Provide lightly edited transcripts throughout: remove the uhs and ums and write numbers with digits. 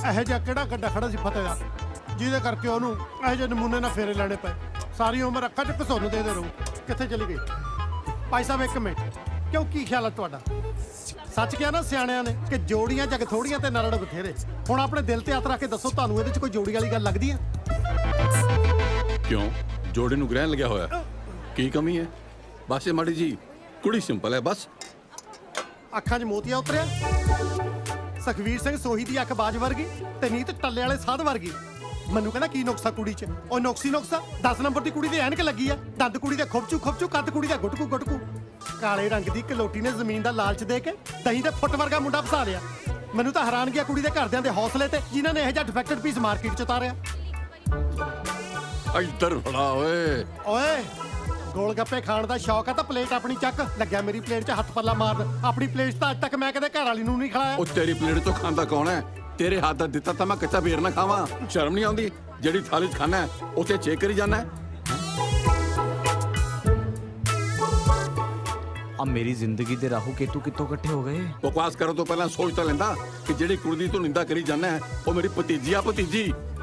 ਇਹੋ ਜਿਹਾ ਕਿਹੜਾ ਗੱਡਾ ਖੜਾ ਸੀ ਫਤਿਹ ਦਾ ਜਿਹਦੇ ਕਰਕੇ ਉਹਨੂੰ ਇਹੋ ਜਿਹੇ ਨਮੂਨੇ ਨਾਲ ਫੇਰੇ ਲੈਣੇ ਪਏ। ਸਾਰੀ ਉਮਰ ਅੱਖਾਂ 'ਚ ਘਸੁੰਨ ਦੇ ਰਹੂ। ਕਿੱਥੇ ਚਲੀ ਗਈ? ਭਾਈ ਸਾਹਿਬ ਇੱਕ ਮਿੰਟ, ਕਿਉਂ ਕੀ ਖਿਆਲ ਹੈ ਤੁਹਾਡਾ? ਸੱਚ ਕਿਹਾ ਨਾ ਸਿਆਣਿਆਂ ਨੇ ਕਿ ਜੋੜੀਆਂ ਜਗ ਥੋੜੀਆਂ ਤੇ ਨਰੜ ਬਥੇਰੇ। ਹੁਣ ਆਪਣੇ ਦਿਲ ਤੇ ਹੱਥ ਰੱਖ ਕੇ ਦੱਸੋ, ਤੁਹਾਨੂੰ ਇਹਦੇ 'ਚ ਕੋਈ ਜੋੜੀ ਵਾਲੀ ਗੱਲ ਲੱਗਦੀ ਹੈ? ਕਿਉਂ ਜੋੜੇ ਨੂੰ ਗ੍ਰਹਿਣ ਲੱਗਿਆ ਹੋਇਆ? ਕੀ ਕਮੀ ਹੈ? ਬਸ ਇਹ ਮਾੜੀ ਜੀ ਕੁੜੀ ਸਿੰਪਲ ਹੈ ਬਸ। ਅੱਖਾਂ 'ਚ ਮੋਤੀਆ ਉਤਰਿਆ? ਸੁਖਵੀਰ ਸਿੰਘ ਸੋਹੀ ਦੀ ਅੱਖ ਬਾਜ ਵਰਗੀ ਤੇ ਨੀਤ ਟੱਲੇ ਵਾਲੇ ਸਾਧ ਵਰਗੀ। ਮੈਨੂੰ ਕਹਿੰਦਾ ਕੀ ਨੁਕਸਾ ਕੁੜੀ 'ਚ? ਉਹ ਨੁਕਸਾ 10 ਨੰਬਰ ਦੀ ਕੁੜੀ ਦੇ ਐਨਕ ਲੱਗੀ ਆ, ਦੰਦ ਕੁੜੀ ਦੇ ਖੁਬਚੂ ਕੱਦ ਕੁੜੀ ਦਾ ਗੁਟਕੂ। ਕਾਲੇ ਰੰਗ ਦੀ ਕਲੋਟੀ ਨੇ ਜ਼ਮੀਨ ਦਾ ਲਾਲਚ ਦੇ ਕੇ ਦਹੀਂ ਦੇ ਫੁੱਟ ਵਰਗਾ ਮੁੰਡਾ ਫਸਾ ਲਿਆ। ਮੈਨੂੰ ਤਾਂ ਹੈਰਾਨ ਗਿਆ ਕੁੜੀ ਦੇ ਘਰਦਿਆਂ ਦੇ ਹੌਸਲੇ ਤੇ, ਜਿਨ੍ਹਾਂ ਨੇ ਇਹੋ ਜਿਹਾ ਡਿਫੈਕਟਡ ਪੀਸ ਮਾਰਕੀਟ 'ਚ ਉਤਾਰਿਆ। ਇੱਧਰ ਫੜਾ ਓਏ। ਗੋਲ ਗੱਪੇ ਖਾਣ ਦਾ ਸ਼ੌਕ ਆ ਤਾਂ ਪਲੇਟ ਆਪਣੀ ਚੱਕ। ਲੱਗਿਆ ਮੇਰੀ ਪਲੇਟ 'ਚ ਹੱਥ ਪੱਲਾ ਮਾਰਨ। ਆਪਣੀ ਪਲੇਟ ਤਾਂ ਅੱਜ ਤੱਕ ਮੈਂ ਕਦੇ ਘਰ ਵਾਲੀ ਨੂੰ ਨਹੀਂ ਖਿਲਾਇਆ। ਉਹ ਤੇਰੀ ਪਲੇਟ ਤੋਂ ਖਾਂਦਾ ਕੌਣ ਹੈ? ਤੇਰੇ ਹੱਥ ਦਾ ਦਿੱਤਾ ਤਾਂ ਮੈਂ ਕੱਚਾ ਬੇਰ ਨਾ ਖਾਵਾਂ? ਸ਼ਰਮ ਨਹੀਂ ਆਉਂਦੀ? ਜਿਹੜੀ ਥਾਲੀ 'ਚ ਖਾਣਾ ਉੱਥੇ ਚੇਕ ਕਰੀ ਜਾਣਾ। अब मेरी जिंदगी दे राहु केतु कितों इकट्ठे हो गए। बकवास करो तो पहला सोच तो लेंदा कि जेड़ी कुड़ी दी तू निंदा करी जाना है वो मेरी भतीजी आ।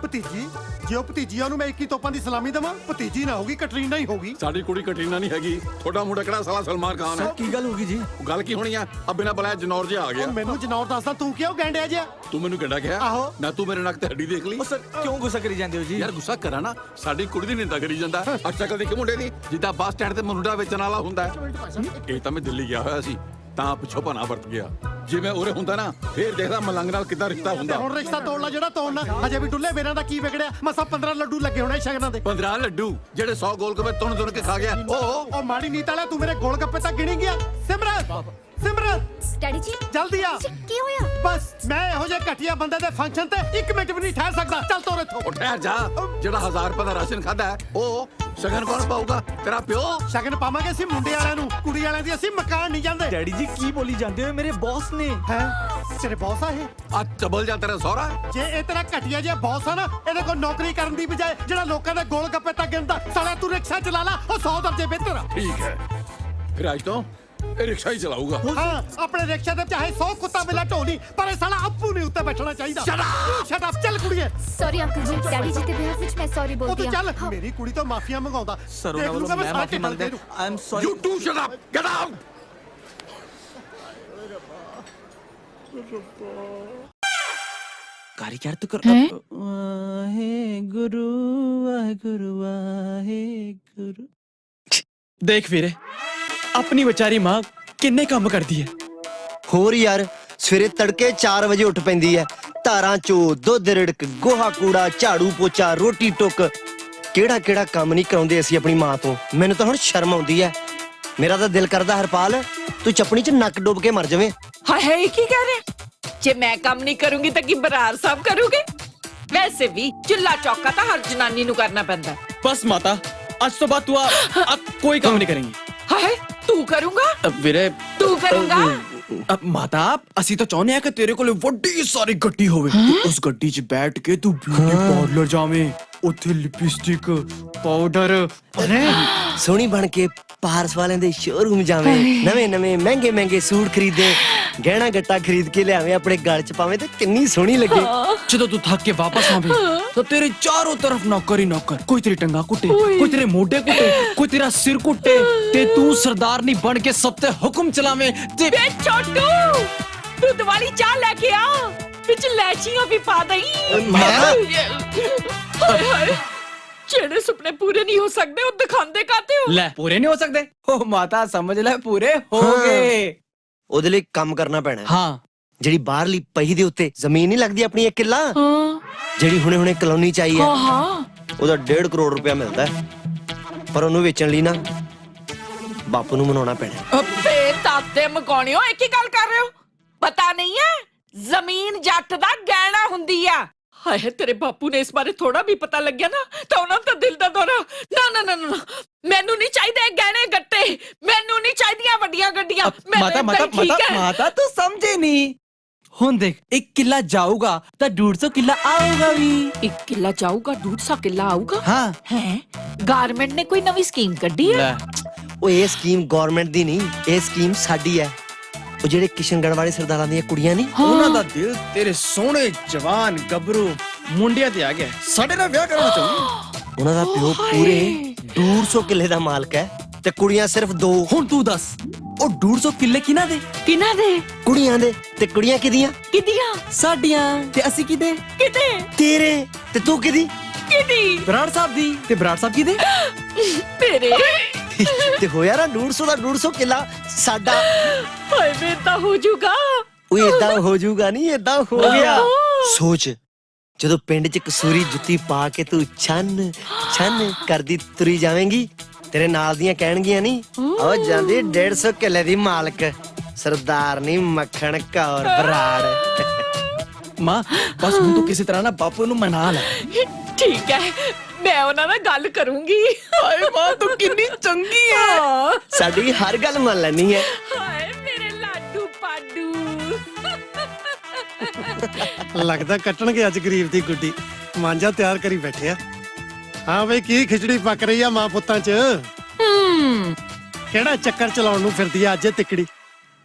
ਭਤੀਜੀ? ਜੇ ਉਹ ਭਤੀਜੀ ਉਹਨੂੰ ਮੈਂ 21 ਤੋਪਾਂ ਦੀ ਸਲਾਮੀ ਦੇਵਾਂ, ਭਤੀਜੀ ਨਾ ਹੋਗੀ ਕਟਰੀਨਾ ਹੀ ਹੋਗੀ। ਸਾਡੀ ਕੁੜੀ ਕਟਰੀਨਾ ਨਹੀਂ ਹੈਗੀ। ਤੁਹਾਡਾ ਮੁੰਡਾ ਕਿਹੜਾ ਸਾਲਾ ਸਲਮਾਨ ਖਾਨ ਹੈ? की गल होगी जी? ਗੱਲ ਕੀ ਹੋਣੀ ਆ? ਆ ਬਿਨਾਂ ਬੁਲਾਇਆ ਜਨੌਰ ਜਿਹਾ ਆ ਗਿਆ। ਮੈਨੂੰ ਜਨੌਰ ਦੱਸਦਾ, ਤੂੰ ਕਿਉਂ ਗੈਂਡਿਆ ਜਿਹਾ? ਤੂੰ ਮੈਨੂੰ ਗੰਡਾ ਕਿਹਾ? ਆਹੋ। ਨਾ ਤੂੰ ਮੇਰੇ ਨੱਕ ਤੇ ਹੱਡੀ ਦੇਖ ਲਈ? ओ सर क्यों गुस्सा करी जांदे हो जी? ਯਾਰ ਗੁੱਸਾ ਕਰਾਂ ਨਾ, ਸਾਡੀ ਕੁੜੀ ਦੀ ਨਿੰਦਾ ਕਰੀ ਜਾਂਦਾ। ਆ ਸ਼ਕਲ ਦੇਖੀ ਮੁੰਡੇ ਦੀ, ਜਿੱਦਾਂ ਬੱਸ ਸਟੈਂਡ ਤੇ ਮੁੰਡਾ ਵੇਚਣ ਵਾਲਾ ਹੁੰਦਾ ਹੈ। ਇਹ ਤਾਂ ਮੈਂ ਦਿੱਲੀ ਗਿਆ ਹੋਇਆ ਸੀ ਤਾਂ ਪਿੱਛੋਂ ਭਨਾ ਵਰਤ ਗਿਆ। ਜੇ ਮੈਂ ਉਰੇ ਹੁੰਦਾ ਨਾ ਫੇਰ ਦੇਖਦਾ ਮਲੰਗ ਨਾਲ ਕਿੱਦਾਂ ਰਿਸ਼ਤਾ ਹੁੰਦਾ। ਹੁਣ ਰਿਸ਼ਤਾ ਤੋੜ ਲਾ ਜਿਹੜਾ ਤੋੜਨਾ। ਹਜੇ ਵੀ ਡੁੱਲੇ ਬੇਰਾਂ ਦਾ ਕੀ ਵਿਗੜਿਆ? ਮਸਾ 15 ਲੱਡੂ ਲੱਗੇ ਹੋਣੇ ਸ਼ਗਨਾਂ ਦੇ। 15 ਲੱਡੂ ਜਿਹੜੇ 100 ਗੋਲ ਗੱਪੇ ਤੁਣ ਕੇ ਖਾ ਗਿਆ। ਉਹ ਮਾੜੀ ਨੀਤ ਵਾਲਾ, ਤੂੰ ਮੇਰੇ ਗੋਲ ਗੱਪੇ ਤਾਂ ਗਿਣੀ ਗਿਆ। ਸਿਮਰਤ ਡੈਡੀ ਜੀ ਜਲਦੀ ਆ। ਕੀ ਹੋਇਆ? ਬਸ ਮੈਂ ਇਹੋ ਜਿਹੇ ਘਟੀਆ ਬੰਦੇ ਦੇ ਫੰਕਸ਼ਨ ਤੇ 1 ਮਿੰਟ ਵੀ ਨਹੀਂ ਠਹਿਰ ਸਕਦਾ। ਚੱਲ ਤੋਰ ਇੱਥੋਂ। ਉਹ ਠਹਿਰ ਜਾ। ਜਿਹੜਾ 1000 ਰੁਪਏ ਦਾ ਰਾਸ਼ਨ ਖਾਦਾ ਉਹ ਸ਼ਗਨ ਕੌਣ ਪਾਊਗਾ? ਤੇਰਾ ਪਿਓ। ਸ਼ਗਨ ਪਾਵਾਂਗੇ ਅਸੀਂ ਮੁੰਡੇ ਵਾਲਿਆਂ ਨੂੰ, ਕੁੜੀ ਵਾਲਿਆਂ ਦੀ ਅਸੀਂ ਮਕਾਨ ਨਹੀਂ ਜਾਂਦੇ। डैडी जी की बोली जाते हो? मेरे बॉस ने। ਹੈ ਤੇਰੇ ਬੌਸ ਆ ਇਹ? ਆ ਚਬਲ ਜਾ ਤੇਰਾ ਸਹੁਰਾ। ਜੇ ਇਹ ਤੇਰਾ ਘਟੀਆ ਜਿਹਾ ਬੌਸ ਆ ਨਾ, ਇਹਦੇ ਕੋਲ ਨੌਕਰੀ ਕਰਨ ਦੀ ਬਜਾਏ ਜਿਹੜਾ ਲੋਕਾਂ ਦੇ ਗੋਲ ਗੱਪੇ ਤੱਕ ਗਿਣਦਾ, ਸਾਲਾ ਤੂੰ ਰਿਕਸ਼ਾ ਚਲਾ ਲਾ, ਉਹ 100 ਦਰਜੇ ਬਿਹਤਰ ਆ। ਠੀਕ ਹੈ ਫਿਰ ਅੱਜ ਤੋਂ ਇਹ ਰਿਕਸ਼ਾ ਹੀ ਚਲਾਊਗਾ। ਹਾਂ ਆਪਣੇ ਰਿਕਸ਼ਾ ਤੇ ਚਾਹੇ 100 ਕੁੱਤਾ ਬਿੱਲਾ ਢੋਲੀ, ਪਰ ਇਹ ਸਾਲਾ ਅੱਪੂ ਨਹੀਂ ਉੱਤੇ ਬੈਠਣਾ ਚਾਹੀਦਾ। ਸ਼ਟ ਅਪ ਚੱਲ ਕੁੜੀਏ। ਸੌਰੀ ਅੰਕਲ ਜੀ, ਡੈਡੀ ਜੀ ਦੇ ਬਿਹਾਫ ਵਿੱਚ ਮੈਂ ਸੌਰੀ ਉਹ ਬੋਲਦੀ ਤੂੰ ਹਾਂ। ਚੱਲ। ਮੇਰੀ ਕੁੜੀ ਤੋਂ ਮਾਫੀਆ ਮੰਗਾਉਂਦਾ। सर ਦੇਖ ਲੂੰਗਾ मैं ਸਾਰੇ माफी ਢਿੱਡਾਂ मांगता ਦੇ ਨੂੰ। I am sorry. You two shut up. Get out. कारी यार तू कर। वाहे गुरु वाहे गुरु। देख वीरे अपनी बेचारी मां किन्ने काम करदी है। ਹੋਰ ਯਾਰ ਸਵੇਰੇ ਤੜਕੇ 4 ਵਜੇ ਉੱਠ ਪੈਂਦੀ ਐ। ਧਾਰਾਂ ਚੋ ਦੁੱਧ ਰਿੜਕ, ਗੋਹਾ ਕੂੜਾ, ਝਾੜੂ ਪੋਚਾ, ਰੋਟੀ ਟੁੱਕ, ਕਿਹੜਾ ਕੰਮ ਨਹੀਂ ਕਰਾਉਂਦੇ ਅਸੀਂ ਆਪਣੀ ਮਾਂ ਤੋਂ। ਮੈਨੂੰ ਤਾਂ ਹੁਣ ਸ਼ਰਮ ਆਉਂਦੀ ਐ। ਮੇਰਾ ਤਾਂ ਦਿਲ ਕਰਦਾ ਹਰਪਾਲ ਤੂੰ ਚਪਣੀ 'ਚ ਨੱਕ ਡੁੱਬ ਕੇ ਮਰ ਜਾਵੇਂ। ਹਾਏ ਹਾਏ ਕੀ ਕਹਿ ਰਹੇ? ਜੇ ਮੈਂ ਕੰਮ ਨਹੀਂ ਕਰੂੰਗੀ ਤਾਂ ਕੀ ਬਰਾਰ ਸਾਹਿਬ ਕਰੂਗੇ? ਵੈਸੇ ਵੀ ਚੁੱਲਾ ਚੌਕਾ ਤਾਂ ਹਰ ਜਨਾਨੀ ਨੂੰ ਕਰਨਾ ਪੈਂਦਾ। बस माता आज तो बात हुआ अब कोई काम नहीं करेंगी। ਹਾਏ ਤੂੰ ਕਰੂੰਗਾ? ਵੀਰੇ ਤੂੰ ਕਰੂੰਗਾ? ਮਾਤਾ ਅਸੀਂ ਤਾਂ ਚਾਹੁੰਦੇ ਆ ਕਿ ਤੇਰੇ ਕੋਲ ਵੱਡੀ ਸਾਰੀ ਗੱਡੀ ਹੋਵੇ। ਉਸ ਗੱਡੀ 'ਚ ਬੈਠ ਕੇ ਤੂੰ ਬਿਊਟੀ ਪਾਰਲਰ ਜਾਵੇਂ, ਉੱਥੇ ਲਿਪਸਟਿਕ ਪਾਊਡਰ ਅਰੇ ਸੋਹਣੀ ਬਣ ਕੇ ਪਾਰਸ ਵਾਲਿਆਂ ਦੇ ਸ਼ੋਰੂਮ ਜਾਵੇਂ, ਨਵੇਂ ਮਹਿੰਗੇ ਸੂਟ ਖਰੀਦੇ, ਗਹਿਣਾ ਗੱਟਾ ਖਰੀਦ ਕੇ ਲਿਆਵੇਂ, ਆਪਣੇ ਗਲ 'ਚ ਪਾਵੇਂ ਤੇ ਕਿੰਨੀ ਸੋਹਣੀ ਲੱਗੇ। ਜਦੋਂ ਤੂੰ ਥੱਕ ਕੇ ਵਾਪਸ ਆਵੇਂ ਤਾਂ ਤੇਰੇ ਚਾਰੋਂ ਤਰਫ ਨੌਕਰ ਹੀ ਨੌਕਰ। ਕੋਈ ਤੇਰੀ ਟੰਗਾ ਕੁੱਟੇ, ਕੋਈ ਤੇਰੇ ਮੋਢੇ ਕੁੱਟੇ, ਕੋਈ ਤੇਰਾ ਸਿਰ ਕੁੱਟੇ ਤੇ ਤੂੰ ਸਰਦਾਰਨੀ ਬਣ ਕੇ ਸਭ ਤੇ ਹੁਕਮ ਚਲਾਵੇਂ। ਤੇ ਵੇ ਛੋਟੂ ਤੂੰ ਦੀਵਾਲੀ ਚਾਹ ਲੈ ਕੇ ਆ, ਵਿੱਚ ਲੈਚੀਆਂ ਵੀ ਪਾ ਦਈ। ਹਾਏ ਹਾਏ ਜਿਹੜੇ ਸੁਪਨੇ ਪੂਰੇ ਨਹੀਂ ਹੋ ਸਕਦੇ ਉਹ ਦਿਖਾਉਂਦੇ ਕਾਤੇ ਹੋ? ਲੈ ਪੂਰੇ ਨਹੀਂ ਹੋ ਸਕਦੇ? ਓ ਮਾਤਾ ਸਮਝ ਲੈ ਪੂਰੇ ਹੋ ਗਏ। ਉਹਦੇ ਲਈ ਕੰਮ ਕਰਨਾ ਪੈਣਾ। ਹਾਂ ਜਿਹੜੀ ਬਾਹਰਲੀ ਪਹੀ ਦੇ ਉੱਤੇ ਜ਼ਮੀਨ ਨਹੀਂ ਲੱਗਦੀ ਆਪਣੀ 1 ਕਿੱਲਾ, ਹਾਂ ਜਿਹੜੀ ਹੁਣੇ ਕਲੋਨੀ ਚ ਆਈ ਹੈ, ਹਾਂ ਉਹਦਾ 1.5 ਕਰੋੜ ਰੁਪਇਆ ਮਿਲਦਾ ਹੈ। ਪਰ ਉਹਨੂੰ ਵੇਚਣ ਲਈ ਨਾ ਬਾਪੂ ਨੂੰ ਮਨਾਉਣਾ ਪੈਣਾ। ਫੇਰ ਤਾਤੇ ਮਕਾਉਣਿਓ ਇੱਕ ਹੀ ਗੱਲ ਕਰ ਰਹੇ ਹੋ? ਪਤਾ ਨਹੀਂ ਹੈ ਜ਼ਮੀਨ ਜੱਟ ਦਾ ਗਹਿਣਾ ਹੁੰਦੀ ਆ। ਹਾਏ ਤੇਰੇ ਬਾਪੂ ਨੇ ਇਸ ਬਾਰੇ ਥੋੜਾ ਵੀ ਪਤਾ ਲੱਗਿਆ ਨਾ ਤਾਂ ਉਹਨਾਂ ਦਾ ਦਿਲ ਦਾ ਦੌਰਾ। ਨਾ ਮੈਨੂੰ ਨਹੀਂ ਚਾਹੀਦੇ ਗਹਿਣੇ ਗੱਟੇ, ਮੈਨੂੰ ਨਹੀਂ ਚਾਹੀਦੀਆਂ ਵੱਡੀਆਂ ਗੱਡੀਆਂ। ਮਾਤਾ ਤੂੰ ਸਮਝੇ ਨਹੀਂ। ਹੁਣ ਦੇਖ 1 ਕਿੱਲਾ ਜਾਊਗਾ ਤਾਂ 150 ਕਿੱਲਾ ਆਊਗਾ ਵੀ। 1 ਕਿੱਲਾ ਜਾਊਗਾ 150 ਕਿੱਲਾ ਆਊਗਾ। ਹਾਂ ਹੈ ਗਵਰਨਮੈਂਟ ਨੇ ਕੋਈ ਨਵੀਂ ਸਕੀਮ ਕੱਢੀ ਹੈ? ਉਹ ਇਹ ਸਕੀਮ ਗਵਰਨਮੈਂਟ ਦੀ ਨਹੀਂ, ਇਹ ਸਕੀਮ ਸਾਡੀ ਹੈ। ਉਹ ਜਿਹੜੇ ਕਿਸ਼ਨਗੜ੍ਹ ਵਾਲੇ ਸਰਦਾਰਾਂ ਦੀਆਂ ਕੁੜੀਆਂ ਨਹੀਂ ਉਹਨਾਂ ਦਾ ਦਿਲ ਤੇਰੇ ਸੋਹਣੇ ਜਵਾਨ ਗੱਭਰੂ ਮੁੰਡਿਆਂ ਤੇ ਆ ਗਿਆ ਸਾਡੇ ਨਾਲ ਵਿਆਹ ਕਰਨਾ ਚਾਹੁੰਦੀ ਉਹਨਾਂ ਦਾ ਪਿਓ ਪੂਰੇ 150 ਕਿੱਲੇ ਦਾ ਮਾਲਕ ਹੈ ਤੇ ਕੁੜੀਆਂ ਸਿਰਫ 2 ਹੁਣ ਤੂੰ ਦੱਸ ਉਹ 150 ਕਿੱਲੇ ਕਿਹਨਾਂ ਦੇ ਕਿਨਾਂ ਦੇ ਕੁੜੀਆਂ ਦੇ ਤੇ ਕੁੜੀਆਂ ਕਿਹਦੀਆਂ ਕਿਦੀਆਂ ਸਾਡੀਆਂ ਤੇ ਅਸੀਂ ਕਿਹਦੇ ਕਿਤੇ ਤੇਰੇ ਤੇ ਤੂੰ ਕਿਹਦੀ ਕਿਦੀ ਬਰਾੜ ਸਾਹਿਬ ਦੀ ਤੇ ਬਰਾੜ ਸਾਹਿਬ ਕਿਹਦੇ ਤੇਰੇ ਤੇ ਹੋਇਆ ਨਾ 150 ਦਾ 150 ਕਿੱਲਾ ਸਾਡਾ ਹਾਏ ਵੇ ਤਾਂ ਹੋ ਜਾਊਗਾ ਉਹ ਏਦਾਂ ਹੋ ਜਾਊਗਾ ਨਹੀਂ ਏਦਾਂ ਹੋ ਗਿਆ ਸੋਚ ਜਦੋਂ ਪਿੰਡ 'ਚ ਕਸੂਰੀ ਜੁੱਤੀ ਪਾ ਕੇ ਤੂੰ ਛੰਨ ਛੰਨ ਕਰਦੀ ਤੁਰੀ ਜਾਵੇਂਗੀ ਤੇਰੇ ਨਾਲ ਦੀਆਂ ਕਹਿਣਗੀਆਂ ਨਹੀਂ ਉਹ ਜਾਂਦੀ 150 ਕਿੱਲੇ ਦੀ ਮਾਲਕ ਸਰਦਾਰਨੀ ਮੱਖਣ ਕੌਰ ਬਰਾੜ ਮਾਂ ਬਸ ਹੁਣ ਤੂੰ ਕਿਸੇ ਤਰ੍ਹਾਂ ਨਾ ਬਾਪੂ ਨੂੰ ਮਨਾ ਲੈ ਠੀਕ ਹੈ ਮੈਂ ਉਹਨਾਂ ਨਾਲ ਗੱਲ ਕਰੂੰਗੀ ਹਾਏ ਮਾਂ ਤੂੰ ਕਿੰਨੀ ਚੰਗੀ ਹੈ ਸਾਡੀ ਹਰ ਗੱਲ ਮੰਨ ਲੈਣੀ ਹੈ ਹਾਏ ਮੇਰੇ ਲਾਡੂ ਪਾਡੂ ਲੱਗਦਾ ਕੱਟਣਗੇ ਅੱਜ ਗਰੀਬ ਦੀ ਗੁੱਡੀ ਮਾਂਜਾ ਤਿਆਰ ਕਰੀ ਬੈਠੇ ਆ ਹਾਂ ਬਈ ਕੀ ਖਿਚੜੀ ਪੱਕ ਰਹੀ ਆ ਮਾਂ ਪੁੱਤਾਂ 'ਚ ਕਿਹੜਾ ਚੱਕਰ ਚਲਾਉਣ ਨੂੰ ਫਿਰਦੀ ਆ ਅੱਜ ਇਹ ਤਿਕੜੀ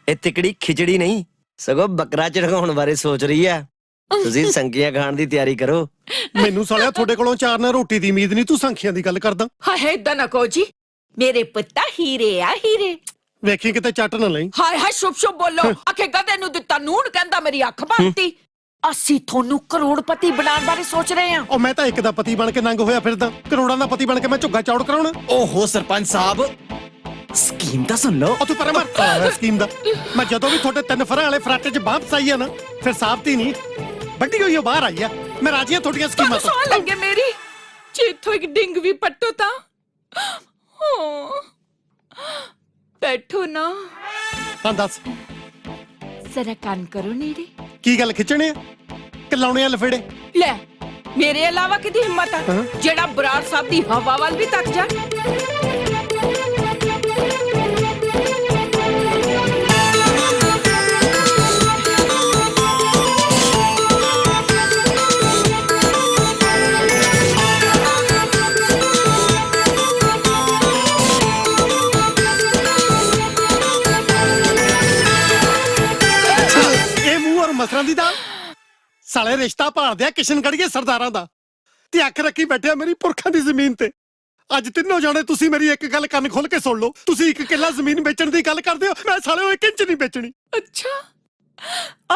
ਇਹ ਤਿਕੜੀ ਖਿਚੜੀ ਨਹੀਂ ਸਗੋਂ ਬੱਕਰਾ ਚੜਾਉਣ ਬਾਰੇ ਸੋਚ ਰਹੀ ਹੈ ਤੁਸੀਂ ਸੰਗੀਆਂ ਖਾਣ ਦੀ ਤਿਆਰੀ ਕਰੋ ਮੈਨੂੰ ਸਾਲਿਆ ਤੁਹਾਡੇ ਕੋਲੋਂ ਚਾਰ ਨਾਲ ਰੋਟੀ ਦੀ ਉਮੀਦ ਨਹੀਂ ਤੂੰ ਸੰਖਿਆਂ ਦੀ ਗੱਲ ਕਰਦਾ ਹਾਏ ਏਦਾਂ ਨਾ ਕਹੋ ਜੀ ਮੇਰੇ ਪੁੱਤਾ ਹੀਰੇ ਆ ਹੀਰੇ ਵੇਖੀ ਕਿਤੇ ਚੱਟ ਨਾ ਲਈ ਹਾਏ ਹਾਏ ਸ਼ੁਭ ਸ਼ੁਭ ਬੋਲੋ ਆਖੇ ਗਧੇ ਨੂੰ ਦਿੱਤਾ ਨੂਣ ਕਹਿੰਦਾ ਮੇਰੀ ਅੱਖ ਬੰਨਤੀ ਅਸੀਂ ਤੁਹਾਨੂੰ ਕਰੋੜਪਤੀ ਬਣਾਉਣ ਬਾਰੇ ਸੋਚ ਰਹੇ ਹਾਂ ਉਹ ਮੈਂ ਤਾਂ ਇੱਕ ਦਾ ਪਤੀ ਬਣ ਕੇ ਨੰਗ ਹੋਇਆ ਫਿਰਦਾ ਕਰੋੜਾਂ ਦਾ ਪਤੀ ਬਣ ਕੇ ਮੈਂ ਝੁੱਗਾ ਚੌੜ ਕਰਾਉਣਾ ਓਹੋ ਸਰਪੰਚ ਸਾਹਿਬ ਸਕੀਮ ਤਾਂ ਸੁਣ ਲਓ ਉਹ ਤੂੰ ਪਰੇ ਮਰ ਸਕੀਮ ਦਾ ਮੈਂ ਜਦੋਂ ਵੀ ਤੁਹਾਡੇ 3 ਫਰਾਂ ਵਾਲੇ ਫਰਾਟੇ 'ਚ ਬਾਂਹ ਫਸਾਈ ਆ ਨਾ ਫਿਰ ਹੀ ਨਹੀਂ ਵੱਡੀ ਹੋਈ ਉਹ ਬਾਹਰ ਆਈ ਆ ਮੈਂ ਰਾਜੀਆਂ ਤੁਹਾਡੀਆਂ ਸਕੀਮਾਂ ਤੋਂ ਸੌ ਲੱਗੇ ਮੇਰੀ ਜੇ ਇੱਥੋਂ ਇੱਕ ਡਿੰਗ ਵੀ ਪੱਟੋ ਤਾਂ ਹਾਂ। ਬੈਠੋ ਨਾ ਹਾਂ ਦੱਸ ਜ਼ਰਾ ਕੰਨ ਕਰੋ ਨੇੜੇ ਕੀ ਗੱਲ ਖਿੱਚਣੇ ਆ ਕਿ ਲਾਉਣੇ ਆ ਲਫੇੜੇ ਲੈ ਮੇਰੇ ਇਲਾਵਾ ਕਿਹਦੀ ਹਿੰਮਤ ਆ ਹਾਂ। ਜਿਹੜਾ ਬਰਾੜ ਸਾਹਿਬ ਦੀ ਹਵਾ ਵੱਲ ਵੀ ਤੱਕ ਜਾ ਇਹ ਮੂੰਹ ਔਰ ਮਸਰਾਂ ਦੀ ਦਾਲ ਸਾਲੇ ਰਿਸ਼ਤਾ ਭਾਲਦੇ ਆ ਕਿਸ਼ਨਗੜ੍ਹੀਏ ਸਰਦਾਰਾਂ ਦਾ ਤੇ ਅੱਖ ਰੱਖੀ ਬੈਠਿਆ ਮੇਰੀ ਪੁਰਖਾਂ ਦੀ ਜ਼ਮੀਨ ਤੇ ਅੱਜ ਤਿੰਨੋਂ ਜਾਣੇ ਤੁਸੀਂ ਮੇਰੀ ਇੱਕ ਗੱਲ ਕੰਨ ਖੋਲ ਕੇ ਸੁਣ ਲਓ ਤੁਸੀਂ 1 ਕਿੱਲਾ ਜ਼ਮੀਨ ਵੇਚਣ ਦੀ ਗੱਲ ਕਰਦੇ ਹੋ ਮੈਂ ਸਾਲੇ ਉਹ 1 ਇੰਚ ਨਹੀਂ ਵੇਚਣੀ ਅੱਛਾ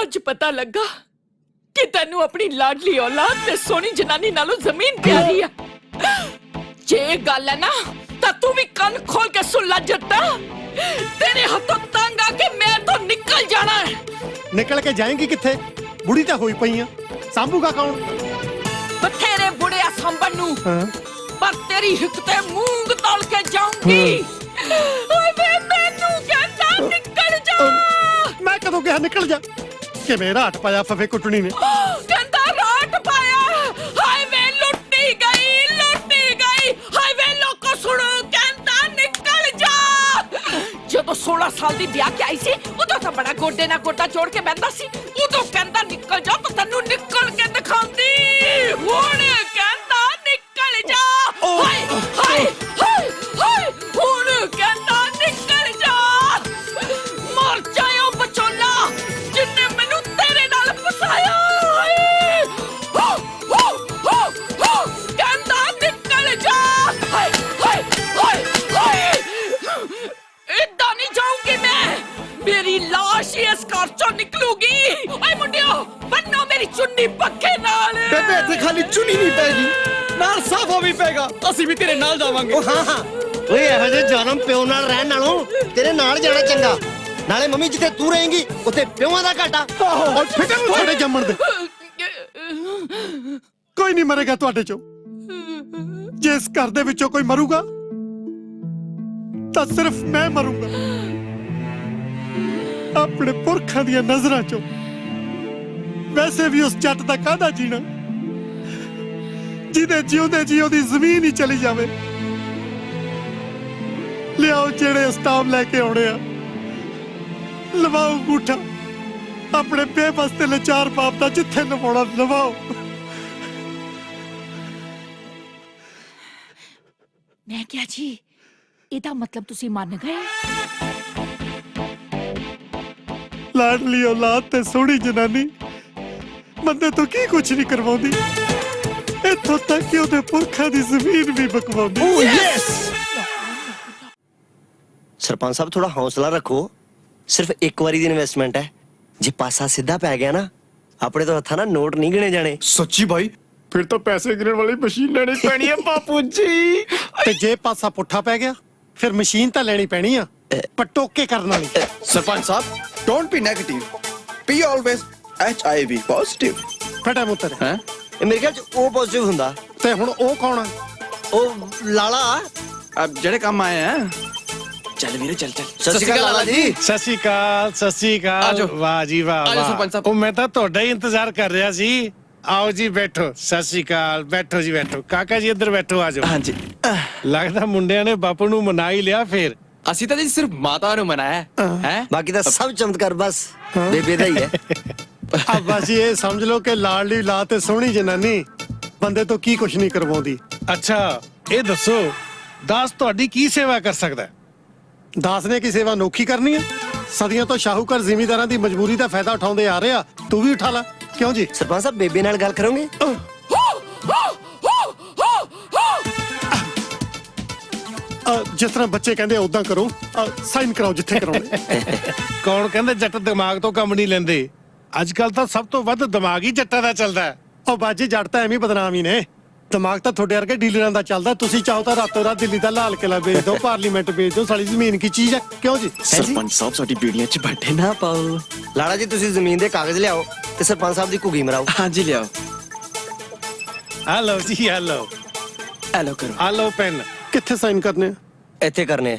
ਅੱਜ ਪਤਾ ਲੱਗਾ ਕਿ ਤੈਨੂੰ ਆਪਣੀ ਲਾਡਲੀ ਔਲਾਦ ਤੇ ਸੋਹਣੀ ਜਨਾਨੀ ਨਾਲੋਂ ਜ਼ਮੀਨ ਪਿਆਰੀ ਆ ਜੇ ਇਹ ਗੱਲ ਹੈ ਨਾ ਤਾਂ ਤੂੰ ਵੀ ਕੰਨ ਖੋਲ ਕੇ ਸੁਣ ਲੈ ਜੱਟਾ ਤੇਰੇ ਹੱਥੋਂ ਤੰਗ ਆ ਕੇ ਮੈਂ ਤੋਂ ਨਿਕਲ ਜਾਣਾ ਹੈ ਨਿਕਲ ਕੇ ਜਾਏਂਗੀ ਕਿੱਥੇ ਬੁੜੀ ਤਾਂ ਹੋਈ ਪਈ ਆ ਸਾਂਭੂਗਾ ਕੌਣ ਬਥੇਰੇ ਬੁੜਿਆ ਸੰਭਣ ਨੂੰ ਹਾਂ ਪਰ ਤੇਰੀ ਹਿੱਕ ਤੇ ਮੂੰਗ ਤਲ ਕੇ ਜਾਊਂਗੀ ਓਏ ਵੇ ਮੈਨੂੰ ਕਹਿੰਦਾ ਨਿਕਲ ਜਾ ਮੈਂ ਕਦੋਂ ਕਿਹਾ ਨਿਕਲ ਜਾ ਕਿਵੇਂ ਰਾਟ ਪਾਇਆ ਫਫੇ ਕੁੱਟਣੀ ਨੇ ਕਹਿੰਦਾ ਰਾਟ ਪਾਇਆ ਹਾਏ ਵੇ ਲੁੱਟੀ ਗਈ ਹਾਏ ਵੇ ਲੋਕੋ ਸੁਣੋ ਕਹਿੰਦਾ ਨਿਕਲ ਜਾ ਜਦੋਂ 16 ਸਾਲ ਦੀ ਵਿਆਹ ਕੇ ਆਈ ਸੀ ਉਦੋਂ ਤਾਂ ਬੜਾ ਗੋਡੇ ਨਾਲ ਗੋਡਾ ਜੋੜ ਕੇ ਬੈਠਾ ਸੀ ਉਦੋਂ ਕਹਿੰਦਾ ਨਿਕਲ ਜਾ ਤਾਂ ਤੈਨੂੰ ਨਿਕਲ ਕੇ ਦਿਖਾਉਂਦੀ ਹੁਣ ਕਹਿੰਦਾ ਨਿਕਲ ਜਾ ਹਾਏ ਹਾਏ ਹਾਏ ਹਾਏ ਹੁਣ ਕਹਿੰਦਾ ਨਿਕਲ ਜਾ ਮਰ ਜਾਇਓ ਬਚੋਲਾ ਜਿੰਨੇ ਮੈਨੂੰ ਤੇਰੇ ਨਾਲ ਫਸਾਇਆ ਹਾਏ ਹੋ ਕਹਿੰਦਾ ਨਿਕਲ ਜਾ ਹਾਏ ਹਾਏ ਹਾਏ ਹਾਏ ਏਦਾਂ ਨਹੀਂ ਜਾਊਂਗੀ ਮੈਂ ਮੇਰੀ ਲਾਸ਼ ਹੀ ਇਸ ਘਰ ਚੋਂ ਨਿਕਲੂਗੀ ਓਏ ਮੁੰਡਿਓ ਬੰਨੋ ਮੇਰੀ ਚੁੰਨੀ ਪੱਕੇ ਨਾਲ ਬੇਬੇ ਇੱਥੇ ਖਾਲੀ ਚੁਣੀ ਨਹੀਂ ਪੈਗੀ ਨਾਲ ਸਾਫਾ ਵੀ ਪੈਗਾ ਅਸੀਂ ਵੀ ਤੇਰੇ ਨਾਲ ਜਾਵਾਂਗੇ ਉਹ ਹਾਂ ਹਾਂ ਓਏ ਇਹੋ ਜਿਹੇ ਜਨਮ ਪਿਓ ਨਾਲ ਰਹਿਣ ਨਾਲੋਂ ਤੇਰੇ ਨਾਲ ਜਾਣਾ ਚੰਗਾ ਨਾਲੇ ਮੰਮੀ ਜਿੱਥੇ ਤੂੰ ਰਹੇਂਗੀ ਉੱਥੇ ਪਿਓਾਂ ਦਾ ਘਾਟਾ ਓਏ ਫਿਕਰ ਨੂੰ ਤੁਹਾਡੇ ਜੰਮਣ ਦੇ ਕੋਈ ਨਹੀਂ ਮਰੇਗਾ ਤੁਹਾਡੇ ਚੋਂ ਜੇ ਇਸ ਘਰ ਦੇ ਵਿੱਚੋਂ ਕੋਈ ਮਰੂਗਾ ਤਾਂ ਸਿਰਫ ਮੈਂ ਮਰੂੰਗਾ ਆਪਣੇ ਪੁਰਖਾਂ ਦੀਆਂ ਨਜ਼ਰਾਂ ਚੋਂ ਵੈਸੇ ਵੀ ਉਸ ਜੱਟ ਦਾ ਕਾਹਦਾ ਜੀਣਾ ਜਿਹਦੇ ਜਿਉਂਦੇ ਜੀ ਉਹਦੀ ਜ਼ਮੀਨ ਹੀ ਚਲੀ ਜਾਵੇ ਲਿਆਓ ਜਿਹੜੇ ਉਸਤਾਮ ਲੈ ਕੇ ਆਉਣੇ ਆ ਲਵਾਓ ਅੰਗੂਠਾ ਆਪਣੇ ਬੇਬਸ ਤੇ ਲਾਚਾਰ ਬਾਪ ਦਾ ਜਿੱਥੇ ਲਵਾਉਣਾ ਲਵਾਓ ਮੈਂ ਕਿਹਾ ਜੀ ਇਹਦਾ ਮਤਲਬ ਤੁਸੀਂ ਮੰਨ ਗਏ ਲਾਡਲੀ ਔਲਾਦ ਤੇ ਸੋਹਣੀ ਜਨਾਨੀ ਬੰਦੇ ਤੋਂ ਕੀ ਕੁਛ ਨਹੀਂ ਕਰਵਾਉਂਦੀ, ਇੱਥੋਂ ਤੱਕ ਕਿ ਉਹਦੇ ਪੁਰਖਾਂ ਦੀ ਜ਼ਮੀਨ ਵੀ ਬਕਵਾਉਂਦੀ। ਸਰਪੰਚ ਸਾਹਿਬ ਥੋੜਾ ਹੌਸਲਾ ਰੱਖੋ, ਸਿਰਫ ਇੱਕ ਵਾਰੀ ਦੀ ਇਨਵੈਸਟਮੈਂਟ ਹੈ। ਜੇ ਪਾਸਾ ਸਿੱਧਾ ਪੈ ਗਿਆ ਨਾ, ਆਪਣੇ ਤੋਂ ਹੱਥਾਂ ਨਾਲ ਨੋਟ ਨਹੀਂ ਗਿਣੇ ਜਾਣੇ। ਸੱਚੀ ਭਾਈ? ਫਿਰ ਤਾਂ ਪੈਸੇ ਗਿਣਨ ਵਾਲੀ ਮਸ਼ੀਨ ਲੈਣੀ ਪੈਣੀ ਹੈ ਬਾਪੂ ਜੀ। ਤੇ ਜੇ ਪਾਸਾ ਪੁੱਠਾ ਪੈ ਗਿਆ ਫਿਰ ਮਸ਼ੀਨ ਤਾਂ ਲੈਣੀ ਪੈਣੀ ਆ, ਪਟੋਕੇ ਕਰਨ ਵਾਲੀ। Sarpanch Saab, don't be negative. Be always HIV positive. ਫਟਾ ਮੁੱਤਰ ਇਹ ਮੇਰੇ ਖਿਆਲ ਚ ਉਹ ਪੋਜ਼ਿਟਿਵ ਹੁੰਦਾ। ਤੇ ਹੁਣ ਉਹ ਕੌਣ ਆ? ਉਹ ਲਾਲਾ। अब ਜਿਹੜੇ ਕੰਮ ਆਏ ਆ ਚੱਲ ਵੀਰੇ ਚੱਲ ਚੱਲ। ਸਤਿ ਸ਼੍ਰੀ ਅਕਾਲ ਲਾਲਾ ਜੀ। ਸਤਿ ਸ਼੍ਰੀ ਅਕਾਲ, ਸਤਿ ਸ਼੍ਰੀ ਅਕਾਲ। ਆਜੋ। ਵਾਹ ਜੀ ਵਾਹ ਆਜੋ ਵਾਹ। ਸਰਪੰਚ ਸਾਹਿਬ। ਉਹ ਮੈਂ ਤਾਂ ਤੁਹਾਡਾ ਹੀ ਇੰਤਜ਼ਾਰ ਕਰ ਰਿਹਾ ਸੀ। ਆਓ ਜੀ ਬੈਠੋ। ਸਤਿ ਸ਼੍ਰੀ ਅਕਾਲ, ਬੈਠੋ ਜੀ ਬੈਠੋ। ਕਾਕਾ ਜੀ ਇੱਧਰ ਬੈਠੋ, ਆਜੋ। ਹਾਂਜੀ ਲੱਗਦਾ ਮੁੰਡਿਆਂ ਨੇ ਬਾਪੂ ਨੂੰ ਮਨਾ ਹੀ ਲਿਆ ਫੇਰ। ਅਸੀਂ ਤਾਂ ਜੀ ਸਿਰਫ ਮਾਤਾ ਨੂੰ ਮਨਾਇਆ ਹੈ। ਬਾਕੀ ਤਾਂ ਸਭ ਚਮਤਕਾਰ ਬਸ ਬੇਬੇ ਦਾ ਹੀ ਹੈ। ਆ ਬਸ ਇਹ ਸਮਝ ਲਓ ਕਿ ਲਾਡਲੀ ਲਾ ਤੇ ਸੋਹਣੀ ਜਨਾਨੀ ਬੰਦੇ ਤੋਂ ਕੀ ਕੁਛ ਨਹੀਂ ਕਰਵਾਉਂਦੀ। ਅੱਛਾ ਇਹ ਦੱਸੋ, ਦਾਸ ਤੁਹਾਡੀ ਕੀ ਸੇਵਾ ਕਰ ਸਕਦਾ ਹੈ? ਦਾਸ ਨੇ ਕੀ ਸੇਵਾ ਨੋਖੀ ਕਰਨੀ ਹੈ? ਸਦੀਆਂ ਤੋਂ ਸ਼ਾਹੂਕਾਰ ਜ਼ਿਮੀਂਦਾਰਾਂ ਦੀ ਮਜਬੂਰੀ ਦਾ ਫਾਇਦਾ ਉਠਾਉਂਦੇ ਆ ਰਹੇ ਆ, ਤੂੰ ਵੀ ਉਠਾ ਲੈ। ਕਿਉਂ ਜੀ? ਸਰਪੰਚ ਸਾਹਿਬ ਬੇਬੇ ਨਾਲ ਗੱਲ ਕਰੋਗੇ? ਜਿਸ ਤਰ੍ਹਾਂ ਬੱਚੇ ਕਹਿੰਦੇ ਉਦਾਂ ਕਰੋ, ਸਾਈਨ ਕਰਾਓ ਜਿੱਥੇ ਕਰਾਉਣੇ। ਕੌਣ ਕਹਿੰਦਾ ਜੱਟ ਦਿਮਾਗ ਤੋਂ ਕੰਮ ਨਹੀਂ ਲੈਂਦੇ? ਅੱਜ ਕੱਲ ਤਾਂ ਸਭ ਤੋਂ ਵੱਧ ਦਿਮਾਗ ਹੀ ਜੱਟਾਂ ਦਾ ਚੱਲਦਾ ਹੈ। ਉਹ ਬਾਜੀ ਜੱਟ ਤਾਂ ਐਵੇਂ ਬਦਨਾਮ ਹੀ ਨੇ, ਦਿਮਾਗ ਤਾਂ ਤੁਹਾਡੇ ਵਰਗੇ ਡੀਲਰਾਂ ਦਾ ਚੱਲਦਾ। ਤੁਸੀਂ ਚਾਹੋ ਤਾਂ ਰਾਤੋਂ ਰਾਤ ਦਿੱਲੀ ਦਾ ਲਾਲ ਕਿਲਾ ਵੇਚ ਦਿਓ, ਪਾਰਲੀਮੈਂਟ ਵੇਚ ਦਿਓ, ਸਾਲੀ ਜ਼ਮੀਨ ਕੀ ਚੀਜ਼ ਹੈ। ਕਿਉਂ ਜੀ? ਸਰਪੰਚ ਸਾਹਿਬ ਸਾਡੀ ਬੀੜੀਆਂ 'ਚ ਬੈਠੇ ਨਾ ਪਾਓ। ਲਾਲਾ ਜੀ ਤੁਸੀਂ ਜ਼ਮੀਨ ਦੇ ਕਾਗਜ਼ ਲਿਆਓ ਤੇ ਸਰਪੰਚ ਸਾਹਿਬ ਦੀ ਘੁੱਗੀ ਮਰਾਓ। ਹਾਂਜੀ ਲਿਆਓ। ਆ ਲਓ ਜੀ, ਆ ਲਓ, ਆ ਲਓ ਕਰੋ। ਆ ਲਓ ਪੈਨ। ਕਿੱਥੇ ਸਾਈਨ ਕਰਨੇ ਆ? ਇੱਥੇ ਕਰਨੇ ਆ।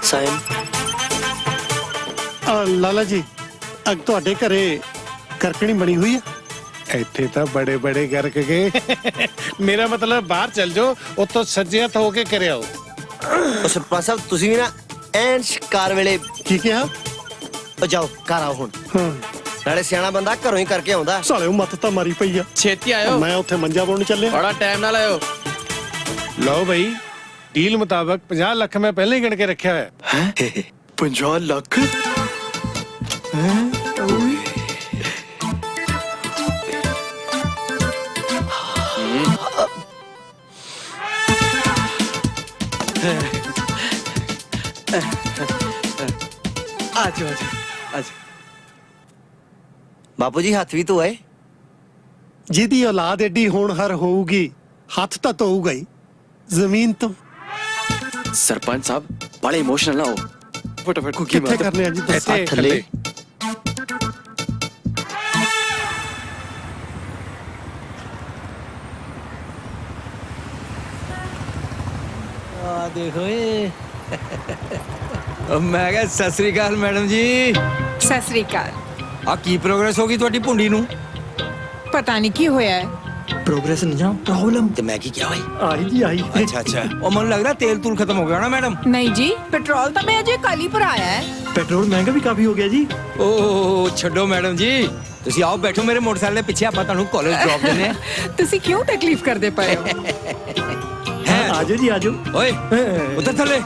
ਸਾਈਨ। ਲਾਲਾ ਜੀ ਅਗ ਤੁਹਾਡੇ ਘਰੇ ਕਰਕਣੀ ਬਣੀ ਹੋਈ ਹੈ? ਇੱਥੇ ਤਾਂ ਬੜੇ ਬੜੇ ਗਰਕ ਗਏ। ਮੇਰਾ ਮਤਲਬ ਬਾਹਰ ਚੱਲ ਜਾਓ, ਉੱਥੋਂ ਸੱਜੇ ਹੱਥ ਹੋ ਕੇ ਕਰਿਆਓ। ਉਹ ਸਰਪੰਚ ਸਾਹਿਬ ਤੁਸੀਂ ਵੀ ਨਾ ਐਨ ਸ਼ਿਕਾਰ ਵੇਲੇ ਕੀ ਕਿਹਾ? ਉਹ ਜਾਓ ਘਰ ਆਓ ਹੁਣ। ਹਾਂ ਨਾਲੇ ਸਿਆਣਾ ਬੰਦਾ ਘਰੋਂ ਹੀ ਕਰਕੇ ਆਉਂਦਾ। ਸਾਲਿਓ ਮੱਤ ਤਾਂ ਮਾਰੀ ਪਈ ਆ। ਛੇਤੀ ਆਇਓ, ਮੈਂ ਉੱਥੇ ਮੰਜਾ ਪਾਉਣ ਚੱਲਿਆ। ਬੜਾ ਟਾਈਮ ਨਾਲ ਆਇਓ। ਲਓ ਬਈ, ਡੀਲ ਮੁਤਾਬਕ 50 ਲੱਖ ਮੈਂ ਪਹਿਲਾਂ ਹੀ ਗਿਣ ਕੇ ਰੱਖਿਆ ਹੋਇਆ। 50 ਲੱਖ? ਆਜੋ ਆਜੋ ਆਜੋ। ਬਾਪੂ ਜੀ ਹੱਥ ਵੀ ਧੋਏ। ਜਿਹਦੀ ਔਲਾਦ ਏਡੀ ਹੋਣਹਾਰ ਹੋਊਗੀ ਹੱਥ ਤਾਂ ਧੋਊਗਾ ਹੀ। ਜ਼ਮੀਨ ਤੋਂ ਸਰਪੰਚ ਸਾਹਿਬ ਬੜੇ ਇਮੋਸ਼ਨਲ ਨਾ ਹੋ। ਫਟਾਫਟ ਕੁਕੀ ਕਿੱਥੇ ਕਰਨੇ ਆ ਜੀ? ਦੱਸੋ। ਇੱਥੇ ਥੱਲੇ। ਆ ਦੇਖੋ ਏ। ਮੈਂ ਕਿਹਾ ਸਤਿ ਸ੍ਰੀ ਅਕਾਲ ਮੈਡਮ ਜੀ। ਸਤਿ ਸ੍ਰੀ ਅਕਾਲ। ਆ ਕੀ ਪ੍ਰੋਗਰੈਸ ਹੋ ਗਈ ਤੁਹਾਡੀ ਭੁੰਡੀ ਨੂੰ? ਪਤਾ ਨਹੀਂ ਕੀ ਹੋਇਆ ਹੈ। ਪ੍ਰੋਗਰੈਸ ਨਹੀਂ ਜਾਂ ਪ੍ਰੋਬਲਮ ਤੇ ਮੈਂ ਕੀ ਕਿਹਾ ਓਏ? ਆਈ ਜੀ ਆਈ। ਅੱਛਾ ਅੱਛਾ, ਉਹ ਮੈਨੂੰ ਲੱਗਦਾ ਤੇਲ ਤੂਲ ਖਤਮ ਹੋ ਗਿਆ ਨਾ ਮੈਡਮ। ਨਹੀਂ ਜੀ, ਪੈਟਰੋਲ ਤਾਂ ਮੈਂ ਅਜੇ ਕੱਲ ਹੀ ਭਰਾਇਆ ਹੈ। ਪੈਟਰੋਲ ਮਹਿੰਗਾ ਵੀ ਕਾਫੀ ਹੋ ਗਿਆ ਜੀ। ਓਹ ਛੱਡੋ ਮੈਡਮ ਜੀ, ਤੁਸੀਂ ਆਓ ਬੈਠੋ ਮੇਰੇ ਮੋਟਰਸਾਈਕਲ ਦੇ ਪਿੱਛੇ, ਆਪਾਂ ਤੁਹਾਨੂੰ ਕਾਲਜ ਡ੍ਰੌਪ ਦਿੰਦੇ ਆ। ਤੁਸੀਂ ਕਿਉਂ ਤਕਲੀਫ ਕਰਦੇ ਪਏ ਹੋ? ਆਜੋ ਜੀ ਆਜੋ। ਓਏ ਉੱਤਰ ਥੱਲੇ।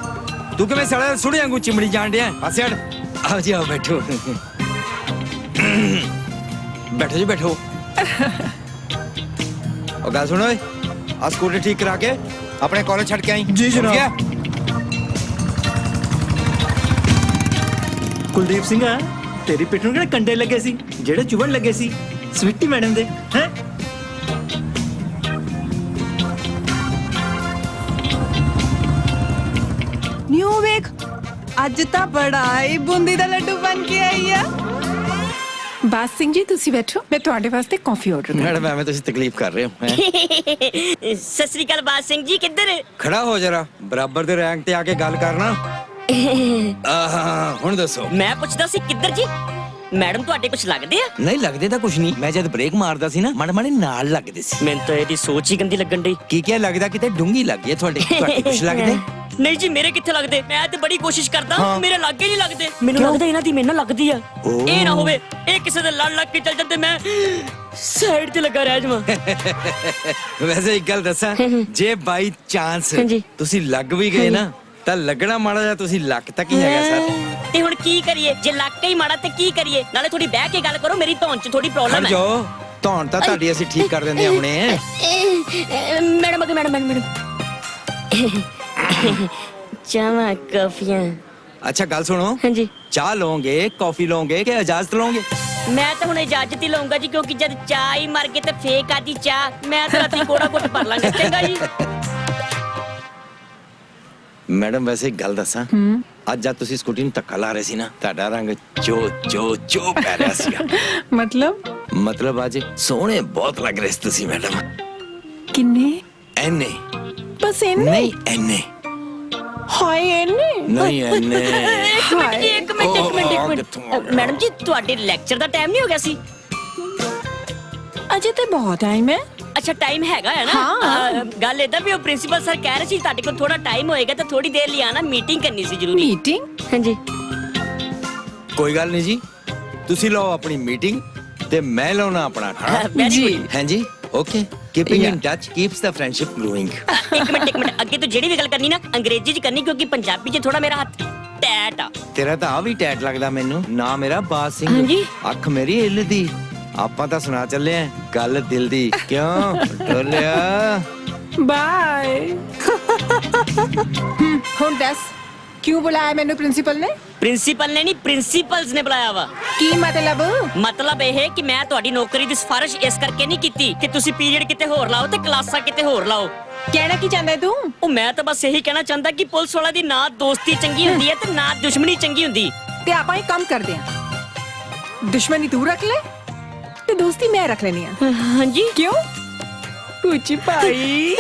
ਤੂੰ ਕਿਵੇਂ ਸੜਾ ਸੁੜੇ ਵਾਂਗੂ ਚਿਮੜੀ ਜਾਣ ਡਿਆ? ਪਾਸੇ ਹਟ। ਆਓ ਜੀ ਆਓ ਬੈਠੋ। ਬੈਠੋ ਜੀ ਬੈਠੋ। ਉਹ ਗੱਲ ਸੁਣ ਓਏ, ਆ ਸਕੂਟਰ ਠੀਕ ਕਰਾ ਕੇ ਆਪਣੇ ਕਾਲਜ ਛੱਡ ਕੇ ਆਈ। ਜੀ ਜਨਾਬ। ਕੁਲਦੀਪ ਸਿੰਘ ਆ, ਤੇਰੀ ਪਿੱਠ ਨੂੰ ਕਿਹੜੇ ਕੰਡੇ ਲੱਗੇ ਸੀ ਜਿਹੜੇ ਚੁਭਣ ਲੱਗੇ ਸੀ ਸਵੀਟੀ ਮੈਡਮ ਦੇ? ਹੈ ਨਿਊ ਵੇਖ, ਅੱਜ ਤਾਂ ਬੜਾ ਹੀ ਬੂੰਦੀ ਦਾ ਲੱਡੂ ਬਣ ਕੇ ਆਈ ਆ। ਬਾਸ ਸਿੰਘ ਜੀ ਤੁਸੀਂ ਬੈਠੋ, ਮੈਂ ਤੁਹਾਡੇ ਵਾਸਤੇ ਕਾਫੀ ਆਰਡਰ ਕਰ। ਮੈਡਮ ਐਵੇਂ ਤੁਸੀਂ ਤਕਲੀਫ ਕਰ ਰਹੇ ਹੋ ਹੈਂ? ਸਤਿ ਸ੍ਰੀ ਅਕਾਲ ਬਾਦ ਸਿੰਘ ਜੀ, ਕਿੱਧਰ? ਖੜਾ ਹੋ ਜਰਾ, ਬਰਾਬਰ ਦੇ ਰੈਂਕ ਤੇ ਆ ਕੇ ਗੱਲ ਕਰਨਾ। ਹੁਣ ਦੱਸੋ। ਮੈਂ ਪੁੱਛਦਾ ਸੀ ਕਿੱਧਰ ਜੀ? ਮੈਡਮ ਤੁਹਾਡੇ ਕੁਝ ਲੱਗਦੇ ਆ? ਨਹੀਂ ਲੱਗਦੇ ਤਾਂ ਕੁਝ ਨਹੀਂ, ਮੈਂ ਜਦ ਬ੍ਰੇਕ ਮਾਰਦਾ ਸੀ ਨਾ ਮਾੜੇ ਮਾੜੇ ਨਾਲ ਲੱਗਦੇ ਸੀ। ਮੈਨੂੰ ਤਾਂ ਇਹਦੀ ਸੋਚ ਹੀ ਗੰਦੀ ਲੱਗਣ ਡਈ। ਕੀ ਕੀ ਲੱਗਦਾ ਕਿਤੇ ਡੂੰਗੀ ਲੱਗ ਗਈ ਹੈ ਤੁਹਾਡੇ? ਤੁਹਾਡੇ ਕੁਝ ਲੱਗਦੇ? ਨਹੀਂ ਜੀ, ਮੇਰੇ ਕਿੱਥੇ ਲੱਗਦੇ? ਮੈਂ ਤੇ ਬੜੀ ਕੋਸ਼ਿਸ਼ ਕਰਦਾ, ਮੇਰੇ ਲੱਗੇ ਨਹੀਂ ਲੱਗਦੇ। ਮੈਨੂੰ ਲੱਗਦਾ ਇਹਨਾਂ ਦੀ ਮੇਰੇ ਨਾਲ ਲੱਗਦੀ ਆ। ਇਹ ਨਾ ਹੋਵੇ ਇਹ ਕਿਸੇ ਦੇ ਲੜ ਲੱਗ ਕੇ ਚੱਲ ਜਾਂਦੇ, ਮੈਂ ਸਾਈਡ ਤੇ ਲੱਗਾ ਰਹਿ ਜਾਵਾਂ। ਵੈਸੇ ਇੱਕ ਗੱਲ ਦੱਸਾਂ, ਜੇ ਬਾਈ ਚਾਂਸ ਹਾਂਜੀ। ਤੁਸੀਂ ਲੱਗ ਵੀ ਗਏ ਨਾ ਤਾਂ ਲੱਗਣਾ ਮਾੜਾ ਜਿਹਾ ਤੁਸੀਂ ਲੱਕ ਤੱਕ ਹੀ ਹੈਗਾ ਸਰ। ਤੇ ਹੁਣ ਕੀ ਕਰੀਏ? ਜੇ ਲੱਕ ਹੀ ਮਾੜਾ ਤੇ ਕੀ ਕਰੀਏ? ਨਾਲੇ ਥੋੜੀ ਬਹਿ ਕੇ ਗੱਲ ਕਰੋ, ਮੇਰੀ ਧੌਣ 'ਚ ਥੋੜੀ ਪ੍ਰੋਬਲਮ ਹੈ। ਜੋ ਧੌਣ ਤਾਂ ਤੁਹਾਡੀ ਅਸੀਂ ਠੀਕ ਕਰ ਦਿੰਦੇ ਹਾਂ ਹੁਣੇ। ਮੈਡਮ ਅਗੇ ਮੈਡਮ ਚਾਹਾਂ ਕਾਫੀਆਂ। ਅੱਛਾ ਗੱਲ ਸੁਣੋ, ਹਾਂਜੀ। ਚਾਹ ਲਓਗੇ, ਕੌਫੀ ਲਓਗੇ ਕਿ ਇਜਾਜ਼ਤ ਲਓਗੇ? ਮੈਂ ਤਾਂ ਹੁਣ ਇਜਾਜ਼ਤ ਹੀ ਲਊਂਗਾ ਜੀ, ਕਿਉਂਕਿ ਜਦ ਚਾਹ ਹੀ ਮਰ ਗਏ ਤੇ ਫੇਕ ਆਦੀ ਚਾਹ। ਮੈਂ ਤਾਂ ਰਾਤੀ ਕੋੜਾ ਘੁੱਟ ਭਰ ਲਾਂਗਾ। ਚੰਗਾ ਜੀ। ਮੈਡਮ ਵੈਸੇ ਇੱਕ ਗੱਲ ਦੱਸਾਂ, ਅੱਜ ਜਦ ਤੁਸੀਂ ਸਕੂਟੀ ਨੂੰ ਧੱਕਾ ਲਾ ਰਹੇ ਸੀ ਨਾ, ਤੁਹਾਡਾ ਰੰਗ ਚੋ ਪੈ ਰਿਹਾ ਸੀਗਾ। ਮਤਲਬ ਅੱਜ ਸੋਹਣੇ ਬਹੁਤ ਲੱਗ ਰਹੇ ਸੀ ਤੁਸੀਂ ਮੈਡਮ। ਕਿੰਨੇ? ਐਨੇ ਬਸ ਇੰਨੇ? ਨਹੀਂ ਐਨੇ ਹਾਏ ਇੰਨੇ? ਨਹੀਂ ਐਨੇ। ਇੱਕ ਮਿੰਟ ਮੈਡਮ ਜੀ, ਤੁਹਾਡੇ ਲੈਕਚਰ ਦਾ ਟਾਈਮ ਨਹੀਂ ਹੋ ਗਿਆ ਸੀ? ਅਜੇ ਤੇ ਬਹੁਤ ਟਾਈਮ ਹੈ। ਅੱਛਾ ਟਾਈਮ ਹੈਗਾ ਹੈ ਨਾ। ਗੱਲ ਏਦਾਂ ਵੀ ਉਹ ਪ੍ਰਿੰਸੀਪਲ ਸਰ ਕਹਿ ਰਹੇ ਸੀ ਤੁਹਾਡੇ ਕੋਲ ਥੋੜਾ ਟਾਈਮ ਹੋਏਗਾ ਤਾਂ ਥੋੜੀ ਦੇਰ ਲਈ ਆਣਾ, ਮੀਟਿੰਗ ਕਰਨੀ ਸੀ ਜ਼ਰੂਰੀ। ਮੀਟਿੰਗ? ਹਾਂਜੀ। ਕੋਈ ਗੱਲ ਨਹੀਂ ਜੀ, ਤੁਸੀਂ ਲਓ ਆਪਣੀ ਮੀਟਿੰਗ ਤੇ ਮੈਂ ਲਾਉਣਾ ਆਪਣਾ ਠਾਣਾ। ਜੀ ਹਾਂਜੀ okay. Keeping in touch keeps the friendship growing. ਇੱਕ ਮਿੰਟ ਅੱਗੇ ਤੋਂ ਜਿਹੜੀ ਵੀ ਗੱਲ ਕਰਨੀ ਨਾ ਅੰਗਰੇਜ਼ੀ 'ਚ ਕਰਨੀ, ਕਿਉਂਕਿ ਪੰਜਾਬੀ 'ਚ ਥੋੜਾ ਮੇਰਾ ਹੱਥ ਟੈਟ ਆ। ਤੇਰਾ ਤਾਂ ਆ ਵੀ ਟੈਟ ਲੱਗਦਾ ਮੈਨੂੰ। ਨਾ ਮੇਰਾ ਬਾਤ ਸਿੰਘ, ਹਾਂਜੀ। ਅੱਖ ਮੇਰੀ ਹਿੱਲ ਦੀ। ਆਪਾਂ ਤਾਂ ਸੁਣਾ ਚੱਲੇ ਆਂ ਗੱਲ ਦਿਲ ਦੀ। ਕਿਉਂ ਟੋਲਿਆ? ਬਾਏ। ਹੁਣ ਦੱਸ ਕਿਉਂ ਬੁਲਾਇਆ ਮੈਨੂੰ ਪ੍ਰਿੰਸੀਪਲ ਨੇ? ਪ੍ਰਿੰਸੀਪਲ ਨੇ ਨਹੀਂ, ਪ੍ਰਿੰਸੀਪਲਸ ਨੇ ਬੁਲਾਇਆ ਵਾ। ਕੀ ਮਤਲਬ? ਮਤਲਬ ਇਹ ਕਿ ਮੈਂ ਤੁਹਾਡੀ ਨੌਕਰੀ ਦੀ ਸਿਫਾਰਿਸ਼ ਇਸ ਕਰਕੇ ਨਹੀਂ ਕੀਤੀ ਕਿ ਤੁਸੀਂ ਪੀਰੀਅਡ ਕਿਤੇ ਹੋਰ ਲਾਓ ਤੇ ਕਲਾਸਾਂ ਕਿਤੇ ਹੋਰ ਲਾਓ। ਕਹਿਣਾ ਕੀ ਚਾਹੁੰਦਾ ਤੂੰ? ਉਹ ਮੈਂ ਤਾਂ ਬਸ ਇਹੀ ਕਹਿਣਾ ਚਾਹੁੰਦਾ ਕਿ ਪੁਲਿਸ ਵਾਲਾ ਦੀ ਨਾ ਦੋਸਤੀ ਚੰਗੀ ਹੁੰਦੀ ਹੈ ਤੇ ਨਾ ਦੁਸ਼ਮਣੀ ਚੰਗੀ ਹੁੰਦੀ। ਤੇ ਆਪਾਂ ਇਹ ਕੰਮ ਕਰਦੇ ਹਾਂ, ਦੁਸ਼ਮਣੀ ਤੂੰ ਰੱਖ ਲੈ ਤੇ ਦੋਸਤੀ ਮੈਂ ਰੱਖ ਲੈਣੀ ਆ। ਹਾਂਜੀ। ਕਿਉਂ? ਪੁੱਛੀ ਭਾਈ।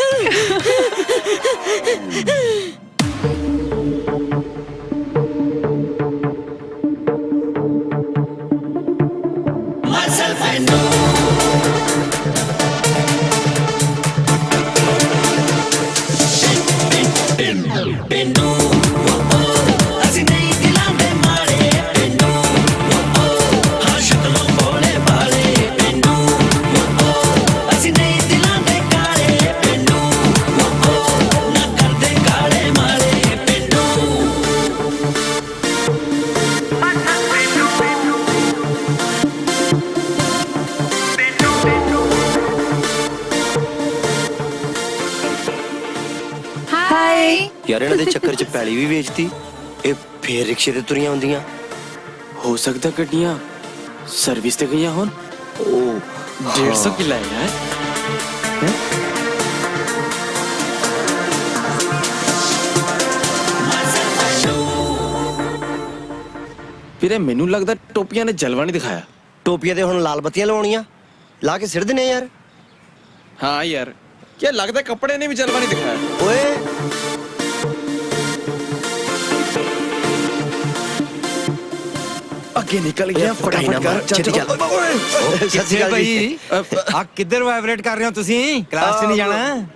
ਯਾਰ ਇਹਨਾਂ ਦੇ ਚੱਕਰ 'ਚ ਪੈਲੀ ਵੀ ਵੇਚਤੀ, ਇਹ ਫੇਰ ਰਿਕਸ਼ੇ ਤੇ ਤੁਰੀਆਂ ਹੁੰਦੀਆਂ। ਹੋ ਸਕਦਾ ਗੱਡੀਆਂ ਸਰਵਿਸ ਤੇ ਗਈਆਂ ਹੋਣ। ਉਹ 150 ਕਿਲਾ ਹੈ। ਵੀਰੇ ਮੈਨੂੰ ਲੱਗਦਾ ਟੋਪੀਆਂ ਨੇ ਜਲਵਾ ਨਹੀਂ ਦਿਖਾਇਆ। ਟੋਪੀਆਂ ਤੇ ਹੁਣ ਲਾਲ ਬੱਤੀਆਂ ਲਵਾਉਣੀਆਂ, ਲਾ ਕੇ ਸਿੱਟ ਦਿੰਦੇ ਯਾਰ। ਹਾਂ ਯਾਰ, ਕੀ ਲੱਗਦਾ ਕੱਪੜੇ ਨੇ ਵੀ ਜਲਵਾ ਨਹੀਂ ਦਿਖਾਇਆ। ਓਏ ਅੱਗੇ ਨਿਕਲ ਗਿਆ ਫਟਾਫਟ ਕਰ। ਛੇਤੀ ਚੱਲ। ਓਏ ਸੱਚੀ ਭਾਈ, ਆ ਕਿੱਧਰ ਵਾਈਬ੍ਰੇਟ ਕਰ ਰਹੇ ਹੋ ਤੁਸੀਂ? ਕਲਾਸ 'ਚ ਨਹੀਂ ਜਾਣਾ?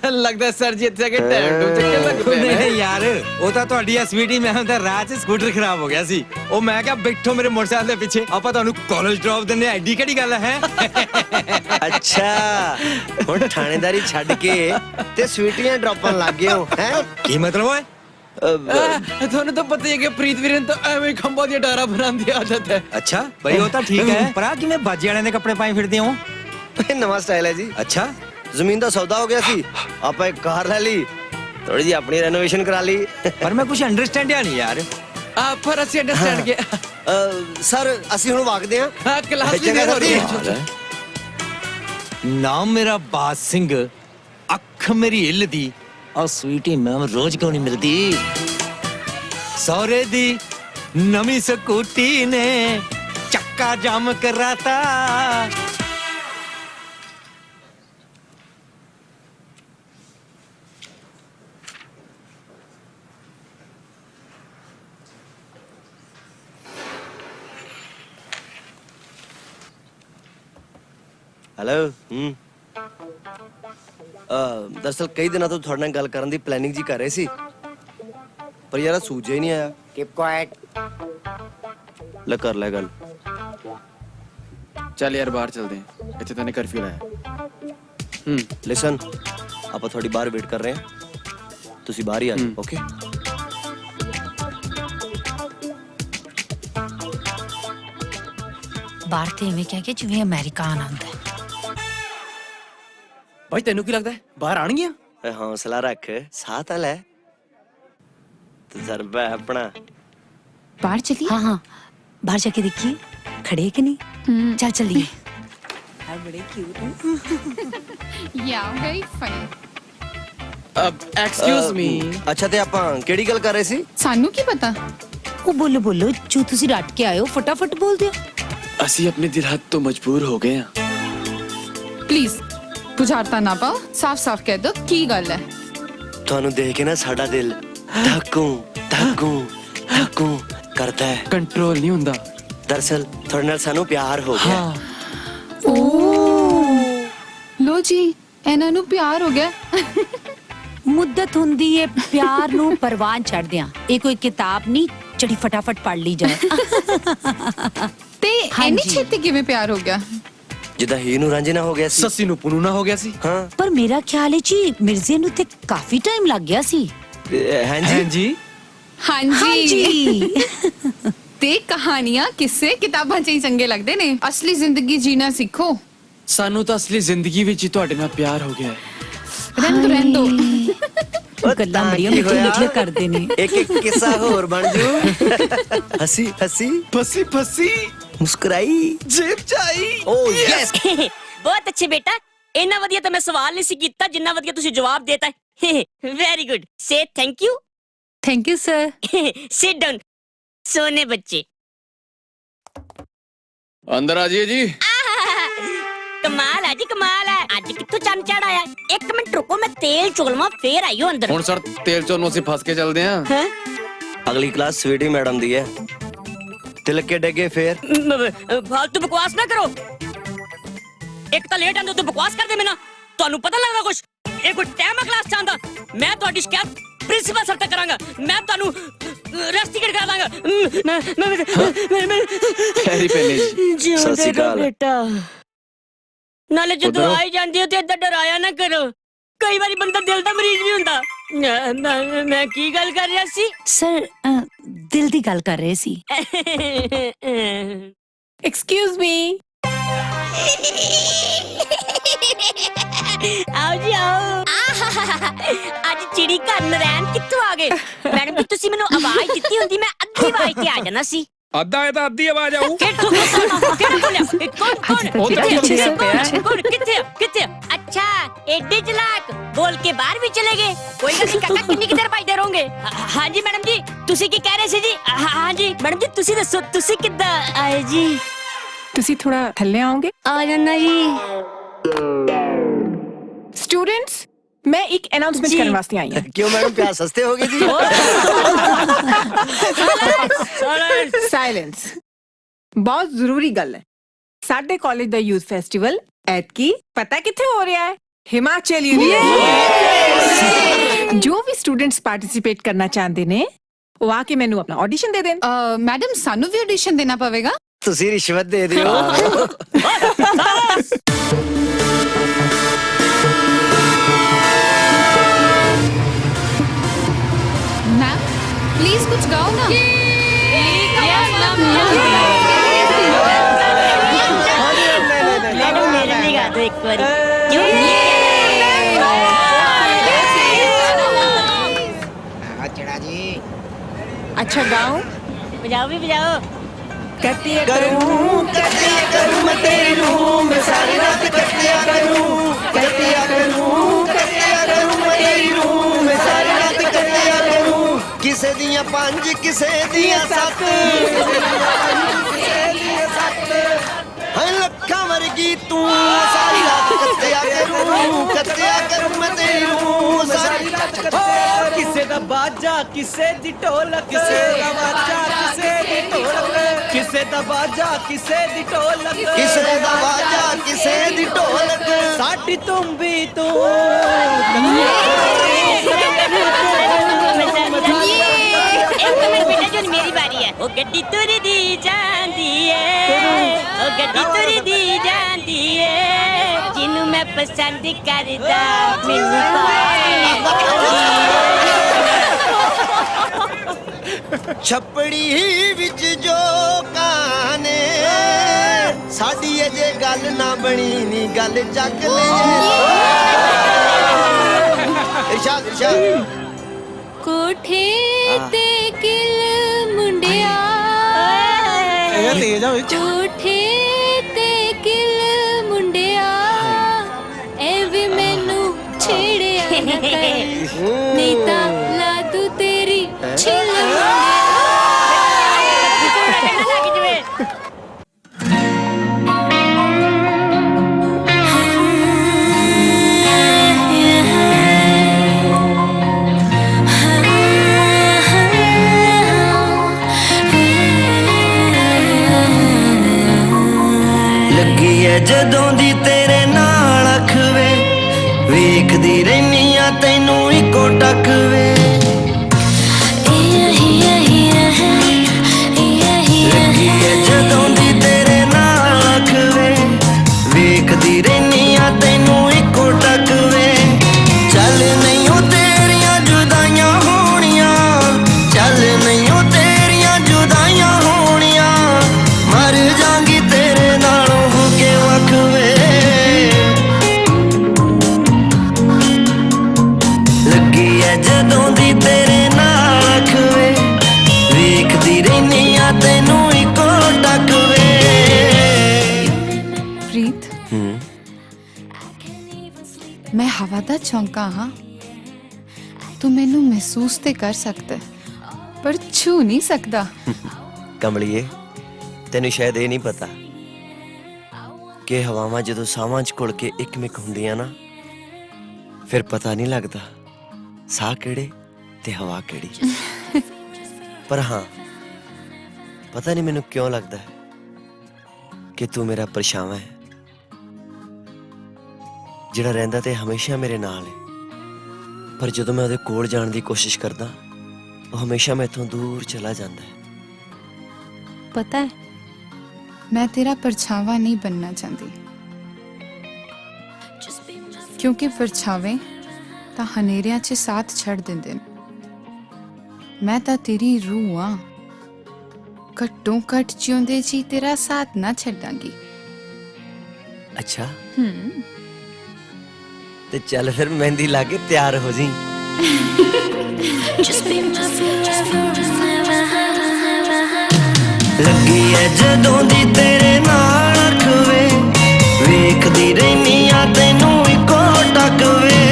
ਲੱਗਦਾ ਸਰ ਜੀ ਇੱਥੇ ਆ ਕੇ ਟਾਈਮ ਟੂ ਚੱਕਰ ਲੱਗ ਪਿਆ। ਨਹੀਂ ਯਾਰ, ਉਹ ਤਾਂ ਤੁਹਾਡੀ ਐਸਵੀਟੀ ਮੈਮ ਦਾ ਰਾਹ 'ਚ ਸਕੂਟਰ ਖਰਾਬ ਹੋ ਗਿਆ ਸੀ। ਉਹ ਮੈਂ ਕਿਹਾ ਬੈਠੋ ਮੇਰੇ ਮੋਟਰਸਾਈਕਲ ਦੇ ਪਿੱਛੇ, ਆਪਾਂ ਤੁਹਾਨੂੰ ਕਾਲਜ ਡ੍ਰੌਪ ਦਿੰਦੇ। ਐਡੀ ਕਿਹੜੀ ਗੱਲ ਹੈ? ਅੱਛਾ, ਹੁਣ ਥਾਣੇਦਾਰੀ ਛੱਡ ਕੇ ਤੇ ਸਵੀਟੀਆਂ ਡ੍ਰੌਪਾਂ ਲੱਗ ਗਏ ਹੋ ਹੈ? ਕੀ ਮਤਲਬ ਓਏ? ਤੁਹਾਨੂੰ ਤਾਂ ਪਤਾ ਹੀ ਹੈ ਕਿ ਪ੍ਰੀਤ ਵੀਰਨ ਤਾਂ ਐਵੇਂ ਖੰਭਾਂ ਦੀਆਂ ਡਾਰਾਂ ਬਣਾਉਣ ਦੀ ਆਦਤ ਹੈ। ਅੱਛਾ ਭਾਈ, ਉਹ ਤਾਂ ਠੀਕ ਹੈ, ਪਰ ਆ ਕਿਵੇਂ ਬਾਜੇ ਵਾਲਿਆਂ ਦੇ ਕੱਪੜੇ ਪਾਏ ਫਿਰਦੇ ਹੋ? ਇਹ ਨਵਾਂ ਸਟਾਈਲ ਹੈ ਜੀ। ਅੱਛਾ, ਜ਼ਮੀਨ ਦਾ ਸੌਦਾ ਹੋ ਗਿਆ ਸੀ, ਆਪਾਂ ਇੱਕ ਕਾਰ ਲੈ ਲਈ, ਥੋੜੀ ਜਿਹੀ ਆਪਣੀ ਰੈਨੋਵੇਸ਼ਨ ਕਰਾ ਲਈ। ਪਰ ਮੈਂ ਕੁਝ ਅੰਡਰਸਟੈਂਡ ਨਹੀਂ ਯਾਰ। ਪਰ ਅਸੀਂ ਅੰਡਰਸਟੈਂਡ ਕੇ ਸਰ ਅਸੀਂ ਹੁਣ ਵਾਗਦੇ ਹਾਂ। ਹਾਂ, ਕਲਾਸ ਵੀ ਦੇਰ ਹੋ ਰਹੀ ਹੈ। ਨਾਮ ਮੇਰਾ ਬਾਤ ਸਿੰਘ, ਅੱਖ ਮੇਰੀ ਹਿੱਲਦੀ, ਆ ਸਵੀਟੀ ਮੈਮ ਰੋਜ਼ ਕਿਉਂ ਨਹੀਂ ਮਿਲਦੀ? ਸੌਰੇ ਦੀ ਨਵੀਂ ਸਕੂਟੀ ਨੇ ਚੱਕਾ ਜਾਮ ਕਰਾਤਾ। ਹੈਲੋ। ਦਰਅਸਲ ਕਈ ਦਿਨਾਂ ਤੋਂ ਤੁਹਾਡੇ ਨਾਲ ਗੱਲ ਕਰਨ ਦੀ ਪਲੈਨਿੰਗ ਜੀ ਕਰ ਰਹੇ ਸੀ, ਪਰ ਯਾਰ ਸੂਝਿਆ ਹੀ ਨਹੀਂ ਆਇਆ। Keep quite. ਲੈ ਕਰ ਲੈ ਗੱਲ। ਚੱਲ ਯਾਰ ਬਾਹਰ ਚੱਲਦੇ ਹਾਂ, ਇੱਥੇ ਤਾਂ ਨੇ ਕਰਫਿਊ ਲਾਇਆ। ਲਿਸਨ, ਆਪਾਂ ਤੁਹਾਡੀ ਬਾਹਰ ਵੇਟ ਕਰ ਰਹੇ ਹਾਂ, ਤੁਸੀਂ ਬਾਹਰ ਹੀ ਆ ਜਾਓ। ਓਕੇ ਬਾਹਰ ਤੇ ਐਵੇਂ ਕਹਿ ਕੇ ਜਿਵੇਂ ਅਮਰੀਕਾ ਆਨੰਦ ਹੈ। ਭਾਈ ਤੈਨੂੰ ਕੀ ਲੱਗਦਾ ਹੈ ਬਾਹਰ ਆਣਗੀਆਂ? ਓਏ ਹੌਸਲਾ ਰੱਖ, ਸਾਹ ਤਾਂ ਲੈ, ਤਜਰਬਾ ਹੈ ਆਪਣਾ। बाहर चलिए। हाँ हाँ, बाहर जाके देखिए खड़े है कि नहीं। चल चलिए। बड़े क्यूट। या वेरी फनी। Excuse me. ਅੱਛਾ ਤੇ ਆਪਾਂ ਕਿਹੜੀ ਗੱਲ ਕਰ ਰਹੇ ਸੀ? सानू की पता। ਉਹ ਬੋਲੋ ਬੋਲੋ ਜੋ ਤੁਸੀਂ ਰੱਟ ਕੇ ਆਏ ਹੋ ਫਟਾਫਟ ਬੋਲ ਦਿਓ। ਅਸੀਂ ਆਪਣੇ ਦਿਲ ਹੱਥ ਤੋਂ ਮਜਬੂਰ ਹੋ ਗਏ ਹਾਂ। प्लीज बुझारता ना पाओ, साफ साफ कह दो की गल है। ਤੁਹਾਨੂੰ ਦੇਖ ਕੇ ਨਾ ਸਾਡਾ ਦਿਲ ਧੱਕੂ ਧੱਕੂ ਧੱਕੂ ਕਰਦਾ ਹੈ। ਕੰਟਰੋਲ ਨਹੀਂ ਹੁੰਦਾ। ਦਰਅਸਲ ਤੁਹਾਡੇ ਨਾਲ ਸਾਨੂੰ ਪਿਆਰ ਹੋ ਗਿਆ। लो जी ਇਹਨਾਂ ਨੂੰ ਪਿਆਰ ਹੋ ਗਿਆ। ਮੁੱਦਤ ਹੁੰਦੀ ਏ ਪਿਆਰ ਨੂੰ ਪਰਵਾਨ ਚੜਦਿਆਂ। ਇਹ ਕੋਈ ਕਿਤਾਬ ਨਹੀਂ ਜਿਹੜੀ ਫਟਾਫਟ ਪੜ ਲਈ ਜਾਏ। ਤੇ ਇੰਨੀ ਛੇਤੀ ਕਿਵੇਂ ਪਿਆਰ ਹੋ ਗਿਆ? ਜਿੱਦਾਂ ਹੀ ਨੂੰ ਰਾਂਝੇ ਨਾ ਹੋ ਗਿਆ ਸੀ, ਸੱਸੀ ਨੂੰ ਪੁਨੂ ਨਾ ਹੋ ਗਿਆ ਸੀ। ਹਾਂ ਪਰ ਮੇਰਾ ਖਿਆਲ ਹੈ ਜੀ ਮਿਰਜ਼ੇ ਨੂੰ ਤੇ ਕਾਫੀ ਟਾਈਮ ਲੱਗ ਗਿਆ ਸੀ। ਹਾਂਜੀ ਹਾਂਜੀ। ਤੇ ਕਹਾਣੀਆਂ ਕਿੱਸੇ ਕਿਤਾਬਾਂ 'ਚ ਹੀ ਚੰਗੇ ਲੱਗਦੇ ਨੇ। ਅਸਲੀ ਜ਼ਿੰਦਗੀ ਜੀਣਾ ਸਿੱਖੋ। ਸਾਨੂੰ ਤਾਂ ਅਸਲੀ ਜ਼ਿੰਦਗੀ ਵਿੱਚ ਹੀ ਤੁਹਾਡੇ ਨਾਲ ਪਿਆਰ ਹੋ ਗਿਆ ਹੈ। ਰਹਿਣ ਦੋ। ਗੱਲਾਂ ਬੜੀਆਂ ਮਿੱਠੀਆਂ ਮਿੱਠੀਆਂ ਕਰਦੇ ਨੇ। ਇੱਕ ਇੱਕ ਕਿੱਸਾ ਹੋਰ ਬਣ ਜੂ। ਹੱਸੀ ਹੱਸੀ ਫਸੀ ਫਸੀ ਮੁਸਕਰਾਈ ਜੇਬ ਚਾਈ। ਓ ਯੈਸ। ਬਹੁਤ ਅੱਛੇ ਬੇਟਾ, ਇੰਨਾ ਵਧੀਆ ਤਾਂ ਮੈਂ ਸਵਾਲ ਨਹੀਂ ਸੀ ਕੀਤਾ ਜਿੰਨਾ ਵਧੀਆ ਤੁਸੀਂ ਜਵਾਬ ਦੇਤਾ। Very good, say thank you. Thank you sir. Sit down ਸੋਨੇ ਬੱਚੇ। ਅੰਦਰ ਆ ਜਾਈਏ ਜੀ। ਕਮਾਲ ਹੈ ਜੀ, ਕਮਾਲ ਹੈ। ਅੱਜ ਕਿੱਥੋਂ ਚੰਨ ਚੜ ਆਇਆ? ਇੱਕ ਮਿੰਟ ਰੁਕੋ, ਮੈਂ ਤੇਲ ਚੋਲਵਾ ਫੇਰ ਆਈਓ ਅੰਦਰ। ਹੁਣ ਸਰ ਤੇਲ ਚੋਂ ਨੂੰ ਅਸੀਂ ਫਸ ਕੇ ਚੱਲਦੇ ਹਾਂ। ਹੈਂ? ਅਗਲੀ ਕਲਾਸ ਸਵੀਟੀ ਮੈਡਮ ਦੀ ਹੈ। ਤਿਲਕ ਕੇ ਡੱਗੇ ਫੇਰ। ਫालतू ਬਕਵਾਸ ਨਾ ਕਰੋ। ਇੱਕ ਤਾਂ ਲੇਟ ਆਂਦੇ ਤੂੰ ਬਕਵਾਸ ਕਰਦੇ ਮੈਨਾਂ। ਤੁਹਾਨੂੰ ਪਤਾ ਲੱਗਦਾ ਕੁਛ? ਇਹ ਕੋਈ ਟਾਈਮ ਆ ਕਲਾਸ ਚ ਆਂਦਾ? ਮੈਂ ਤੁਹਾਡੀ ਸ਼ਿਕਾਇਤ ਪ੍ਰਿੰਸੀਪਲ ਸਰ ਤੱਕ ਕਰਾਂਗਾ। ਮੈਂ ਤੁਹਾਨੂੰ ਰੈਸਟੀਕੇਟ ਕਰ ਦਾਂਗਾ। ਖੈਰੀ ਪੈਨੇ ਜੀ। ਸਤਿ ਸ਼੍ਰੀ ਅਕਾਲ ਬੇਟਾ। ਨਾਲੇ ਜਦੋਂ ਆਈ ਜਾਂਦੀ ਹੋ ਤੇ ਏਦਾਂ ਡਰਾਇਆ ਨਾ ਕਰੋ। ਕਈ ਵਾਰੀ ਬੰਦਾ ਦਿਲ ਦਾ ਮਰੀਜ਼ ਵੀ ਹੁੰਦਾ। ਮੈਂ ਕੀ ਗੱਲ ਕਰ ਰਿਹਾ ਸੀ? ਸਰ ਦਿਲ ਦੀ ਗੱਲ ਕਰ ਰਹੇ ਸੀ। Excuse me. ਆਓ ਜੀ ਆਓ। ਅੱਜ ਚਿੜੀ ਘਰ ਨਰੈਣ ਕਿੱਥੋਂ ਆ ਗਏ? ਮੈਡਮ ਜੀ ਤੁਸੀਂ ਮੈਨੂੰ ਆਵਾਜ਼ ਦਿੱਤੀ ਹੁੰਦੀ ਮੈਂ ਅੱਧੀ ਆਵਾਜ਼ ਤੇ ਆ ਜਾਣਾ ਸੀ। ਅੱਧਾ ਇਹ ਤਾਂ ਅੱਧੀ ਆਵਾਜ਼ ਆਊ। ਕਿਹੜਾ ਬੋਲਿਆ? ਕੌਣ? ਕਿੱਥੇ? ਅੱਛਾ ਏਡੇ ਚਲਾਕ ਬੋਲ ਕੇ ਬਾਹਰ ਵੀ ਚਲੇ ਗਏ। ਕੋਈ ਗੱਲ ਨਹੀਂ ਕਾਕਾ, ਕਿੰਨੀ ਦੇਰ ਬਾਈਦੇ ਰਹੋਗੇ? ਹਾਂਜੀ ਮੈਡਮ ਜੀ, ਤੁਸੀਂ ਕੀ ਕਹਿ ਰਹੇ ਸੀ ਜੀ? ਹਾਂਜੀ ਮੈਡਮ ਜੀ ਤੁਸੀਂ ਦੱਸੋ, ਤੁਸੀਂ ਕਿੱਦਾਂ ਆਏ ਜੀ? ਤੁਸੀਂ ਥੋੜਾ ਥੱਲੇ ਆਓਗੇ? ਆ ਜਾਣਾ ਜੀ। स्टूडेंट्स, मैं एक अनाउंसमेंट करने वास्ते आई हूं। क्यों मैडम प्यार सस्ते हो गए जी? साइलेंस। बहुत जरूरी गल है। साडे कॉलेज दा यूथ फेस्टिवल एतकी पता किथे हो रहा है? हिमाचल यूनिवर्सिटी। जो भी स्टूडेंट्स पार्टिसिपेट करना चाहते ने वो आके मैनू अपना ऑडिशन दे देन। मैडम सानू भी ऑडिशन देना पवेगा? ਤੁਸੀਂ ਰਿਸ਼ਵਤ ਦੇ ਦਿਓ। मैम प्लीज कुछ गाओ ना। मैडम मेरे लिए गा दो एक बार। अच्छा गाओ। बजाओ भी बजाओ। कटिया करूं मैं तेरी रूह में सारी रात कटिया करूं मैं तेरी रूह में सारी रात कटिया करूं। किसे दियां पंज किसे दियां सत्त हाय लखा वर्गी तू सारी रात कटिया करूं मैं तेरी रूह सारी रात। ਕਿਸੇ ਦਾ ਬਾਜਾ ਕਿਸੇ ਦੀ ਢੋਲਕ, ਕਿਸੇ ਦਾ ਬਾਜਾ ਕਿਸੇ ਦੀ ਢੋਲਕ, ਕਿਸੇ ਦਾ ਬਾਜਾ ਕਿਸੇ ਦੀ ਢੋਲਕ, ਕਿਸੇ ਦਾ ਬਾਜਾ ਕਿਸੇ ਦੀ ਢੋਲਕ। ਸਾਡੀ ਤੁੰਬੀ ਤੂੰ। एक मिनट बेटा, जो मेरी बारी है। वो गड्डी तुरदी जांदी है, ओ ਗੱਡੀ ਤੁਰਦੀ ਜਾਂਦੀ ਏ ਜਿਹਨੂੰ ਮੈਂ ਪਸੰਦ ਕਰਦਾ ਮੈਨੂੰ ਛੱਪੜੀ ਵਿੱਚ ਜੋ ਕਾਨੇ ਸਾਡੀ ਅਜੇ ਗੱਲ ਨਾ ਬਣੀ ਨੀ ਗੱਲ ਚੱਕ ਲੈ ਇਰਸ਼ਾਦ ਕੋਠੇ ਤੇ ਕਿਲ ਮੁੰਡਿਆ ਕੋਠੇ ਤੇ ਕਿਲ ਮੁੰਡਿਆ ਐ ਵੀ ਮੈਨੂੰ ਛੇੜਿਆ ਨਾ ਕਰ ਨਹੀਂ ਤਾਂ ਲਾ ਦੂ ਤੇਰੀ ਛਿੱਲ ਜਦੋਂ ਦੀ ਤੇਰੇ ਨਾਲ ਅੱਖ ਵੇ ਵੇਖਦੀ ਰਹਿਨੀ ਆ ਤੈਨੂੰ ਇੱਕੋ ਟੱਕ ਵੇ ਲੱਗੀ ਐ ਜਦੋਂ ਦੀ ਤੇਰੇ ਨਾਲ ਅੱਖ ਵੇ ਵੇਖਦੀ ਰਹਿਨੀ ਆ ਤੈਨੂੰ ਇੱਕੋ ਟੱਕ ਵੇ ਚੱਲ ਨਹੀਂ ਉਹ ਤੇਰੀਆਂ ਜੁਦਾਈਆਂ ਹੋਣੀਆਂ ਚੱਲ ਨਹੀਂ ਉਹ ਤੇਰੀਆਂ ਜੁਦਾਈਆਂ ਹੋਣੀਆਂ ਮਰ ਜਾਾਂਗੀ ਤੇਰੇ ਨਾਲੋਂ ਹੋ ਕੇ ਵੱਖ ਵੇ ਲੱਗੀ ਐ ਜਦੋਂ ਦੀ ਤੇਰੇ ਨਾਲ ਅੱਖ ਵੇ ਵੇਖਦੀ ਰਹਿਨੀ ਆ ਤੈਨੂੰ ਇੱਕੋ ਟੱਕ ਵੇ ਪ੍ਰੀਤ ਮੈਂ ਹਵਾ ਦਾ ਝੋਂਕਾ ਹਾਂ ਤੂੰ ਮੈਨੂੰ ਮਹਿਸੂਸ ਤੇ ਕਰ ਸਕਦਾ ਪਰ ਛੂ ਨਹੀਂ ਸਕਦਾ ਕਮਲੀਏ ਤੈਨੂੰ ਸ਼ਾਇਦ ਇਹ ਨਹੀਂ ਪਤਾ ਕਿ ਹਵਾਵਾਂ ਜਦੋਂ ਸਾਹਾਂ 'ਚ ਘੁਲ ਕੇ ਇੱਕਮਿਕ ਹੁੰਦੀਆਂ ਨਾ ਫਿਰ ਪਤਾ ਨਹੀਂ ਲੱਗਦਾ ਸਾਹ ਕਿਹੜੇ ਤੇ ਹਵਾ ਕਿਹੜੀ ਪਰ ਹਾਂ ਪਤਾ ਨਹੀਂ ਮੈਨੂੰ ਕਿਉਂ ਲੱਗਦਾ ਹੈ ਕਿ ਤੂੰ ਮੇਰਾ ਪਰਛਾਵਾਂ ਹੈ ਜਿਹੜਾ ਰਹਿੰਦਾ ਤੇ ਹਮੇਸ਼ਾ ਮੇਰੇ ਨਾਲ ਹੈ ਪਰ ਜਦੋਂ ਮੈਂ ਉਹਦੇ ਕੋਲ ਜਾਣ ਦੀ ਕੋਸ਼ਿਸ਼ ਕਰਦਾ ਉਹ ਹਮੇਸ਼ਾ ਮੈਥੋਂ ਦੂਰ ਚਲਾ ਜਾਂਦਾ ਹੈ ਪਤਾ ਹੈ ਮੈਂ ਤੇਰਾ ਪਰਛਾਵਾਂ ਨਹੀਂ बनना ਚਾਹती ਕਿਉਂਕਿ ਪਰਛਾਵੇਂ ਤਾਂ ਹਨੇਰਿਆਂ 'ਚ ਸਾਥ ਛੱਡ ਦਿੰਦੇ ਨੇ ਮੈਂ ਤਾਂ ਤੇਰੀ ਰੂਹ ਆ ਘੱਟੋਂ ਘੱਟ ਜਿਉਂਦੇ ਜੀ ਤੇਰਾ ਸਾਥ ਨਾ ਛੱਡਾਂਗੀ ਅੱਛਾ ਤੇ ਚੱਲ ਫਿਰ ਮਹਿੰਦੀ ਲਾ ਕੇ ਤਿਆਰ ਹੋ ਜੀ ਲੱਗੀ ਐ ਜਦੋਂ ਦੀ ਤੇਰੇ ਨਾਲ ਅੱਖ ਵੇ ਵੇਖਦੀ ਰਹਿਨੀ ਆ ਤੈਨੂੰ ਇੱਕੋ ਟੱਕ ਵੇ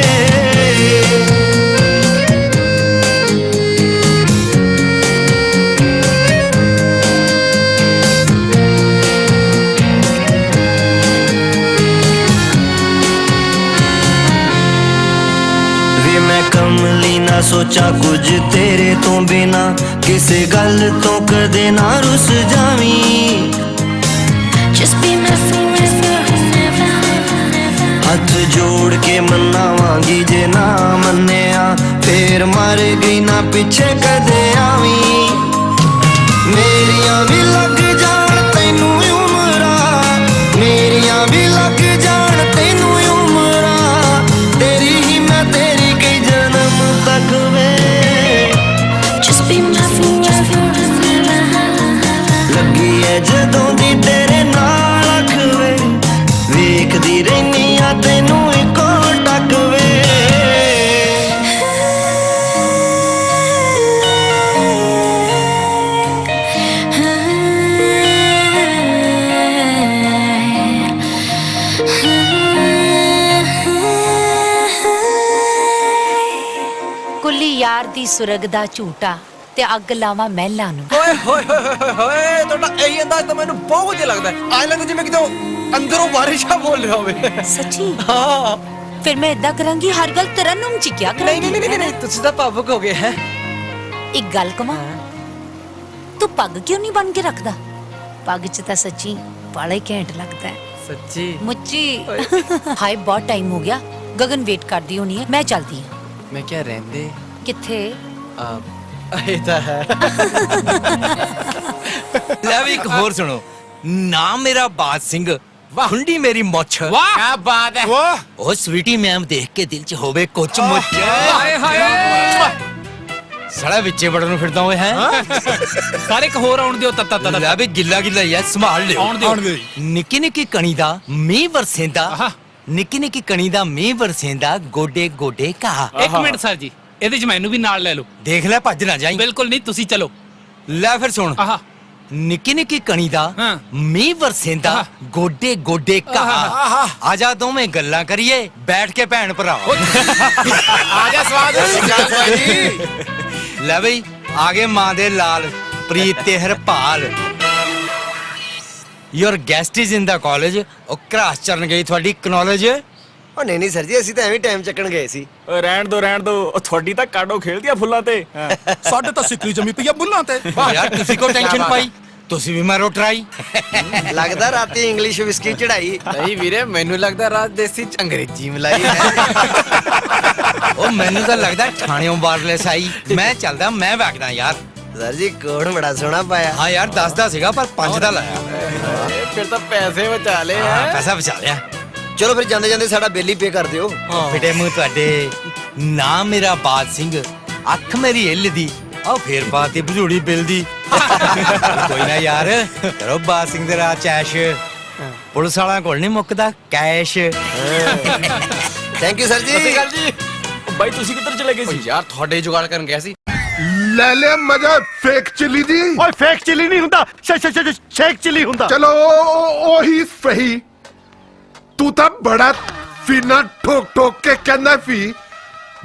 ਕਮਲੀ ਨਾ ਸੋਚਾਂ ਕੁਝ ਤੇਰੇ ਤੋਂ ਬਿਨਾ ਕਿਸੇ ਗੱਲ ਤੋਂ ਕਦੇ ਨਾ ਰੁੱਸ ਜਾਵੀਂ ਹੱਥ ਜੋੜ ਕੇ ਮਨਾਵਾਂਗੀ ਜੇ ਨਾ ਮੰਨਿਆ ਫੇਰ ਮਰ ਗਈ ਨਾ ਪਿੱਛੇ ਕਦੇ ਆਵੀਂ ਮੇਰੀਆਂ ਵੀ ਲੱਗ ਜਾਣ ਤੈਨੂੰ ਉਮਰਾਂ ਮੇਰੀਆਂ ਵੀ ਲੱਗ ਜਾਣ ਤੈਨੂੰ ਉਮਰਾਂ ਤੇਰੀ ਹੀ ਮੈਂ ਤੇਰੀ ਕਈ ਜਨਮ ਤੱਕ ਵੇ ਲੱਗੀ ਐ ਜਦੋਂ ਦੀ ਤੇਰੇ ਨਾਲ ਅੱਖ ਵੇ ਵੇਖਦੀ ਰਹਿਨੀ ਆ ਤੈਨੂੰ ਇੱਕੋ ਟੱਕ ਵੇ ਕੁੱਲੀ ਯਾਰ ਦੀ ਸੁਰਗ ਦਾ ਝੂਟਾ ਤੇ ਅੱਗ ਲਾਵਾਂ ਮਹਿਲਾਂ ਨੂੰ ਓਏ ਹੋਏ ਹੋਏ ਹੋਏ ਤੁਹਾਡਾ ਇਹ ਅੰਦਾਜ਼ ਤਾਂ ਮੈਨੂੰ ਬਹੁਤ ਵਧੀਆ ਲੱਗਦਾ ਹੈ ਆਏ ਲੱਗਦਾ ਜਿਵੇਂ ਕਿਤੇ ਅੰਦਰੋਂ ਬਾਰਿਸ਼ਾਂ ਬੋਲ ਰਿਹਾ ਹੋਵੇ ਸੱਚੀ ਹਾਂ ਫਿਰ ਮੈਂ ਇਦਾਂ ਕਰਾਂਗੀ ਹਰ ਗੱਲ ਤਰਨਮ ਚ ਕਿਆ ਕਰਾਂਗੀ ਨਹੀਂ ਤੁਸੀਂ ਤਾਂ ਭਾਵੁਕ ਹੋ ਗਏ ਹੈ ਇੱਕ ਗੱਲ ਕਵਾਂ ਤੂੰ ਪੱਗ ਕਿਉਂ ਨਹੀਂ ਬਣ ਕੇ ਰੱਖਦਾ ਪੱਗ ਚ ਤਾਂ ਸੱਚੀ ਬੜਾ ਹੀ ਘੈਂਟ ਲੱਗਦਾ ਹੈ ਸੱਚੀ ਮੁੱਚੀ ਹਾਏ ਬਹੁਤ ਟਾਈਮ ਹੋ ਗਿਆ ਗਗਨ ਵੇਟ ਕਰਦੀ ਹੋਣੀ ਹੈ ਮੈਂ ਚੱਲਦੀ ਹਾਂ ਮੈਂ ਕਿਹਾ ਰਹਿੰਦੇ ਕਿੱਥੇ ਇਹ ਤਾਂ ਹੈ ਲੈ ਵੀ ਇੱਕ ਹੋਰ ਸੁਣੋ ਨਾਮ ਮੇਰਾ ਬਾਦ ਸਿੰਘ ਖੁੰਡੀ ਮੇਰੀ ਮੁੱਛ ਵਾਹ ਕੀ ਬਾਤ ਹੈ ਵਾਹ ਉਹ ਸਵੀਟੀ ਮੈਮ ਦੇਖ ਕੇ ਦਿਲ 'ਚ ਹੋਵੇ ਕੁਛ ਮੁੱਛ ਹਾਏ ਹਾਏ ਸੜਾ ਵਿੱਚੇ ਵੜਨ ਨੂੰ ਫਿਰਦਾ ਓਏ ਹੈ ਸਾਰੇ ਇੱਕ ਹੋਰ ਆਉਣ ਦਿਓ ਤੱਤਾ ਤੱਤਾ ਲੈ ਵੀ ਗਿੱਲਾ ਗਿੱਲਾ ਹੀ ਆ ਸੰਭਾਲ ਲਿਓ ਆਉਣ ਦਿਓ ਨਿੱਕੀ ਨਿੱਕੀ ਕਣੀ ਦਾ ਮੀਂਹ ਵਰਸੇਂਦਾ ਨਿੱਕੀ ਨਿੱਕੀ ਕਣੀ ਦਾ ਮੀਂਹ ਵਰਸੇਂਦਾ ਗੋਡੇ ਗੋਡੇ ਕਾ ਇੱਕ ਮਿੰਟ ਸਰ ਜੀ ਇਹਦੇ 'ਚ ਮੈਨੂੰ ਵੀ ਨਾਲ ਲੈ ਲਓ ਦੇਖ ਲੈ ਭੱਜ ਨਾ ਜਾਈਂ ਬਿਲਕੁਲ ਨਹੀਂ ਤੁਸੀਂ ਚਲੋ ਲੈ ਫਿਰ ਸੁਣ ਆਹਾ ਨਿੱਕੀ ਨਿੱਕੀ ਕਣੀ ਦਾ ਹਾਂ। ਮੀਂਹ ਵਰਸੇਂਦਾ ਗੋਡੇ ਗੋਡੇ ਕਾ ਆ ਜਾ ਦੋਵੇਂ ਗੱਲਾਂ ਕਰੀਏ ਬੈਠ ਕੇ ਭੈਣ ਭਰਾ ਆ ਜਾ ਸਵਾਦ ਲੈ ਬਈ ਆ ਗਏ ਮਾਂ ਦੇ ਲਾਲ ਪ੍ਰੀਤ ਤੇ Harpal your guest is in the college ਉਹ ਕਰਾਸ ਚਰਨ ਗਈ ਤੁਹਾਡੀ ਕਨੌਲੇਜ ਉਹ ਨਹੀਂ ਸਰ ਜੀ ਅਸੀਂ ਤਾਂ ਐਵੇਂ ਟਾਈਮ ਚੱਕਣ ਗਏ ਸੀ ਰਹਿਣ ਦੋ ਉਹ ਤੁਹਾਡੀ ਤਾਂ ਕਾਡੋ ਖੇਲਦੀ ਆ ਫੁੱਲਾਂ ਤੇ ਸਾਡੇ ਤਾਂ ਸਿੱਕਰੀ ਜੰਮੀ ਪਈ ਆ ਬੁੱਲਾਂ ਤੇ ਵਾਹ ਯਾਰ ਤੁਸੀਂ ਕੋ ਟੈਨਸ਼ਨ ਪਾਈ ਤੁਸੀਂ ਵੀ ਮਾਰੋ ਟਰਾਈ ਲੱਗਦਾ ਰਾਤੀ ਇੰਗਲਿਸ਼ ਵਿਸਕੀ ਚੜਾਈ ਨਹੀਂ ਵੀਰੇ ਮੈਨੂੰ ਲੱਗਦਾ ਰਾਤ ਦੇਸੀ ਚ ਅੰਗਰੇਜ਼ੀ ਮਲਾਈ ਹੈ ਉਹ ਮੈਨੂੰ ਤਾਂ ਲੱਗਦਾ ਥਾਣਿਓਂ ਵਾਇਰਲੈਸ ਆਈ ਮੈਂ ਚੱਲਦਾ ਮੈਂ ਵਗਦਾ ਯਾਰ ਸਰ ਜੀ ਕੋਡ ਬੜਾ ਸੋਹਣਾ ਪਾਇਆ ਹਾਂ ਯਾਰ 10 ਦਾ ਸੀਗਾ ਪਰ 5 ਦਾ ਲਾਇਆ ਫਿਰ ਤਾਂ ਪੈਸੇ ਬਚਾ ਲਏ ਹਾਂ ਪੈਸਾ ਬਚਾ ਲਿਆ ਚਲੋ ਫਿਰ ਜਾਂਦੇ ਜਾਂਦੇ ਸਾਡਾ ਬਿੱਲ ਹੀ ਪੇ ਕਰ ਦਿਓ ਫਿਟੇ ਮੂੰਹ ਤੁਹਾਡੇ ਨਾਮ ਮੇਰਾ ਬਾਦ ਸਿੰਘ ਅੱਖ ਮੇਰੀ ਹਿੱਲ ਦੀ ਆਹ ਫੇਰ ਬਾਤ ਬਝੂੜੀ ਬਿੱਲ ਦੀ ਕੋਈ ਨਾ ਯਾਰ ਕਰੋ ਬਾਦ ਸਿੰਘ ਦੇ ਰਾਹ ਚੈਸ਼ ਪੁਲਿਸ ਵਾਲਿਆਂ ਕੋਲ ਨਹੀਂ ਮੁੱਕਦਾ ਕੈਸ਼ ਥੈਂਕ ਯੂ ਸਰ ਜੀ ਜੀ ਬਾਈ ਤੁਸੀਂ ਕਿੱਧਰ ਚਲੇ ਗਏ ਸੀ ਯਾਰ ਤੁਹਾਡੇ ਜੁਗਾੜ ਕਰਨ ਗਿਆ ਸੀ ਲੈ ਲੈ ਮਜ਼ਾ ਫੇਕ ਚਿਲੀ ਦੀ ਓਏ ਫੇਕ ਚਿਲੀ ਨਹੀਂ ਹੁੰਦਾ ਸ਼ੇਕ ਚਿਲੀ ਹੁੰਦਾ ਚਲੋ ਉਹੀ ਸਹੀ ਤੂੰ ਤਾਂ ਬੜਾ ਫੀਨਾ ਠੋਕ ਠੋਕ ਕੇ ਕਹਿੰਦਾ ਫੀ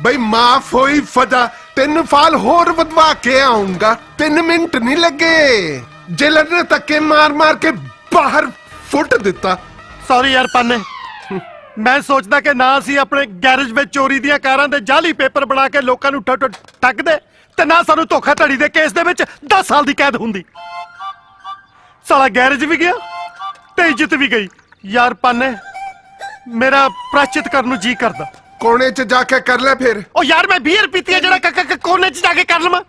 ਬਈ ਮਾਫ ਹੋਈ ਫਜਾ 3 ਫਾਲ ਹੋਰ ਵਧਵਾ ਕੇ ਆਉਂਗਾ 3 ਮਿੰਟ ਨਹੀਂ ਲੱਗੇ ਜੇਲਰ ਨੇ ਧੱਕੇ ਮਾਰ ਮਾਰ ਕੇ ਬਾਹਰ ਫੁੱਟ ਦਿੱਤਾ ਸੌਰੀ ਯਾਰ ਪਾਨੇ ਮੈਂ ਸੋਚਦਾ ਕਿ ਨਾ ਅਸੀਂ ਆਪਣੇ ਗੈਰੇਜ ਵਿੱਚ ਚੋਰੀ ਦੀਆਂ ਕਾਰਾਂ ਦੇ ਜਾਲੀ ਪੇਪਰ ਬਣਾ ਕੇ ਲੋਕਾਂ ਨੂੰ ਠੱਗ ਦੇ ਤੇ ਨਾ ਸਾਨੂੰ ਧੋਖਾਧੜੀ ਦੇ ਕੇਸ ਦੇ ਵਿੱਚ 10 ਸਾਲ ਦੀ ਕੈਦ ਹੁੰਦੀ ਸਾਲਾ ਗੈਰੇਜ ਵੀ ਗਿਆ ਤੇ ਇੱਜ਼ਤ ਵੀ ਗਈ ਯਾਰ ਪਾਨੇ ਮੇਰਾ ਪ੍ਰਾਸ਼ਚਿਤ ਕਰਨ ਨੂੰ ਜੀ ਕਰਦਾ ਕੋਨੇ 'ਚ ਜਾ ਕੇ ਕਰ ਲੈ ਫਿਰ ਉਹ ਯਾਰ ਮੈਂ ਬੀਅਰ ਪੀਤੀ ਆ ਜਿਹੜਾ ਕੋਨੇ 'ਚ ਜਾ ਕੇ ਕਰ ਲਵਾਂ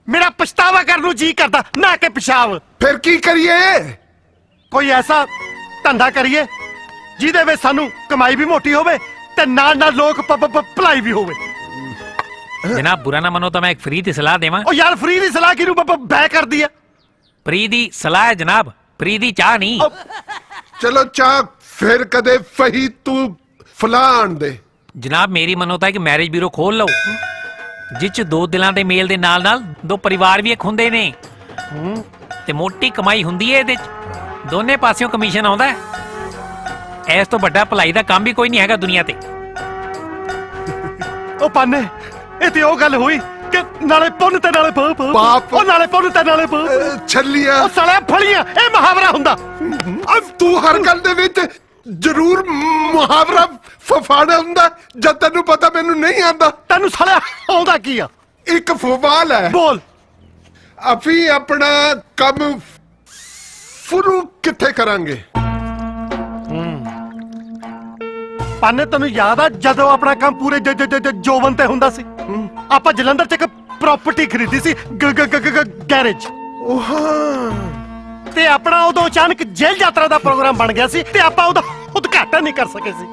ਮੇਰਾ ਪਛਤਾਵਾ ਕਰਨ ਨੂੰ ਜੀ ਕਰਦਾ ਨਾ ਕਿ ਪਿਸ਼ਾਬ ਫਿਰ ਕੀ ਕਰੀਏ ਕੋਈ ਐਸਾ ਧੰਦਾ ਕਰੀਏ ਜਿਹਦੇ ਵਿੱਚ ਸਾਨੂੰ ਕਮਾਈ ਵੀ ਮੋਟੀ ਹੋਵੇ ਤੇ ਨਾਲ ਨਾਲ ਲੋਕ ਭਲਾਈ ਵੀ ਹੋਵੇ ਜਨਾਬ ਬੁਰਾ ਨਾ ਮੰਨੋ ਤਾਂ ਮੈਂ ਇੱਕ ਫ੍ਰੀ ਦੀ ਸਲਾਹ ਦੇਵਾਂ ਉਹ ਯਾਰ ਫ੍ਰੀ ਦੀ ਸਲਾਹ ਕਿਹਨੂੰ ਬੈ ਕਰਦੀ ਆ ਫ੍ਰੀ ਦੀ ਸਲਾਹ ਹੈ ਜਨਾਬ ਫ੍ਰੀ ਦੀ ਚਾਹ ਨਹੀਂ ਚਲੋ ਚਾਹ ਫਿਰ ਕਦੇ ਫਹੀ ਤੂੰ ਫਲਾਣ ਦੇ ਜਨਾਬ ਮੇਰੀ ਮੰਨੋ ਤਾਂ ਕਿ ਮੈਰਿਜ ਬਿਊਰੋ ਖੋਲ ਲਓ ਜਿਸ ਚ 2 ਦਿਲਾਂ ਦੇ ਮੇਲ ਦੇ ਨਾਲ ਨਾਲ 2 ਪਰਿਵਾਰ ਵੀ ਇੱਕ ਹੁੰਦੇ ਨੇ ਤੇ ਮੋਟੀ ਕਮਾਈ ਹੁੰਦੀ ਹੈ ਇਹਦੇ ਚ ਦੋਨੇ ਪਾਸਿਓਂ ਕਮਿਸ਼ਨ ਆਉਂਦਾ ਹੈ ਇਸ ਤੋਂ ਵੱਡਾ ਭਲਾਈ ਦਾ ਕੰਮ ਵੀ ਕੋਈ ਨਹੀਂ ਹੈਗਾ ਦੁਨੀਆ ਤੇ ਉਹ ਪਾਨੇ ਇਹ ਤੇ ਉਹ ਗੱਲ ਹੋਈ ਕਿ ਨਾਲੇ ਪੁੰਨ ਤੇ ਨਾਲੇ ਪਾਪ। ਉਹ ਨਾਲੇ ਪੁੰਨ ਤੇ ਨਾਲੇ ਛੱਲੀਆਂ ਉਹ ਸਾਲਿਆ ਫਲੀਆਂ ਇਹ ਮੁਹਾਵਰਾ ਹੁੰਦਾ ਅਬ ਤੂੰ ਹਰ ਗੱਲ ਦੇ ਵਿੱਚ ਜ਼ਰੂਰ ਮੁਹਾਵਰਾ ਫਫਾੜਾ ਹੁੰਦਾ ਜਦ ਤੈਨੂੰ ਪਤਾ ਮੈਨੂੰ ਨਹੀਂ ਆਂਦਾ ਤੈਨੂੰ ਸਾਲਿਆ ਆਉਂਦਾ ਕੀ ਆ ਇੱਕ ਫਵਾਲ ਹੈ ਬੋਲ ਅਸੀਂ ਆਪਣਾ ਕੰਮ ਸ਼ੁਰੂ ਕਿੱਥੇ ਕਰਾਂਗੇ ਪਾਨੇ ਤੈਨੂੰ ਯਾਦ ਆ ਜਦੋਂ ਆਪਣਾ ਕੰਮ ਪੂਰੇ ਜੋਬਨ ਤੇ ਹੁੰਦਾ ਸੀ ਆਪਾਂ ਜਲੰਧਰ 'ਚ ਇੱਕ ਪ੍ਰਾਪਰਟੀ ਖਰੀਦੀ ਸੀ ਗੈਰੇਜ ਤੇ ਆਪਣਾ ਉਦੋਂ ਅਚਾਨਕ ਜੇਲ੍ਹ ਯਾਤਰਾ ਦਾ ਪ੍ਰੋਗਰਾਮ ਬਣ ਗਿਆ ਸੀ ਤੇ ਆਪਾਂ ਉਹਦਾ ਉਦਘਾਟਨ ਨਹੀਂ ਕਰ ਸਕੇ ਸੀ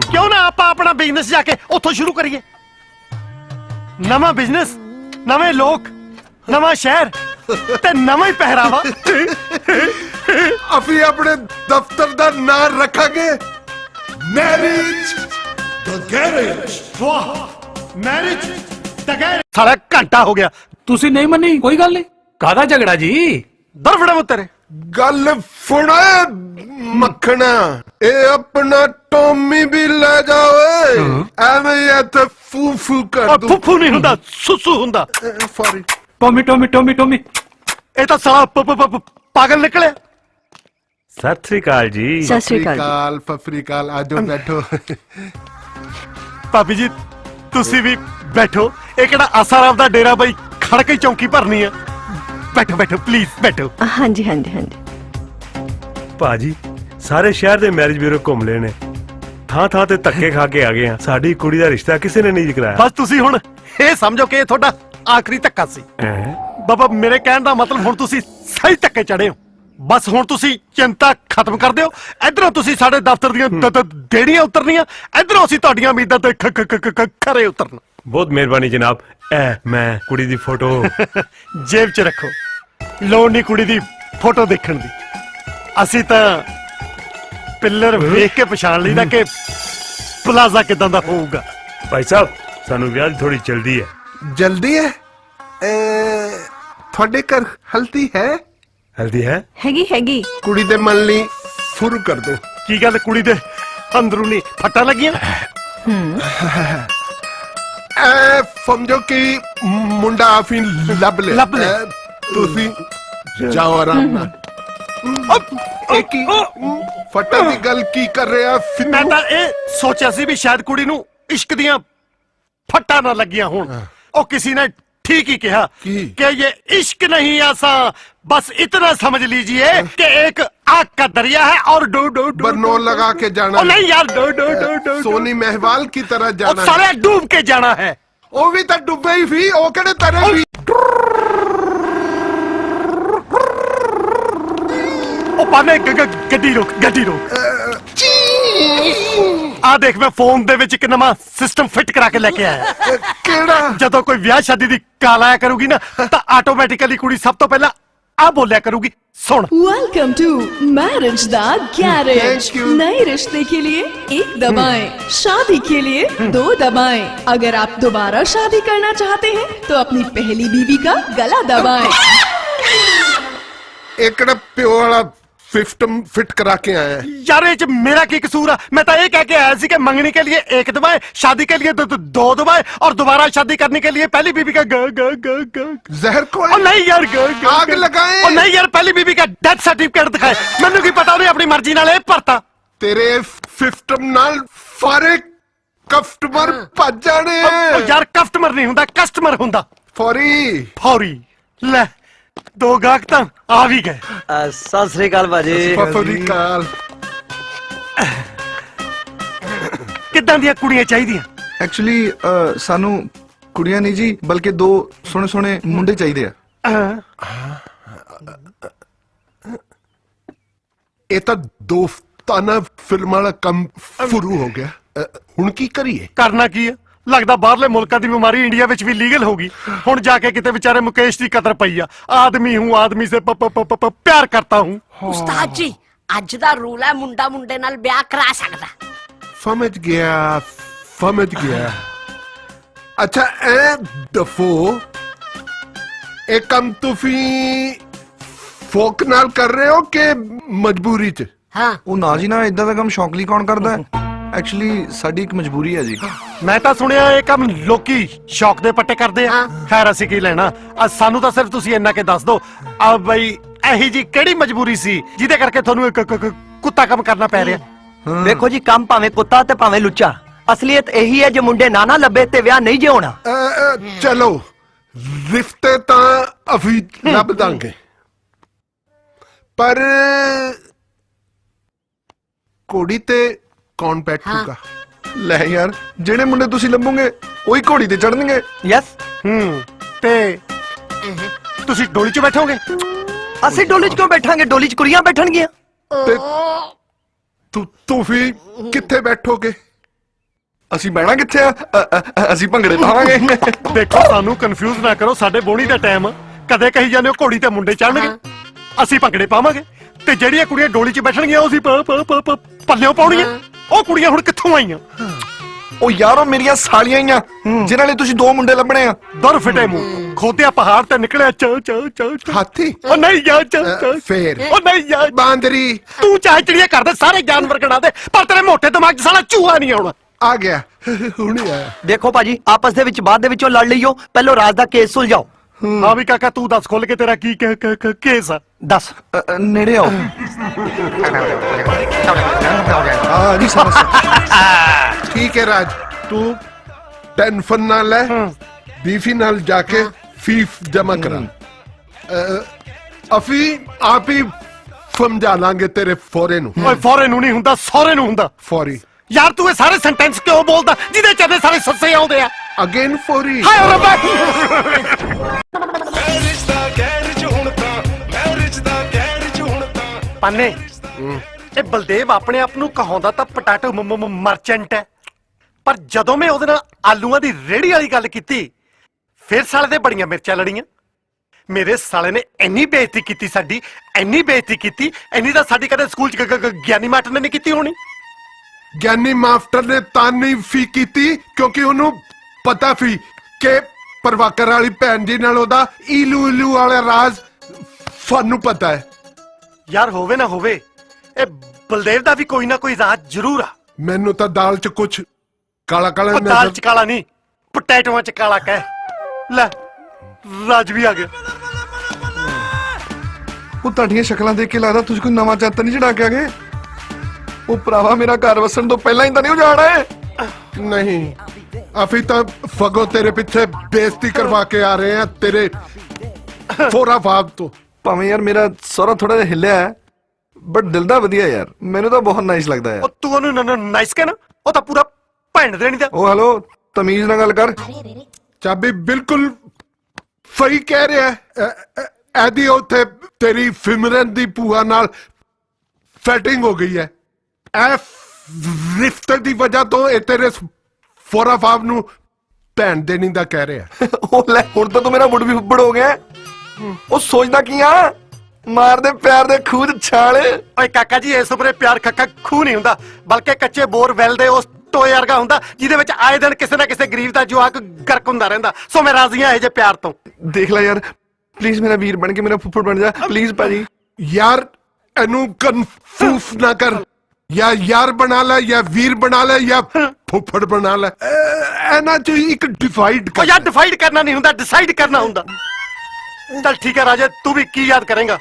ਕਿਉਂ ਨਾ ਆਪਾਂ ਆਪਣਾ ਬਿਜ਼ਨਸ ਜਾ ਕੇ ਉੱਥੋਂ ਸ਼ੁਰੂ ਕਰੀਏ ਨਵਾਂ ਬਿਜ਼ਨਸ ਨਵੇਂ ਲੋਕ ਨਵਾਂ ਸ਼ਹਿਰ ਤੇ ਨਵਾਂ ਹੀ ਪਹਿਰਾਵਾ ਅਸੀਂ ਆਪਣੇ ਦਫ਼ਤਰ ਦਾ ਨਾਮ ਰੱਖਾਂਗੇ ਮੈਰਿਜ ਦ ਗੈਰੇਜ ਵਾਹ ਮੈਰਿਜ ਦ ਗੈਰੇਜ ਸਾਲਾ ਘੰਟਾ ਹੋ ਗਿਆ ਤੁਸੀਂ ਨਹੀਂ ਮੰਨੀ ਕੋਈ ਗੱਲ ਨਹੀਂ ਕਾਹਦਾ ਝਗੜਾ ਜੀ ਦਰਫੜੇ ਮੋ ਤੇਰੇ ਗੱਲ ਫੁਣਾ ਮੱਖਣਾ ਇਹ ਆਪਣਾ ਟੋਮੀ ਵੀ ਲੈ ਜਾਓਏ ਐਵੇਂ ਇੱਥੇ ਫੂ ਫੂ ਕਰ ਦੂੰ ਫੁੱਫੂ ਨਹੀਂ ਹੁੰਦਾ ਸੁਸੂ ਹੁੰਦਾ ਸੌਰੀ ਟੋਮੀ ਇਹ ਤਾਂ ਸਾਲਾ ਪਾਗਲ ਨਿਕਲਿਆ ਸਤਿ ਸ੍ਰੀ ਅਕਾਲ ਜੀ ਸਤਿ ਸ੍ਰੀ ਅਕਾਲ ਫਫਰੀਕਾਲ ਆਜੋ ਬੈਠੋ ਭਾਬੀ ਜੀ ਤੁਸੀਂ ਵੀ ਬੈਠੋ ਇਹ ਕਿਹੜਾ ਆਸਾਰਾਮ ਦਾ ਡੇਰਾ ਬਈ ਖੜ ਕੇ ਚੌਂਕੀ ਭਰਨੀ ਆ ਬੈਠੋ ਬੈਠੋ ਪਲੀਜ਼ ਬੈਠੋ ਹਾਂਜੀ ਹਾਂਜੀ ਹਾਂਜੀ ਭਾਜੀ ਸਾਰੇ ਸ਼ਹਿਰ ਦੇ ਮੈਰਿਜ ਬਿਊਰੋ ਘੁੰਮ ਲਏ ਨੇ ਥਾਂ ਥਾਂ ਤੇ ਧੱਕੇ ਖਾ ਕੇ ਆ ਗਏ ਆ ਸਾਡੀ ਕੁੜੀ ਦਾ ਰਿਸ਼ਤਾ ਕਿਸੇ ਨੇ ਨਹੀਂ ਕਰਾਇਆ ਬਸ ਤੁਸੀਂ ਹੁਣ ਇਹ ਸਮਝੋ ਕਿ ਇਹ ਤੁਹਾਡਾ ਆਖਰੀ ਧੱਕਾ ਸੀ ਬਾਬਾ ਮੇਰੇ ਕਹਿਣ ਦਾ ਮਤਲਬ ਹੁਣ ਤੁਸੀਂ ਸਹੀ ਧੱਕੇ ਚੜੇ ਹੋ ਬਸ ਹੁਣ ਤੁਸੀਂ ਚਿੰਤਾ ਖਤਮ ਕਰ ਦਿਓ। ਇਧਰੋਂ ਤੁਸੀਂ ਸਾਡੇ ਦਫ਼ਤਰ ਦੀਆਂ ਦੇੜੀਆਂ ਉਤਰਨੀਆਂ, ਇਧਰੋਂ ਅਸੀਂ ਤੁਹਾਡੀਆਂ ਉਮੀਦਾਂ ਤੇ ਖਰੇ ਉਤਰਨਾ। ਬਹੁਤ ਮਿਹਰਬਾਨੀ ਜਨਾਬ। ਮੈਂ ਕੁੜੀ ਦੀ ਫੋਟੋ ਜੇਬ 'ਚ ਰੱਖੋ, ਲੋੜ ਨਹੀਂ ਕੁੜੀ ਦੀ ਫੋਟੋ ਦੇਖਣ ਦੀ। ਅਸੀਂ ਤਾਂ ਪਿੱਲਰ ਵੇਖ ਕੇ ਪਛਾਣ ਲਈਦਾ ਕਿ ਪਲਾਜ਼ਾ ਕਿਦਾਂ ਦਾ ਹੋਊਗਾ। ਭਾਈ ਸਾਹਿਬ ਸਾਨੂੰ ਵਿਆਹ ਦੀ ਥੋੜੀ ਜਲਦੀ ਹੈ। ਜਲਦੀ ਹੈ? ਤੁਹਾਡੇ ਘਰ ਹਲਦੀ ਹੈ? ਹਲਦੀ ਹੈ? ਹੈਗੀ ਕੁੜੀ ਦੇ ਮਨ ਲਈ ਸ਼ੁਰੂ ਕਰ ਦੋ। ਕੀ ਗੱਲ ਕੁੜੀ ਦੇ ਅੰਦਰੂਨੀ ਫੱਟਾਂ ਲੱਗੀਆਂ? ਸਮਝੋ ਕਿ ਮੁੰਡਾ ਆਫੀ ਲੱਭ ਲੈ। ਤੁਸੀਂ ਜਾਓ ਆਰਾਮ ਨਾਲ। ਇੱਕ ਹੀ ਫੱਟਾਂ ਦੀ ਗੱਲ ਕੀ ਕਰ ਰਿਹਾ? ਮੈਂ ਤਾਂ ਇਹ ਸੋਚਿਆ ਸੀ ਵੀ ਸ਼ਾਇਦ ਕੁੜੀ ਨੂੰ ਇਸ਼ਕ ਦੀਆਂ ਫੱਟਾਂ ਨਾ ਲੱਗੀਆਂ ਹੋਣ। ਉਹ किसी ने ठीक ही कहा कि ये इश्क नहीं ऐसा, बस इतना समझ लीजिए कि एक आग का दरिया है और डो डो डो बरनोल लगा के जाना। नहीं यार, डो डो डो डो सोनी महवाल की तरह जाना। सारे डूब के जाना है। वो भी तो डूबे ही भी, वो कहने तरह भी। ओ पाने गड्डी रोक, गड्डी रोक। ਆ ਦੇਖ ਮੈਂ ਫੋਨ ਦੇ ਵਿੱਚ ਇੱਕ ਨਵਾਂ ਸਿਸਟਮ ਫਿੱਟ ਕਰਾ ਕੇ ਲੈ ਕੇ ਆਇਆ। ਕਿਹੜਾ? ਜਦੋਂ ਕੋਈ ਵਿਆਹ ਸ਼ਾਦੀ ਦੀ ਕਾਲ ਆਇਆ ਕਰੂਗੀ ਨਾ ਤਾਂ ਆਟੋਮੈਟਿਕਲੀ ਕੁੜੀ ਸਭ ਤੋਂ ਪਹਿਲਾਂ ਆ ਬੋਲਿਆ ਕਰੂਗੀ, ਸੁਣ। Welcome to marriage the garage. नए रिश्ते के लिए एक दबाएं, शादी के लिए 2 दबाएं। अगर आप दोबारा शादी करना चाहते हैं तो अपनी पहली बीवी का गला दबाएं। एक प्यो वाला सिस्टम फिट करा के आया है। यार ये मेरा की कसूर है? मैं तो ये कह के आया सी कि मंगनी के लिए 1 दबाए, शादी के लिए 2 दबाए और दोबारा शादी करने के लिए पहली बीबी का ग ग ग ग जहर को नहीं यार आग लगाए। और नहीं यार पहली बीबी का डेथ सर्टिफिकेट दिखाए। मैनू की पता उन्हें अपनी मर्जी नाल भरता। तेरे सिस्टम नाल सारे कस्टमर भज जाने। यार कस्टमर नहीं हुंदा, कस्टमर हुंदा। फौरी ले 2 गाहक ਤਾਂ ਆ ਵੀ ਗਏ। ਸਤਿ ਸ੍ਰੀ ਅਕਾਲ ਬਾਜੀ। ਸਤਿ ਸ੍ਰੀ ਅਕਾਲ। ਕਿੱਦਾਂ ਦੀਆਂ ਕੁੜੀਆਂ ਚਾਹੀਦੀਆਂ? ਐਕਚੁਅਲੀ ਸਾਨੂੰ ਕੁੜੀਆਂ ਨਹੀਂ ਜੀ, ਬਲਕਿ 2 ਸੋਹਣੇ ਸੋਹਣੇ ਮੁੰਡੇ ਚਾਹੀਦੇ ਆ। ਇਹ ਤਾਂ ਦੋਸਤਾਨਾ ਫਿਲਮਾਂ ਵਾਲਾ ਕੰਮ ਸ਼ੁਰੂ ਹੋ ਗਿਆ। ਹੁਣ ਕੀ ਕਰੀਏ? ਕਰਨਾ ਕੀ ਹੈ? ਲੱਗਦਾ ਬਾਹਰਲੇ ਮੁਲਕਾਂ ਦੀ ਬਿਮਾਰੀ ਇੰਡੀਆ ਵਿੱਚ ਵੀ ਲੀਗਲ ਹੋ ਗਈ। ਹੁਣ ਜਾ ਕੇ ਕਿਤੇ ਵਿਚਾਰੇ ਮੁਕੇਸ਼ ਦੀ ਕਦਰ ਪਈ ਆ। ਆਦਮੀ ਹੂੰ, ਆਦਮੀ ਸੇ ਪਿਆਰ ਕਰਤਾ ਹੂੰ। ਉਸਤਾਦ ਜੀ ਅੱਜ ਦਾ ਰੂਲ ਹੈ ਮੁੰਡਾ ਮੁੰਡੇ ਨਾਲ ਵਿਆਹ ਕਰਾ ਸਕਦਾ। ਸਮਝ ਗਿਆ, ਸਮਝ ਗਿਆ। ਅੱਛਾ ਇਹ ਦਫੋ ਇਹ ਕੰਮ ਤੁਸੀਂ ਫੋਕ ਨਾਲ ਕਰ ਰਹੇ ਹੋ ਕਿ ਮਜਬੂਰੀ ਚ? ਹਾਂ। ਉਹ ਨਾ ਜੀ ਨਾ, ਇਦਾਂ ਦਾ ਕੰਮ ਸ਼ੌਕ ਲਈ ਕੌਣ ਕਰਦਾ ਹੈ? ਐਕਚੁਅਲੀ ਸਾਡੀ ਇੱਕ ਮਜਬੂਰੀ ਹੈ ਜੀ। ਮੈਂ ਤਾਂ ਸੁਣਿਆ ਇਹ ਕੰਮ ਲੋਕੀ ਸ਼ੌਕ ਦੇ ਪੱਟੇ ਕਰਦੇ ਆ। ਖੈਰ ਅਸੀਂ ਕੀ ਲੈਣਾ, ਸਾਨੂੰ ਤਾਂ ਸਿਰਫ ਤੁਸੀਂ ਇੰਨਾ ਕੇ ਦੱਸ ਦਿਓ ਆ ਬਈ ਇਹੀ ਜੀ ਕਿਹੜੀ ਮਜਬੂਰੀ ਸੀ ਜਿਹਦੇ ਕਰਕੇ ਤੁਹਾਨੂੰ ਕੁੱਤਾ ਕੰਮ ਕਰਨਾ ਪੈ ਰਿਹਾ? ਵੇਖੋ ਜੀ, ਕੰਮ ਭਾਵੇਂ ਕੁੱਤਾ ਤੇ ਭਾਵੇਂ ਲੁੱਚਾ, ਅਸਲੀਅਤ ਇਹੀ ਹੈ ਜੇ ਮੁੰਡੇ ਨਾ ਲੱਭੇ ਤੇ ਵਿਆਹ ਨਹੀਂ ਜੇ ਹੋਣਾ। ਚਲੋ ਰਿਸ਼ਤੇ ਤਾਂ ਅਸੀਂ ਲੱਭ ਦਾਂਗੇ, ਪਰ ਕੁੜੀ ਤੇ ਕੌਣ ਬੈਠੂਗਾ? ਲੈ ਯਾਰ, ਜਿਹੜੇ ਮੁੰਡੇ ਤੁਸੀਂ ਲੱਭੋਗੇ ਉਹੀ ਘੋੜੀ ਤੇ ਚੜਨਗੇ। ਯੈਸ। ਤੇ ਤੁਸੀਂ ਡੋਲੀ 'ਚ ਬੈਠੋਗੇ? ਅਸੀਂ ਡੋਲੀ 'ਚ ਕਿਉਂ ਬੈਠਾਂਗੇ? ਡੋਲੀ 'ਚ ਕੁੜੀਆਂ ਬੈਠਣਗੀਆਂ। ਤੇ ਤੁਸੀਂ ਕਿੱਥੇ ਬੈਠੋਗੇ? ਅਸੀਂ ਬਹਿਣਾ ਕਿੱਥੇ ਆ? ਅਸੀਂ ਭੰਗੜੇ ਪਾਵਾਂਗੇ। ਦੇਖੋ ਸਾਨੂੰ ਕਨਫਿਊਜ਼ ਨਾ ਕਰੋ, ਸਾਡੇ ਬੋਣੀ ਦਾ ਟਾਈਮ ਕਦੇ ਕਹੀ ਜਾਂਦੇ ਹੋ ਘੋੜੀ ਤੇ ਮੁੰਡੇ ਚੜਨਗੇ, ਅਸੀਂ ਭੰਗੜੇ ਪਾਵਾਂਗੇ। ਤੇ ਜਿਹੜੀਆਂ ਕੁੜੀਆਂ ਡੋਲੀ 'ਚ ਬੈਠਣਗੀਆਂ ਉਹ ਅਸੀਂ ਪੱਲਿਓਂ ਪਾਉਣੀਆਂ। ਉਹ ਕੁੜੀਆਂ ਹੁਣ ਕਿੱਥੋਂ ਆਈਆਂ? ਉਹ ਯਾਰੋ ਮੇਰੀਆਂ ਸਾਲੀਆਂ ਹੀ ਆ ਜਿਨ੍ਹਾਂ ਲਈ ਤੁਸੀਂ 2 ਮੁੰਡੇ ਲੱਭਣੇ ਆ। ਦਰ ਫਿਟੇ ਮੂੰਹ ਖੋਦਿਆ ਪਹਾੜ ਤੇ ਨਿਕਲਿਆ ਚੋ ਹਾਥੀ। ਉਹ ਨਹੀਂ ਯਾਰ ਫੇਰ ਉਹ ਨਹੀਂ ਯਾਰ ਬਾਂਦਰੀ। ਤੂੰ ਚਾਹੇ ਚਿੜੀਆਂ ਕਰਦੇ ਸਾਰੇ ਜਾਨਵਰ ਗਣਾ ਦੇ, ਪਰ ਤੇਰੇ ਮੋਟੇ ਦਿਮਾਗ 'ਚ ਸਾਲਾ ਚੂਹਾ ਨਹੀਂ ਆਉਣਾ। ਆ ਗਿਆ, ਹੁਣੇ ਆਇਆ। ਦੇਖੋ ਭਾਜੀ, ਆਪਸ ਦੇ ਵਿੱਚ ਬਾਅਦ ਦੇ ਵਿੱਚੋਂ ਲੜ ਲਈਓ, ਪਹਿਲਾਂ ਰਾਜ ਦਾ ਕੇਸ ਸੁਲਝਾਓ। ਹਾਂ ਵੀ ਕਾਕਾ ਤੂੰ ਦੱਸ ਖੁੱਲ ਕੇ ਤੇਰਾ ਕੀ ਕੇਸ ਆ? ਦੱਸ। ਨੇੜੇ ਆਓ। ਹਾਂ ਜੀ ਸਮਝ। ਠੀਕ ਹੈ ਰਾਜ, ਤੂੰ ਟੈਨਸ਼ਨ ਨਾ ਲੈ, ਬੀਫੀ ਨਾਲ ਜਾ ਕੇ ਫੀਸ ਜਮਾ ਕਰਾ। ਅਸੀਂ ਆਪ ਹੀ ਸਮਝਾ ਲਾਂਗੇ ਤੇਰੇ ਫੋਰੇ ਨੂੰ। ਓਏ ਫੋਰੇ ਨੂੰ ਨਹੀਂ ਹੁੰਦਾ, ਸਹੁਰੇ ਨੂੰ ਹੁੰਦਾ। ਫੋਰੀ। ਯਾਰ ਤੂੰ ਇਹ ਸਾਰੇ ਸੈਂਟੈਂਸ ਕਿਉਂ ਬੋਲਦਾ ਜਿਹਦੇ ਚ ਸਾਰੇ ਸੱਸੇ ਆਉਂਦੇ ਆ? ਅਗੇਨ ਫੋਰੀ। ਹਾਏ ਰੱਬਾ। ਮੈਰਿਜ ਦਾ ਗੈਰਜ ਹੁਣ ਤਾਂ, ਮੈਰਿਜ ਦਾ ਗੈਰਜ ਹੁਣ ਤਾਂ। ਪਾਨੇ ਇਹ ਬਲਦੇਵ ਆਪਣੇ ਆਪ ਨੂੰ ਕਹਾਉਂਦਾ ਤਾਂ ਪਟਾਟੋ ਮਰਚੈਂਟ ਹੈ, ਪਰ ਜਦੋਂ ਮੈਂ ਉਹਦੇ ਨਾਲ ਆਲੂਆਂ ਦੀ ਰੇਹੜੀ ਵਾਲੀ ਗੱਲ ਕੀਤੀ ਫਿਰ ਸਾਲੇ ਦੇ ਬੜੀਆਂ ਮਿਰਚਾਂ ਲੜੀਆਂ। ਮੇਰੇ ਸਾਲੇ ਨੇ ਇੰਨੀ ਬੇਇੱਜ਼ਤੀ ਕੀਤੀ ਸਾਡੀ, ਇੰਨੀ ਬੇਇੱਜ਼ਤੀ ਕੀਤੀ, ਇੰਨੀ ਤਾਂ ਸਾਡੀ ਕਦੇ ਸਕੂਲ ਚ ਗਿਆਨੀ ਮਾਸਟਰ ਨੇ ਨਹੀਂ ਕੀਤੀ ਹੋਣੀ। ਗਿਆਨੀ ਮਾਸਟਰ ਨੇ ਤਾਂ ਨਹੀਂ ਫੀ ਕੀਤੀ ਕਿਉਂਕਿ ਉਹਨੂੰ ਪਤਾ ਸੀ ਕਿ ਪ੍ਰਭਾਕਰ ਵਾਲੀ ਭੈਣ ਜੀ ਨਾਲ ਉਹਦਾ ਈਲੂ ਇਲੂ ਵਾਲਾ ਰਾਜ਼ ਸਾਨੂੰ ਪਤਾ ਹੈ। ਯਾਰ ਹੋਵੇ ਨਾ ਹੋਵੇ ਇਹ ਬਲਦੇਵ ਦਾ ਵੀ ਕੋਈ ਨਾ ਕੋਈ ਰਾਜ਼ ਜ਼ਰੂਰ ਆ। ਮੈਨੂੰ ਤਾਂ ਦਾਲ ਚ ਕੁਛ ਕਾਲਾ ਕਾਲਾ ਦਾਲ ਚ ਕਾਲਾ ਨਹੀਂ, ਪੋਟੈਟੋਆਂ ਚ ਕਾਲਾ ਕਹਿ ਲੈ, ਰਾਜ ਵੀ ਆ ਗਿਆ। ਉਹ ਤੁਹਾਡੀਆਂ ਸ਼ਕਲਾਂ ਦੇਖ ਕੇ ਲੱਗਦਾ ਤੁਸੀਂ ਕੋਈ ਨਵਾਂ ਚੰਤ ਨਹੀਂ ਚੜਾ ਕੇ ਆ ਗਏ। ਉਹ ਭਰਾਵਾ ਮੇਰਾ ਘਰ ਵਸਣ ਤੋਂ ਪਹਿਲਾਂ ਹੀ ਤਾਂ ਨਹੀਂ ਉਜਾੜਾ ਹੈ। ਨਹੀਂ ਅਫੀ ਤਾਂ ਫਗੋ ਤੇਰੇ ਪਿੱਛੇ ਬੇਇੱਜ਼ਤੀ ਕਰਵਾ ਕੇ ਆ ਰਹੇ ਆ ਤੇਰੇ ਫੋਰਾ ਫਾਬ ਤੋਂ। ਭਾਵੇਂ ਯਾਰ ਮੇਰਾ ਸਹੁਰਾ ਥੋੜਾ ਜਿਹਾ ਹਿੱਲਿਆ ਹੈ ਬਟ ਦਿਲ ਦਾ ਵਧੀਆ ਯਾਰ, ਮੈਨੂੰ ਤਾਂ ਬਹੁਤ ਨਾਈਸ ਲੱਗਦਾ ਯਾਰ। ਉਹ ਤੂੰ ਉਹਨੂੰ ਨਾਈਸ ਕਹਿਣਾ, ਉਹ ਤਾਂ ਪੂਰਾ ਭੈਣ ਦੇਣੀ ਦਾ। ਉਹ ਹੈਲੋ ਤਮੀਜ਼ ਨਾਲ ਗੱਲ ਕਰ। ਚਾਬੀ ਬਿਲਕੁਲ ਸਹੀ ਕਹਿ ਰਿਹਾ ਹੈ। ਐਦੀ ਉੱਥੇ ਤੇਰੀ ਫਿਮਰਨ ਦੀ ਭੂਆ ਨਾਲ ਸੈਟਿੰਗ ਹੋ ਗਈ ਹੈ। ਐ ਰਿਸ਼ਤੇ ਦੀ ਵਜ੍ਹਾ ਤੋਂ ਇਹ ਤੇਰੇ ਫੋਰਾ ਫਾਬ ਨੂੰ ਭੈਣ ਦੇਣੀ ਦਾ ਕਹਿ ਰਿਹਾ। ਉਹ ਲੈ ਹੁਣ ਤਾਂ ਤੂੰ ਮੇਰਾ ਮੁੱਢ ਵੀ ਫੁੱਬੜ ਹੋ ਗਿਆ। ਉਹ ਸੋਚਦਾ ਕੀ ਆ, ਮਾਰਦੇ ਪਿਆਰ ਦੇ ਖੂਦ ਛਾਲ। ਓਏ ਕਾਕਾ ਜੀ ਇਸ ਉਪਰੇ ਪਿਆਰ ਖੱਕਾ ਖੂਹ ਨਹੀਂ ਹੁੰਦਾ, ਬਲਕਿ ਕੱਚੇ ਬੋਰਵੈਲ ਦੇ ਉਸ ਟੋਏ ਵਰਗਾ ਹੁੰਦਾ ਜਿਹਦੇ ਵਿੱਚ ਆਏ ਦਿਨ ਕਿਸੇ ਨਾ ਕਿਸੇ ਗਰੀਬ ਦਾ ਜਵਾਕ ਗਰਕ ਹੁੰਦਾ ਰਹਿੰਦਾ। ਸੋ ਮੈਂ ਰਾਜ਼ੀ ਹਾਂ ਇਹ ਜੇ ਪਿਆਰ ਤੋਂ। ਦੇਖ ਲੈ ਯਾਰ ਪਲੀਜ਼ ਮੇਰਾ ਵੀਰ ਬਣ ਕੇ ਮੇਰਾ ਫੁੱਫੜ ਬਣ ਜਾ ਪਲੀਜ਼ ਭਾਜੀ। ਯਾਰ ਇਹਨੂੰ ਕਨਫਿਊਜ਼ ਨਾ ਕਰ, ਜਾਂ ਯਾਰ ਬਣਾ ਲੈ ਜਾਂ ਵੀਰ ਬਣਾ ਲੈ ਜਾਂ ਫੁੱਫੜ ਬਣਾ ਲੈ। ਇਹਨਾਂ ਚੋਂ ਇੱਕ ਡਿਵਾਈਡ ਉਹ ਯਾਰ ਡਿਸਾਈਡ ਕਰਨਾ ਨਹੀਂ ਹੁੰਦਾ, ਡਿਸਾਈਡ ਕਰਨਾ ਹੁੰਦਾ। ਚੱਲ ਠੀਕ ਹੈ ਰਾਜੇ, ਤੂੰ ਵੀ ਕੀ ਯਾਦ ਕਰੇਂਗਾ?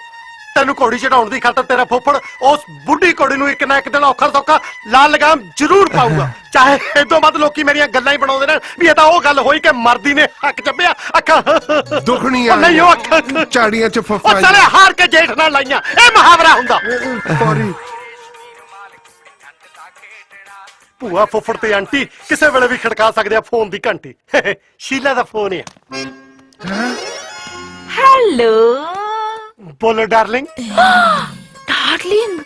ਤੈਨੂੰ ਘੋੜੀ ਚੜਾਉਣ ਦੀ ਖਾਤਰ ਤੇਰਾ ਫੁੱਫੜ ਉਸ ਬੁੱਢੀ ਘੋੜੀ ਨੂੰ ਇੱਕ ਨਾ ਇੱਕ ਦਿਨ ਔਖਾ ਸੌਖਾ ਲਾਲ ਲਗਾਮ ਜ਼ਰੂਰ ਪਾਊਗਾ। ਚਾਹੇ ਇਹ ਤੋਂ ਵੱਧ ਲੋਕੀ ਮੇਰੀਆਂ ਗੱਲਾਂ ਹੀ ਬਣਾਉਂਦੇ ਨੇ ਵੀ ਇਹ ਤਾਂ ਉਹ ਗੱਲ ਹੋਈ ਕਿ ਮਰਦੀ ਨੇ ਹੱਕ ਚੱਬਿਆ ਅੱਖਾਂ ਦੁਖਣੀਆਂ ਨਹੀਂ, ਉਹ ਅੱਖਾਂ ਝਾੜੀਆਂ ਚ ਉਹ ਫਫਾ ਸਾਲੇ ਹਾਰ ਕੇ ਜੇਠ ਨਾਲ ਲਾਈਆਂ, ਇਹ ਮੁਹਾਵਰਾ ਹੁੰਦਾ। ਸੌਰੀ ਭੂਆ ਫੁੱਫੜ ਤੇ ਆਂਟੀ ਕਿਸੇ ਵੇਲੇ ਵੀ ਖੜਕਾ ਸਕਦੇ ਆ ਫੋਨ ਦੀ ਘੰਟੀ। ਸ਼ੀਲਾ ਦਾ ਫੋਨ ਹੈ। ਹੈਲੋ ਬੋਲੋ ਡਾਰਲਿੰਗ। Darling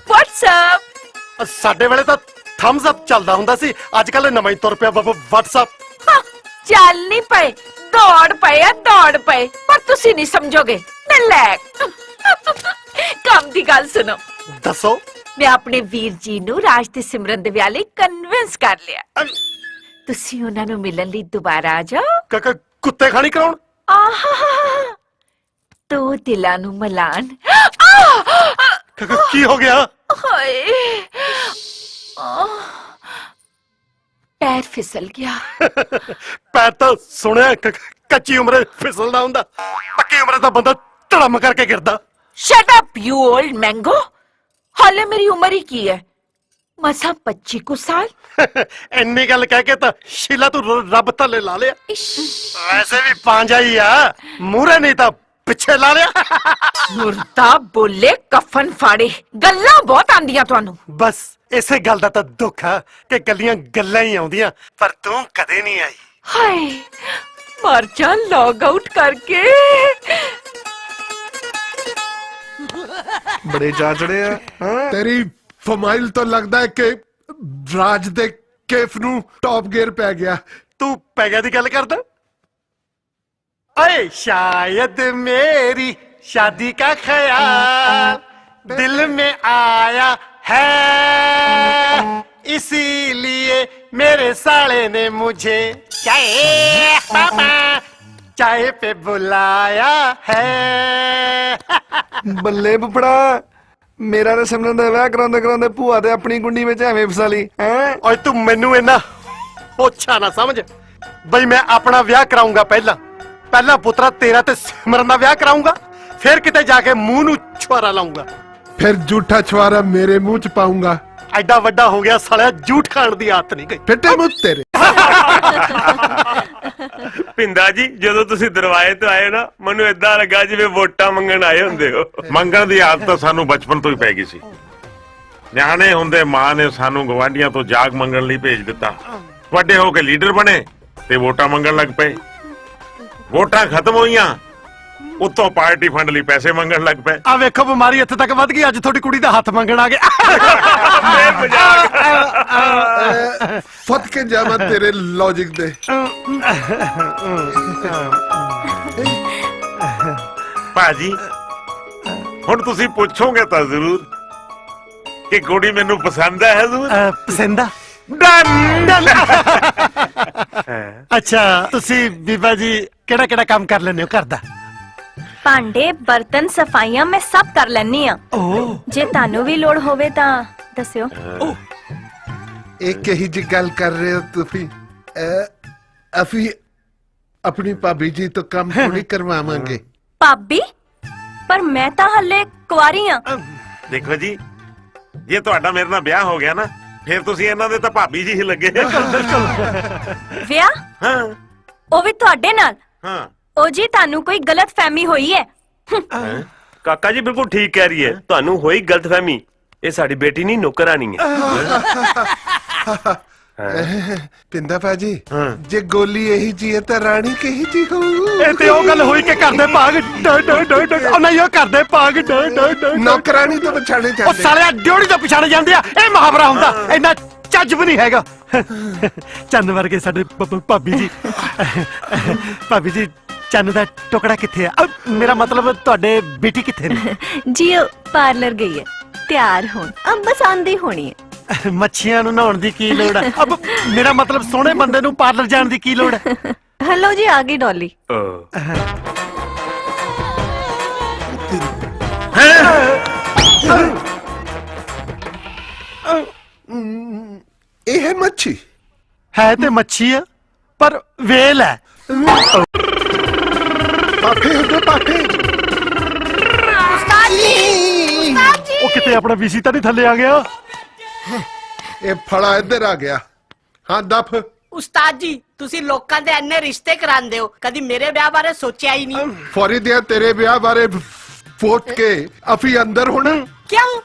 what's up? ਸਾਡੇ ਵੇਲੇ ਤਾਂ ਥੰਬਸ ਅਪ ਚੱਲਦਾ ਹੁੰਦਾ ਸੀ, ਅੱਜ ਕੱਲ ਨਵਾਂ ਹੀ ਤੁਰ ਪਿਆ WhatsApp। ਚੱਲ ਨਹੀਂ ਪਏ, ਦੌੜ ਪਏ, ਪਰ ਤੁਸੀਂ ਨਹੀਂ ਸਮਝੋਗੇ। ਨਲਾਇਕ। ਕੰਮ ਦੀ ਗੱਲ ਸੁਣੋ। ਦੱਸੋ। ਮੈਂ ਆਪਣੇ ਵੀਰ ਜੀ ਨੂੰ ਰਾਜ ਤੇ ਸਿਮਰਨ ਦੇ ਵਿਆਹ ਲਈ ਕਨਵਿੰਸ ਕਰ ਲਿਆ। ਤੁਸੀਂ ਉਹਨਾਂ ਨੂੰ ਮਿਲਣ ਲਈ ਦੁਬਾਰਾ ਆ ਜਾਓ। ਕੁੱਤੇ ਖਾਣੀ ਕਰਾਉਣ। ਆਹਾ ਦੋ ਦਿਲਾਂ ਨੂੰ ਮਲਾਨ। ਕੀ ਹੋ ਗਿਆ? ਹਾਏ ਪੈਰ ਫਿਸਲ ਗਿਆ। ਪੈਰ ਤਾਂ ਸੁਣਿਆ ਕੱਚੀ ਉਮਰੇ ਫਿਸਲਦਾ ਹੁੰਦਾ, ਪੱਕੀ ਉਮਰੇ ਤਾਂ ਬੰਦਾ ਧੜਮ ਕਰਕੇ ਗਿਰਦਾ। Shut up you old mango. ਹਾਲੇ ਮੇਰੀ ਉਮਰ ਹੀ ਕੀ ਹੈ, ਮਸਾਂ 25 ਕੁ ਸਾਲ। ਇੰਨੀ ਗੱਲ ਕਹਿ ਕੇ ਤਾਂ ਸ਼ੀਲਾ ਤੂੰ ਰੱਬ ਥੱਲੇ ਲਾ ਲਿਆ। ਵੈਸੇ ਵੀ ਪਾਂਜਾ ਹੀ ਆ, ਮੂਹਰੇ ਨਹੀਂ ਤਾਂ ਪਿੱਛੇ ਲਾ ਲਿਆ। ਮੁਰਦਾ ਬੋਲੇ ਕਫਨ ਫਾੜੇ, ਗੱਲਾਂ ਬਹੁਤ ਆਂਦੀਆਂ ਤੁਹਾਨੂੰ। ਬਸ ਇਸੇ ਗੱਲ ਦਾ ਤਾਂ ਦੁੱਖ ਆ ਕਿ ਗੱਲੀਆਂ ਗੱਲਾਂ ਹੀ ਆਉਂਦੀਆਂ, ਪਰ ਤੂੰ ਕਦੇ ਨਹੀਂ ਆਈ। ਹਾਏ ਮਰ ਜਾ ਲੌਗ ਆਊਟ ਕਰਕੇ। ਬੜੇ ਜਾ ਚੜੇ ਆ। ਤੇਰੀ ਫਮਾਈਲ ਤੋਂ ਲੱਗਦਾ ਹੈ ਕਿ ਰਾਜ ਦੇ ਕੇਫ ਨੂੰ ਟੌਪ ਗੇਅਰ ਪੈ ਗਿਆ। ਤੂੰ ਪੈ ਗਿਆ ਦੀ ਗੱਲ ਕਰਦਾ? अरे शायद मेरी शादी का ख्याल दिल में आया है, इसीलिए मेरे साले ने मुझे चाय पे बुलाया है। ਬੱਲੇ ਬੁਫੜਾ ਮੇਰਾ ਤੇ ਸਿਮਰਨ ਦਾ ਵਿਆਹ ਕਰਾਉਂਦੇ ਕਰਾਉਂਦੇ ਭੂਆ ਤੇ ਆਪਣੀ ਗੁੰਡੀ ਵਿੱਚ ਐਵੇਂ ਫਸਾ ਲਈ ਹੈ। ਓਏ ਤੂੰ ਮੈਨੂੰ ਇੰਨਾ ਪੁੱਛਾ ਨਾ ਸਮਝ ਬਈ ਮੈਂ ਆਪਣਾ ਵਿਆਹ ਕਰਾਉਂਗਾ। ਪਹਿਲਾਂ ਪੁੱਤਰਾ ਤੇਰਾ ਤੇ ਸਿਮਰਨ ਦਾ ਵਿਆਹ ਕਰਾਉਂਗਾ, ਫਿਰ ਕਿਤੇ ਜਾ ਕੇ ਮੂੰਹ ਨੂੰ ਛੁਆਰਾ ਲਾਉਂਗਾ। ਫਿਰ ਝੂਠਾ ਛੁਆਰਾ ਮੇਰੇ ਮੂੰਹ ਚ ਪਾਉਂਗਾ। ਐਡਾ ਵੱਡਾ ਹੋ ਗਿਆ ਸਾਲਿਆ, ਝੂਠ ਖਾਣ ਦੀ ਆਦਤ ਨਹੀਂ ਗਈ। ਫਿੱਟੇ ਮੂੰਹ ਤੇਰੇ। ਪਿੰਦਾ ਜੀ ਜਦੋਂ ਤੁਸੀਂ ਦਰਵਾਜ਼ੇ ਤੋਂ ਆਏ ਨਾ ਮੈਨੂੰ ਏਦਾਂ ਲੱਗਾ ਜਿਵੇਂ ਵੋਟਾਂ ਮੰਗਣ ਆਏ ਹੁੰਦੇ ਹੋ। ਮੰਗਣ ਦੀ ਆਦਤ ਤਾਂ ਸਾਨੂੰ ਬਚਪਨ ਤੋਂ ਹੀ ਪੈ ਗਈ ਸੀ। ਨਿਆਣੇ ਹੁੰਦੇ ਮਾਂ ਨੇ ਸਾਨੂੰ ਗਵਾਂਢੀਆਂ ਤੋਂ ਜਾਗ ਮੰਗਣ ਲਈ ਭੇਜ ਦਿੱਤਾ। ਵੱਡੇ ਹੋ ਕੇ ਲੀਡਰ ਬਣੇ ਤੇ ਵੋਟਾਂ ਮੰਗਣ ਲੱਗ ਪਏ। ਵੋਟਾਂ ਖਤਮ ਹੋਈਆਂ ਉੱਤੋਂ ਪਾਰਟੀ ਫੰਡ ਲਈ ਪੈਸੇ ਮੰਗਣ ਲੱਗ ਪਏ। ਆ ਵੇਖੋ ਬਿਮਾਰੀ ਇੱਥੇ ਤੱਕ ਵੱਧ ਗਈ, ਅੱਜ ਤੁਹਾਡੀ ਕੁੜੀ ਦਾ ਹੱਥ ਮੰਗਣ ਆ ਗਿਆ। ਫਤ ਕੇ ਜਾਵਾਂ ਤੇਰੇ ਲੌਜਿਕ ਦੇ। ਭਾਜੀ ਹੁਣ ਤੁਸੀਂ ਪੁੱਛੋਗੇ ਤਾਂ ਜ਼ਰੂਰ ਕਿ ਕੁੜੀ ਮੈਨੂੰ ਪਸੰਦ ਹੈ ਹਜ਼ੂਰ। ਪਸੰਦ ਆ? ਅੱਛਾ ਤੁਸੀਂ ਬੀਬਾ ਜੀ ਕਿਹੜਾ ਕਿਹੜਾ ਕੰਮ ਕਰ ਲੈਂਦੇ ਹੋ ਘਰ ਦਾ? ਭਾਂਡੇ ਬਰਤਨ ਸਫਾਈਆਂ ਮੈਂ ਸਭ ਕਰ ਲੈਣੀ ਆ। ਜੇ ਤੁਹਾਨੂੰ ਵੀ ਲੋੜ ਹੋਵੇ ਤਾਂ ਦੱਸਿਓ। ਇਹ ਕਹੀ ਜੀ ਗੱਲ ਕਰ ਰਹੇ ਹੋ ਤੁਸੀਂ? ਅਸੀਂ ਆਪਣੀ ਭਾਬੀ ਜੀ ਤੋਂ ਕੰਮ ਥੋੜੀ ਕਰਵਾਵਾਂਗੇ। ਭਾਬੀ? ਪਰ ਮੈਂ ਤਾਂ ਹੱਲੇ ਕੁਆਰੀ ਆ। ਦੇਖੋ ਜੀ, ਜੇ ਤੁਹਾਡਾ ਮੇਰੇ ਨਾਲ ਵਿਆਹ ਹੋ ਗਿਆ ਨਾ ਫਿਰ ਤੁਸੀਂ ਇਹਨਾਂ ਦੇ ਤਾਂ ਭਾਬੀ ਜੀ ਹੀ ਲੱਗੇ। ਵਿਆਹ? ਹਾਂ। ਉਹ ਵੀ ਤੁਹਾਡੇ ਨਾਲ? ਹਾਂ। ਉਹ ਜੀ ਤੁਹਾਨੂੰ ਕੋਈ ਗਲਤ ਫਹਿਮੀ ਹੋਈ ਹੈ। ਕਾਕਾ ਜੀ ਬਿਲਕੁਲ ਠੀਕ ਕਹਿ ਰਹੀ ਹੈ, ਤੁਹਾਨੂੰ ਹੋਈ ਗਲਤਫਹਿਮੀ। ਇਹ ਸਾਡੀ ਬੇਟੀ ਨਹੀਂ ਨੌਕਰਾਨੀ ਹੈ। ਪਿੰਦਾ ਭਾਜੀ ਜੇ ਗੋਲੀ ਇਹੀ ਜੀ ਹੈ ਤਾਂ ਰਾਣੀ ਕਹੀ ਜੀ ਹੋਊ। ਇਹ ਤੇ ਉਹ ਗੱਲ ਹੋਈ ਕਿ ਕਰਦੇ ਭਾਗ ਉਹ ਨਹੀਂ, ਉਹ ਕਰਦੇ ਭਾਗ ਨੌਕਰਾਨੀ ਤੋਂ ਪਛਾਣੇ ਉਹ ਜਾਂਦੇ। ਸਾਲਿਆ ਡਿਉੜੀ ਤੋਂ ਪਛਾਣੇ ਜਾਂਦੇ ਆ। ਇਹ ਮੁਹਾਵਰਾ ਹੁੰਦਾ, ਇੰਨਾ ਚੱਜ ਵੀ ਨਹੀਂ ਹੈਗਾ। ਚੰਨ ਵਰਗੇ ਸਾਡੇ ਭਾਬੀ ਜੀ। ਭਾਬੀ ਜੀ ਚੰਨ ਦਾ ਟੁਕੜਾ ਕਿੱਥੇ ਆ? ਮੇਰਾ ਮਤਲਬ ਤੁਹਾਡੇ ਬੇਟੀ ਕਿੱਥੇ ਨੇ? ਜੀ ਉਹ ਪਾਰਲਰ ਗਈ ਹੈ ਤਿਆਰ ਹੋਣ। अब बस आंदी होनी है। ਮੱਛੀਆਂ ਨੂੰ ਨਹਾਉਣ ਦੀ ਕੀ ਲੋੜ ਹੈ? ਅਬ ਮੇਰਾ ਮਤਲਬ ਸੋਹਣੇ ਬੰਦੇ ਨੂੰ ਪਾਰਲਰ ਜਾਣ ਦੀ ਕੀ ਲੋੜ ਹੈ? हेलो जी आ गई डॉली। ਇਹ ਹੈ ਮੱਛੀ? ਹੈ ਤੇ ਮੱਛੀ ਆ ਪਰ ਵੇਲ ਹੈ। ਪਾਠੇ ਹੁੰਦੇ ਪਾਠੇ। ਉਹ ਕਿਤੇ ਆਪਣਾ ਵੀਸੀ ਤਾਂ ਨਹੀਂ ਥੱਲੇ ਆ ਗਿਆ? ਇਹ ਫੜਾ ਇੱਧਰ ਆ ਗਿਆ। ਹਾਂ ਦਫ। ਉਸਤਾਦ ਜੀ ਤੁਸੀਂ ਲੋਕਾਂ ਦੇ ਇੰਨੇ ਰਿਸ਼ਤੇ ਕਰਾਉਂਦੇ ਹੋ, ਕਦੀ ਮੇਰੇ ਵਿਆਹ ਬਾਰੇ ਸੋਚਿਆ ਹੀ ਨਹੀਂ। ਫੌਰੀ ਦਿਆ ਤੇਰੇ ਵਿਆਹ ਬਾਰੇ ਫੋਟ ਕੇ ਅਫੀ ਅੰਦਰ ਹੋਣਾ। ਕਿਉਂ?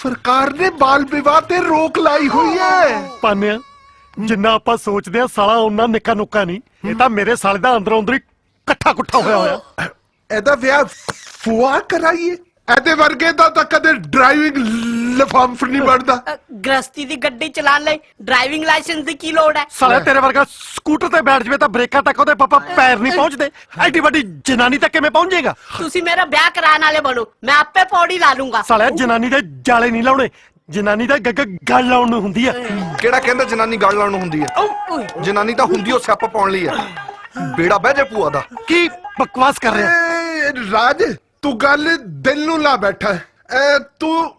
ਸਰਕਾਰ ਨੇ ਬਾਲ ਵਿਵਾਹ ਤੇ ਰੋਕ ਲਾਈ ਹੋਈ ਹੈ। ਪਾਨਿਆ ਜਿੰਨਾ ਆਪਾਂ ਸੋਚਦੇ ਆ ਸਾਲਾ ਉਹਨਾਂ ਨਿੱਕਾ ਨੁੱਕਾ ਨਹੀਂ। ਇਹ ਤਾਂ ਮੇਰੇ ਸਾਲੇ ਦਾ ਅੰਦਰੋਂ ਅੰਦਰ ਹੀ ਇਕੱਠਾ ਕੁੱਠਾ ਹੋਇਆ ਹੋਇਆ। ਇਹਦਾ ਵਿਆਹ ਫੁਆ ਕਰਾਈਏ? ਇਹਦੇ ਵਰਗੇ ਦਾ ਤਾਂ ਕਦੇ ਡਰਾਈਵਿੰਗ ਲਿਫਾਫ ਨਹੀਂ ਬਣਦਾ। ਗ੍ਰਸਤੀ ਦੀ ਗੱਡੀ ਚਲਾਉਣ ਲਈ ਡਰਾਈਵਿੰਗ ਲਾਇਸੈਂਸ ਦੀ ਕੀ ਲੋੜ ਹੈ? ਸਾਲਾ ਤੇਰੇ ਵਰਗਾ ਸਕੂਟਰ ਤੇ ਬੈਠ ਜਵੇ ਤਾਂ ਬ੍ਰੇਕਾਂ ਤੱਕ ਉਹਦੇ ਪਾਪਾ ਪੈਰ ਨਹੀਂ ਪਹੁੰਚਦੇ। ਐਡੀ ਵੱਡੀ ਜਨਾਨੀ ਤੱਕ ਕਿਵੇਂ ਪਹੁੰਚ ਜਾਏਗਾ? ਤੁਸੀਂ ਮੇਰਾ ਵਿਆਹ ਕਰਾਉਣ ਵਾਲੇ ਬਣੋ, ਮੈਂ ਆਪੇ ਪੌੜੀ ਲਾ ਲੂੰਗਾ। ਸਾਲਾ ਜਨਾਨੀ ਦੇ ਜਾਲੇ ਨਹੀਂ ਲਾਉਣੇ, ਜਨਾਨੀ ਦਾ ਗੱਲ ਲਾਉਣ ਨੂੰ ਹੁੰਦੀ ਆ। ਕਿਹੜਾ ਕਹਿੰਦਾ ਜਨਾਨੀ ਗੱਲ ਲਾਉਣ ਨੂੰ ਹੁੰਦੀ ਹੈ? ਜਨਾਨੀ ਤਾਂ ਹੁੰਦੀ ਉਹ ਸਿਆਪਾ ਪਾਉਣ ਲਈ ਹੈ। ਬੇੜਾ ਬਹਿ ਜਾ ਭੂਆ ਦਾ। ਕੀ ਬਕਵਾਸ ਕਰ ਰਿਹਾ? ਰਾਜ ਤੂੰ ਗੱਲ ਦਿਲ ਨੂੰ ਲਾ ਬੈਠਾ। ਤੂੰ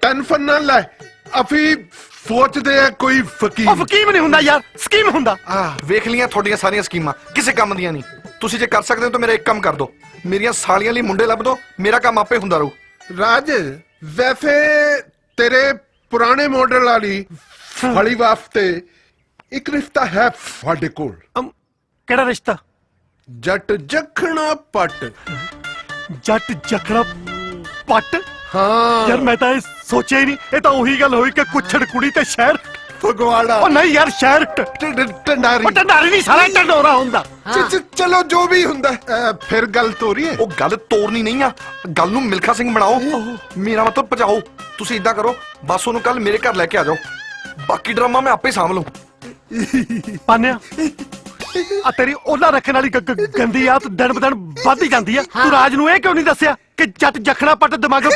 ਟੈਨਸ਼ਨ ਨਾ ਲੈ। ਅਫੀ ਸੋਚਦੇ ਆ ਕੋਈ ਫਕੀਰ। ਉਹ ਫਕੀਰ ਨਹੀਂ ਹੁੰਦਾ ਯਾਰ, ਸਕੀਮ ਹੁੰਦਾ। ਵੇਖ ਲੀਆਂ ਤੁਹਾਡੀਆਂ ਸਾਰੀਆਂ ਸਕੀਮਾਂ, ਕਿਸੇ ਕੰਮ ਦੀਆਂ ਨਹੀਂ। ਤੁਸੀਂ ਜੇ ਕਰ ਸਕਦੇ ਹੋ ਤਾਂ ਮੇਰਾ ਇੱਕ ਕੰਮ ਕਰ ਦਿਓ, ਮੇਰੀਆਂ ਸਾਲੀਆਂ ਲਈ ਮੁੰਡੇ ਲੱਭ ਦਿਓ, ਮੇਰਾ ਕੰਮ ਆਪੇ ਹੁੰਦਾ ਰਹੂ। ਰਾਜ ਵੈਸੇ ਤੇਰੇ ਪੁਰਾਣੇ ਮਾਡਲ ਵਾਲੀ ਫਲੀ ਵਾਸਤੇ ਇੱਕ ਰਿਸ਼ਤਾ ਹੈ ਸਾਡੇ ਕੋਲ। ਕਿਹੜਾ ਰਿਸ਼ਤਾ? ਜੱਟ ਜਖਣਾ ਪੱਟ। ਜੱਟ ਜਖਣਾ ਪੱਟ? ਹਾਂ ਯਾਰ ਮੈਂ ਤਾਂ ਇਹ ਸੋਚਿਆ ਹੀ ਨਹੀਂ। ਇਹ ਤਾਂ ਉਹੀ ਗੱਲ ਹੋਈ ਕਿ ਕੁੱਛੜ ਕੁੜੀ ਤੇ ਸ਼ਹਿਰ ਫਗਵਾੜਾ। ਉਹ ਨਹੀਂ ਯਾਰ, ਸ਼ਹਿਰ ਟੰਡਾਰੀ। ਉਹ ਟੰਡਾਰੀ ਨਹੀਂ, ਸਾਰਾ ਟੰਡੋਰਾ ਹੁੰਦਾ। ਚਲੋ ਜੋ ਵੀ ਹੁੰਦਾ। ਫਿਰ ਗੱਲ ਤੋਰੀਏ। ਉਹ ਗੱਲ ਤੋੜਨੀ ਨਹੀਂ ਆ, ਗੱਲ ਨੂੰ ਮਿਲਖਾ ਸਿੰਘ ਬਣਾਓ। ਮੇਰਾ ਮਤਲਬ ਪਜਾਓ। ਤੁਸੀਂ ਇਦਾਂ ਕਰੋ, ਬਸ ਉਹਨੂੰ ਕੱਲ ਮੇਰੇ ਘਰ ਲੈ ਕੇ ਆ ਜਾਓ, ਬਾਕੀ ਡਰਾਮਾ ਮੈਂ ਆਪੇ ਸਾਂਭ ਲਊਂ। ਪਾਨਿਆ ਆ ਤੇਰੀ ਉਹਨਾਂ ਰੱਖਣ ਵਾਲੀ ਗੰਦੀ ਆਦਤ ਦਿਨ ਬ ਦਿਨ ਵੱਧਦੀ ਜਾਂਦੀ ਆ। ਤੂੰ ਰਾਜ ਨੂੰ ਇਹ ਕਿਉਂ ਨਹੀਂ ਦੱਸਿਆ ਕਿ ਜੱਟ ਜਖਣਾ ਪੱਟ ਦਿਮਾਗੋਂ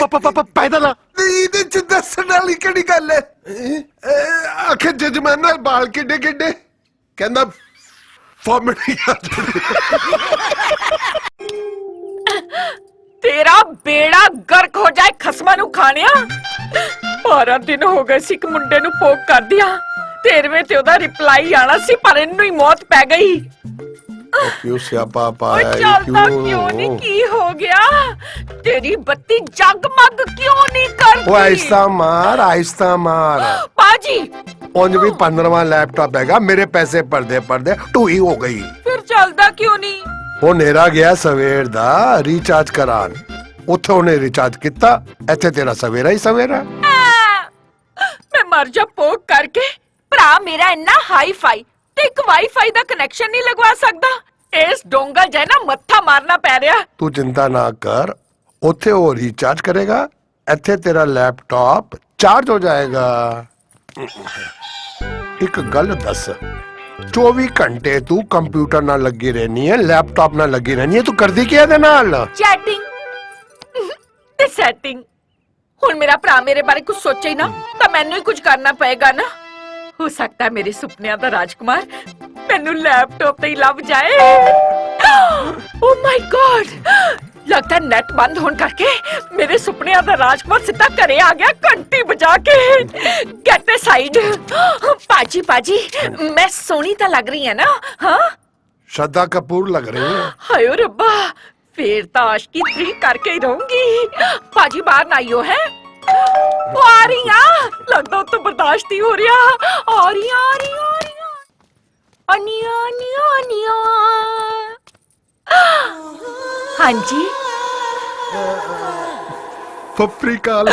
ਪੈਦਲ ਆ? ਇਹਦੇ ਚ ਦੱਸਣ ਵਾਲੀ ਕਿਹੜੀ ਗੱਲ ਹੈ? ਆਖੇ ਜਜਮਾਨਾ ਬਾਲ ਕਿੱਡੇ ਕਿੱਡੇ ਕਹਿੰਦਾ ਫਾਰਮੈਟ ਯਾਦ। ਤੇਰਾ ਬੇੜਾ ਗਰਕ ਹੋ ਜਾਏ ਖਸਮਾਂ ਨੂੰ ਖਾਣਿਆ। 12 ਦਿਨ ਹੋ ਗਏ ਸੀ ਇੱਕ ਮੁੰਡੇ ਨੂੰ ਫੋਕ ਕਰ ਦਿਆ। 13ਵੇਂ ਤੇ ਉਹਦਾ ਰਿਪਲਾਈ ਆਣਾ ਸੀ, ਪਰ ਇਹਨੂੰ ਹੀ ਮੌਤ ਪੈ ਗਈ। ਕਿਉਂ ਸਿਆਪਾ ਓਏ ਪਾਇਆ? ਚੱਲਦਾ ਕਿਉਂ ਨਹੀਂ? ਕੀ ਹੋ ਗਿਆ? ਤੇਰੀ ਬੱਤੀ ਜਗਮਗ ਕਿਉਂ ਨਹੀਂ ਕਰਦੀ? ਉਹ ਆਹਿਸਤਾ ਮਾਰ। ਬਾਜੀ ਉਂਝ ਵੀ 15ਵਾਂ ਲੈਪਟਾਪ ਹੈਗਾ, ਮੇਰੇ ਪੈਸੇ ਪੜਦੇ ਢੂਈ ਹੋ ਗਈ। ਫਿਰ ਚੱਲਦਾ ਕਿਉਂ ਨਹੀਂ? ਉਹ ਨੇਰਾ ਗਿਆ ਸਵੇਰ ਦਾ ਰੀਚਾਰਜ ਕਰਾਨ, ਉੱਥੇ ਉਹਨੇ ਰੀਚਾਰਜ ਕੀਤਾ, ਇੱਥੇ ਤੇਰਾ ਸਵੇਰਾ ਹੀ ਸਵੇਰਾ। ਮੈਂ ਮਰ ਜਾ ਪੋਕ ਕਰਕੇ। ਭਰਾ ਮੇਰਾ ਇੰਨਾ ਹਾਈ ਫਾਈ ਤੇ ਇੱਕ ਵਾਈਫਾਈ ਦਾ ਕਨੈਕਸ਼ਨ ਨਹੀਂ ਲਗਵਾ ਸਕਦਾ। ਇਸ ਡੋਂਗਲ ਜੈ ਨਾ ਮੱਥਾ ਮਾਰਨਾ ਪੈ ਰਿਹਾ। ਤੂੰ ਚਿੰਤਾ ਨਾ ਕਰ, ਉੱਥੇ ਉਹ ਰੀਚਾਰਜ ਕਰੇਗਾ, ਇੱਥੇ ਤੇਰਾ ਲੈਪਟਾਪ ਚਾਰਜ ਹੋ ਜਾਏਗਾ। ਇੱਕ ਗੱਲ ਦੱਸ, 24 ਘੰਟੇ ਤੂੰ ਕੰਪਿਊਟਰ ਨਾਲ ਲੱਗੀ ਰਹਿਣੀ ਹੈ, ਲੈਪਟਾਪ ਨਾਲ ਲੱਗੀ ਰਹਿਣੀ ਹੈ, ਤੂੰ ਕਰਦੀ ਕੀ ਇਹਦੇ ਨਾਲ? ਚੈਟਿੰਗ ਤੇ ਸੈਟਿੰਗ। ਹੁਣ ਮੇਰਾ ਭਰਾ ਮੇਰੇ ਬਾਰੇ ਕੁਝ ਸੋਚੇ ਹੀ ਨਾ ਤਾਂ ਮੈਨੂੰ ਹੀ ਕੁਝ ਕਰਨਾ ਪਏਗਾ ਨਾ। ਹੋ ਸਕਦਾ ਹੈ ਮੇਰੇ ਸੁਪਨਿਆਂ ਦਾ ਰਾਜਕੁਮਾਰ ਮੈਨੂੰ ਲੈਪਟਾਪ ਤੇ ਹੀ ਲੱਭ ਜਾਏ। ਓ ਮਾਈ ਗॉड, लगता है नेट बंद होने करके मेरे सुपने का राजकुमार सीधा घरे आ गया घंटी बजा के। Gate side. पाजी पाजी मैं सोनी तो लग रही है ना? हाँ श्रद्धा कपूर लग रही है। हायो रब्बा, फिर तो आशिकी 3 करके ही रहूंगी। पाजी बाहर ना आइयो है। वो आ रही हैं, लगता तो बर्दाश्त ही हो रहा। आ रही आ रही आ रही अनिया अनिया अनिया। हाँ जी फफ्रीकाल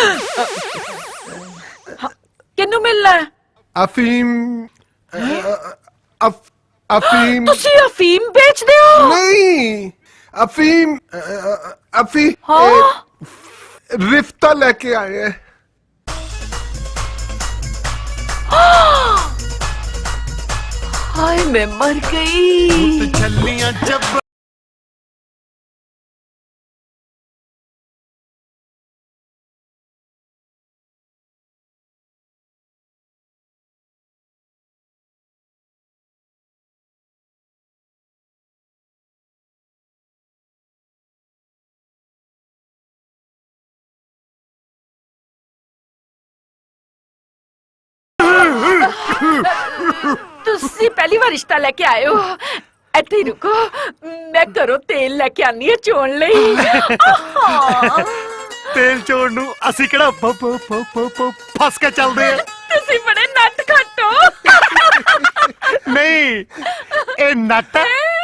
किन्नू मिलना है? अफीम अफीम। तुसी अफीम बेचदे हो? नहीं, अफीम अफी रिफ्ता लेके आए हैं। हाय मैं मर गई। छल्लियां जब तुसी पहली बार रिश्ता लेके आए हो। ਇੱਥੇ ਹੀ ਰੁਕੋ, ਮੈਂ ਘਰੋਂ ਤੇਲ ਲੈ ਕੇ ਆਨੀ ਹੈ ਚੋਣ ਲਈ। ਤੇਲ ਚੋਣ ਨੂੰ ਅਸੀਂ ਕਿਹੜਾ ਫਸ ਕੇ ਚੱਲਦੇ ਆ? ਤੁਸੀਂ ਬੜੇ ਨੱਟ ਖੱਟੋ। ਨਹੀਂ, ਇਹ ਨੱਟ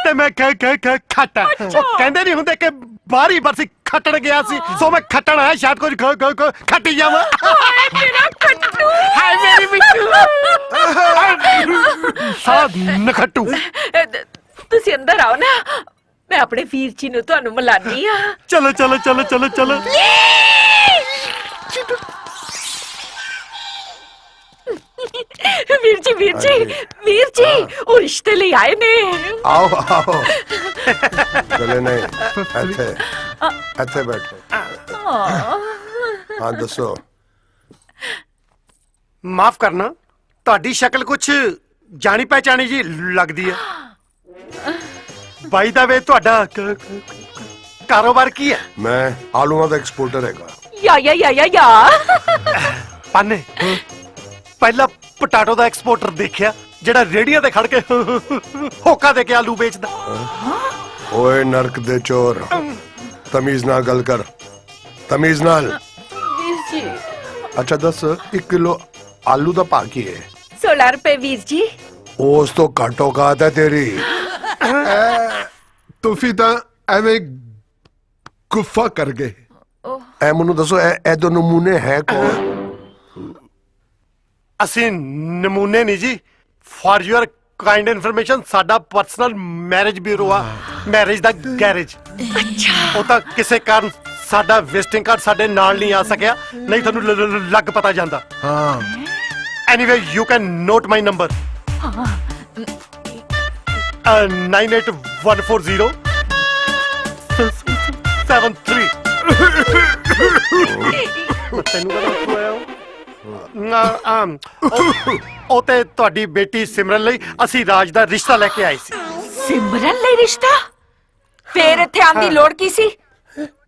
ਤੇ ਮੈਂ ਖੱਟ। ਉਹ ਕਹਿੰਦੇ ਨਹੀਂ ਹੁੰਦੇ ਕਿ ਬਾਹਰੀ ਬਰਸੀ ਖੱਟਣ ਗਿਆ ਸੀ, ਸੋ ਮੈਂ ਖੱਟਣ ਆਇਆ, ਸ਼ਾਇਦ ਕੁਝ ਖੱਟੀ ਜਾਵਾਂ। ਹਾਏ ਮੇਰਾ ਖੱਟੂ, ਹਾਏ ਮੇਰੀ ਬਿੱਟੂ, ਸਾਧ ਨਖੱਟੂ। ਤੁਸੀਂ ਅੰਦਰ ਆਓ ਨਾ, ਮੈਂ ਆਪਣੇ ਵੀਰ ਜੀ ਨੂੰ ਤੁਹਾਨੂੰ ਮਿਲਾਨੀ ਆ। ਚਲੋ ਚਲੋ ਚਲੋ ਚਲੋ ਚਲੋ। ਵੀਰ ਜੀ ਵੀਰ ਜੀ ਵੀਰ ਜੀ, ਉਹ ਰਿਸ਼ਤੇ ਲਈ ਆਏ ਨੇ। आओ आओ, चले नहीं, ऐसे बैठो। हाँ दसो। ਮਾਫ ਕਰਨਾ, ਤੁਹਾਡੀ ਸ਼ਕਲ ਕੁਛ ਜਾਣੀ ਪਹਿਚਾਣੀ ਜੀ ਲੱਗਦੀ ਹੈ। ਬਾਈ ਦਾ ਵੇ ਤੁਹਾਡਾ ਕਾਰੋਬਾਰ ਕੀ ਹੈ? मैं आलूओं का एक्सपोर्टर हैगा। ਯਾ ਪਾਨੇ ਪਹਿਲਾ ਪਟਾਟੋ ਦਾ ਐਕਸਪੋਰਟਰ ਦੇਖਿਆ ਜਿਹੜਾ ਰੇੜੀਆਂ ਤੇ ਖੜ ਕੇ ਹੋਕਾ ਦੇ ਕੇ ਆਲੂ ਵੇਚਦਾ। ओए नरक दे चोर, तमीज नाल गल कर, तमीज नाल। ਵੀਰ ਜੀ अच्छा दस, 1 किलो आलू दा भाव की है? 16 रुपए ਵੀਰ ਜੀ। ਉਸ ਤੋਂ ਘੱਟੋ ਘਾਟ ਹੈ ਤੇਰੀ। ਤੁਸੀਂ ਤਾਂ ਐਵੇਂ ਗੁੱਫਾ ਕਰ ਗਏ। ਐ ਮੈਨੂੰ ਦੱਸੋ, ਇਹ ਦੋ ਨਮੂਨੇ ਹੈ ਕੌਣ? ਅਸੀਂ ਨਮੂਨੇ ਨਹੀਂ ਜੀ, ਫॉर ਯੂਅਰ ਕਾਈਂਡ ਇਨਫੋਰਮੇਸ਼ਨ ਸਾਡਾ ਪਰਸਨਲ ਮੈਰਿਜ ਬਿਊਰੋ ਆ, ਮੈਰਿਜ ਦਾ ਗੈਰੇਜ। ਅੱਛਾ, ਉਹ ਤਾਂ ਕਿਸੇ ਕਾਰਨ ਸਾਡਾ ਵਿਜ਼ਿਟਿੰਗ ਕਾਰਡ ਸਾਡੇ ਨਾਲ ਨਹੀਂ ਆ ਸਕਿਆ, ਨਹੀਂ ਤੁਹਾਨੂੰ ਲੱਗ ਪਤਾ ਜਾਂਦਾ। ਹਾਂ, anyway you can note my number. 98140 73। ਤੈਨੂੰ ਕਦੋਂ ਆਇਆ ਉਹ ਤੇ ਤੁਹਾਡੀ ਬੇਟੀ ਸਿਮਰਨ ਲਈ ਅਸੀਂ ਰਾਜ ਦਾ ਰਿਸ਼ਤਾ ਲੈ ਕੇ ਆਏ ਸੀ। ਸਿਮਰਨ ਲਈ ਰਿਸ਼ਤਾ? ਫੇਰ ਇੱਥੇ ਆਉਣ ਦੀ ਲੋੜ ਕੀ ਸੀ?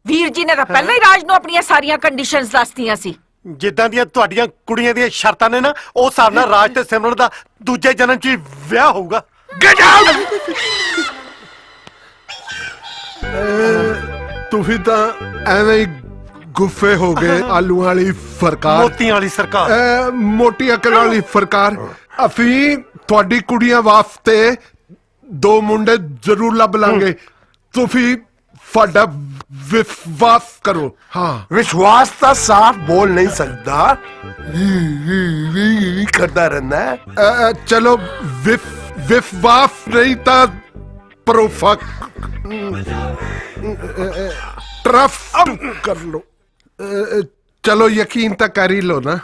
ਵੀਰ ਜੀ ਨੇ ਤਾਂ ਪਹਿਲਾਂ ਹੀ ਰਾਜ ਨੂੰ ਆਪਣੀਆਂ ਸਾਰੀਆਂ ਕੰਡੀਸ਼ਨਸ ਦੱਸਤੀਆਂ ਸੀ। ਜਿੱਦਾਂ ਦੀਆਂ ਤੁਹਾਡੀਆਂ ਕੁੜੀਆਂ ਦੀਆਂ ਸ਼ਰਤਾਂ ਨੇ ਨਾ, ਉਸ ਹਿਸਾਬ ਨਾਲ ਰਾਜ ਤੇ ਸਿਮਰਨ ਦਾ ਦੂਜੇ ਜਨਮ 'ਚ ਹੀ ਵਿਆਹ ਹੋਊਗਾ। ਤੁਸੀਂ ਤਾਂ ਐਵੇਂ ਹੀ ਗੁੱਫੇ ਹੋ ਗਏ। ਆਲੂ ਵਾਲੀ ਸਰਕਾਰ, ਮੋਤੀਆਂ ਵਾਲੀ ਸਰਕਾਰ, ਮੋਟੀ ਅਕਲ ਵਾਲੀ ਸਰਕਾਰ। ਅਸੀਂ ਤੁਹਾਡੀ ਕੁੜੀਆਂ ਵਾਸਤੇ 2 ਮੁੰਡੇ ਜ਼ਰੂਰ ਲੱਭ ਲਾਂਗੇ, ਤੁਸੀਂ ਸਾਡਾ ਵਿਸ਼ਵਾਸ ਕਰੋ। हाँ, विश्वास तो साफ बोल नहीं सकता, करता रहना है। चलो विश्वास नहीं था प्रोफक ट्रफ कर लो। चलो यकीन तो कर ही लो ना।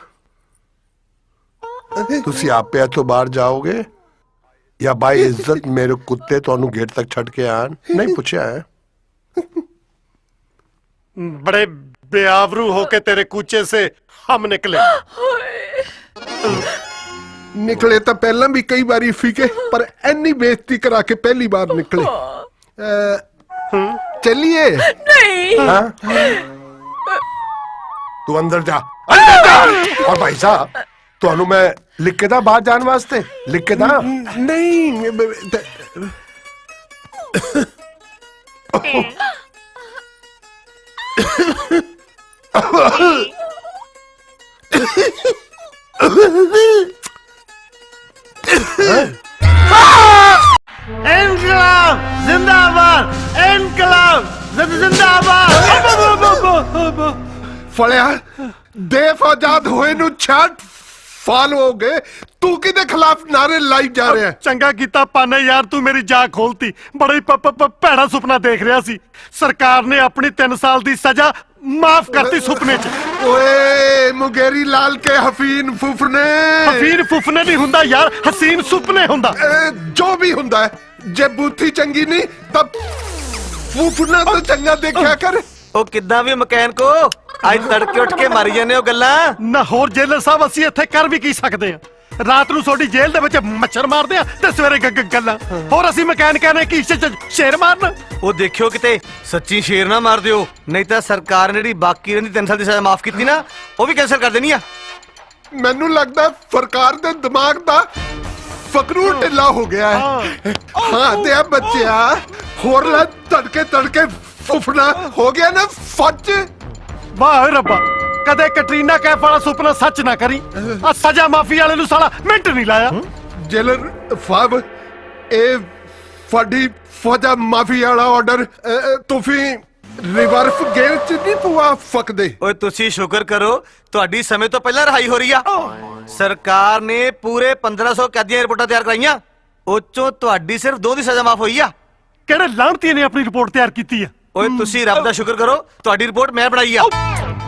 तुसी आपे तो बाहर जाओगे या बाई इज्जत मेरे कुत्ते तो गेट तक छड़ के आन? नहीं पूछा है। बड़े बेआबरू होके तेरे कूचे से हम निकले। निकले तो पहला भी कई बार फीके, पर एनी बेइज्जती करा के पहली बार निकले। चलिए। नहीं। हाँ? तू अंदर जा, अंदर जा। और भाई साहब ਤੁਹਾਨੂੰ मैं लिख के दा बाहर जाने वास्ते लिख के दा? नहीं इनकलाब जिंदाबाद, इनकलाब जिंदाबाद। फलिया देश आजाद होए नु 66 साल हो गए, तू किदे खिलाफ नारे लाई जा रहा है? चंगा कीता पाने यार, तू मेरी जाग खोलती। बड़ा ही भैड़ा सुपना देख रहा सी। सरकार ने अपनी 3 साल दी सजा माफ करती सुपने च। ओए मुगेरी लाल के हफीन फुफने। हफीन फुफने नहीं हुंदा यार, हसीन सुपने हुंदा। जो भी हुंदा है, जे बूथी चंगी नहीं तब फुफना तो चंगा देखा कर। ਉਹ ਕਿੱਦਾਂ ਵੀ ਮਕੈਨ ਕੋ ਅੱਜ ਤੜਕੇ ਉੱਠ ਕੇ ਮਾਰੀ ਜਾਂਦੇ ਹੋ ਗੱਲਾਂ। ਨਾ ਹੋਰ ਜੇਲਰ ਸਾਹਿਬ, ਅਸੀਂ ਇੱਥੇ ਕਰ ਵੀ ਕੀ ਸਕਦੇ ਆ? ਰਾਤ ਨੂੰ ਤੁਹਾਡੀ ਜੇਲ੍ਹ ਦੇ ਵਿੱਚ ਮੱਛਰ ਮਾਰਦੇ ਆ ਤੇ ਸਵੇਰੇ ਗੱਲਾਂ। ਹੋਰ ਅਸੀਂ ਮਕੈਨਿਕਾਂ ਨੇ ਕੀ ਸ਼ੇਰ ਮਾਰਨਾ? ਉਹ ਦੇਖਿਓ ਕਿਤੇ ਸੱਚੀ ਸ਼ੇਰ ਨਾ ਮਾਰ ਦਿਓ, ਨਹੀਂ ਤਾਂ ਸਰਕਾਰ ਨੇ ਜਿਹੜੀ ਬਾਕੀ ਰਹਿੰਦੀ 3 ਸਾਲ ਦੀ ਸਜ਼ਾ ਮਾਫ ਕੀਤੀ ਨਾ, ਉਹ ਵੀ ਕੈਂਸਲ ਕਰ ਦੇਣੀ ਆ। ਮੈਨੂੰ ਲੱਗਦਾ ਸਰਕਾਰ ਦੇ ਦਿਮਾਗ ਦਾ ਫਕਰੂ ਢਿੱਲਾ ਹੋ ਗਿਆ ਹੈ। ਹਾਂ ਤੇ ਬੱਚਿਆ ਹੋਰ ਲੈ ਤੜਕੇ ਫੁਫਣਾ ਹੋ ਗਿਆ ਨਾ ਫੱਜ। ਵਾਹ ਰੱਬਾ, ਕਦੇ ਕੈਟਰੀਨਾ ਕੈਫ ਵਾਲਾ ਸੁਪਨਾ ਸੱਚ ਨਾ ਕਰੀ। ਆ ਸਜ਼ਾ ਮਾਫੀ ਵਾਲੇ ਨੂੰ ਸਾਲਾ ਮਿੰਟ ਨਹੀਂ ਲਾਇਆ। ਜੇਲਰ ਸਾਹਿਬ, ਇਹ ਫਾਡੀ ਫਜ਼ਾ ਮਾਫੀ ਵਾਲਾ ਆਰਡਰ ਤੁਸੀਂ ਰਿਵਰਸ ਗੇਅਰ ਚ ਨਹੀਂ ਪਵਾ ਸਕਦੇ। ਓਏ ਤੁਸੀਂ ਸ਼ੁਕਰ ਕਰੋ ਤੁਹਾਡੀ ਸਮੇਂ ਤੋਂ ਪਹਿਲਾਂ ਰਿਹਾਈ ਹੋ ਰਹੀ ਆ। ਸਰਕਾਰ ਨੇ ਪੂਰੇ 1500 ਕੈਦੀਆਂ ਰਿਪੋਰਟਾਂ ਤਿਆਰ ਕਰਾਈਆਂ, ਉਹ ਚੋਂ ਤੁਹਾਡੀ ਸਿਰਫ 2 ਦੀ ਸਜ਼ਾ ਮਾਫ ਹੋਈ ਆ। ਕਿਹੜੇ ਲਾਹਣਤੀ ਨੇ ਆਪਣੀ ਰਿਪੋਰਟ ਤਿਆਰ ਕੀਤੀ ਆ? ਓਏ ਤੁਸੀਂ ਰੱਬ ਦਾ ਸ਼ੁਕਰ ਕਰੋ ਤੁਹਾਡੀ ਰਿਪੋਰਟ ਮੈਂ ਬਣਾਈ ਆ।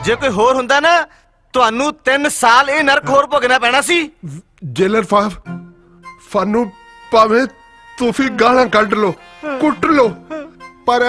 ਜੇ ਕੋਈ ਹੋਰ ਹੁੰਦਾ ਨਾ ਤੁਹਾਨੂੰ 3 ਸਾਲ ਇਹ ਨਰਕ ਹੋਰ ਭੋਗਣਾ ਪੈਣਾ ਸੀ। ਜੇਲਰ ਸਾਹਿਬ, ਸਾਨੂੰ ਭਾਵੇਂ ਤੁਸੀਂ ਗਾਲਾਂ ਕੱਢ ਲੋ, ਕੁੱਟ ਲੋ, ਪਰ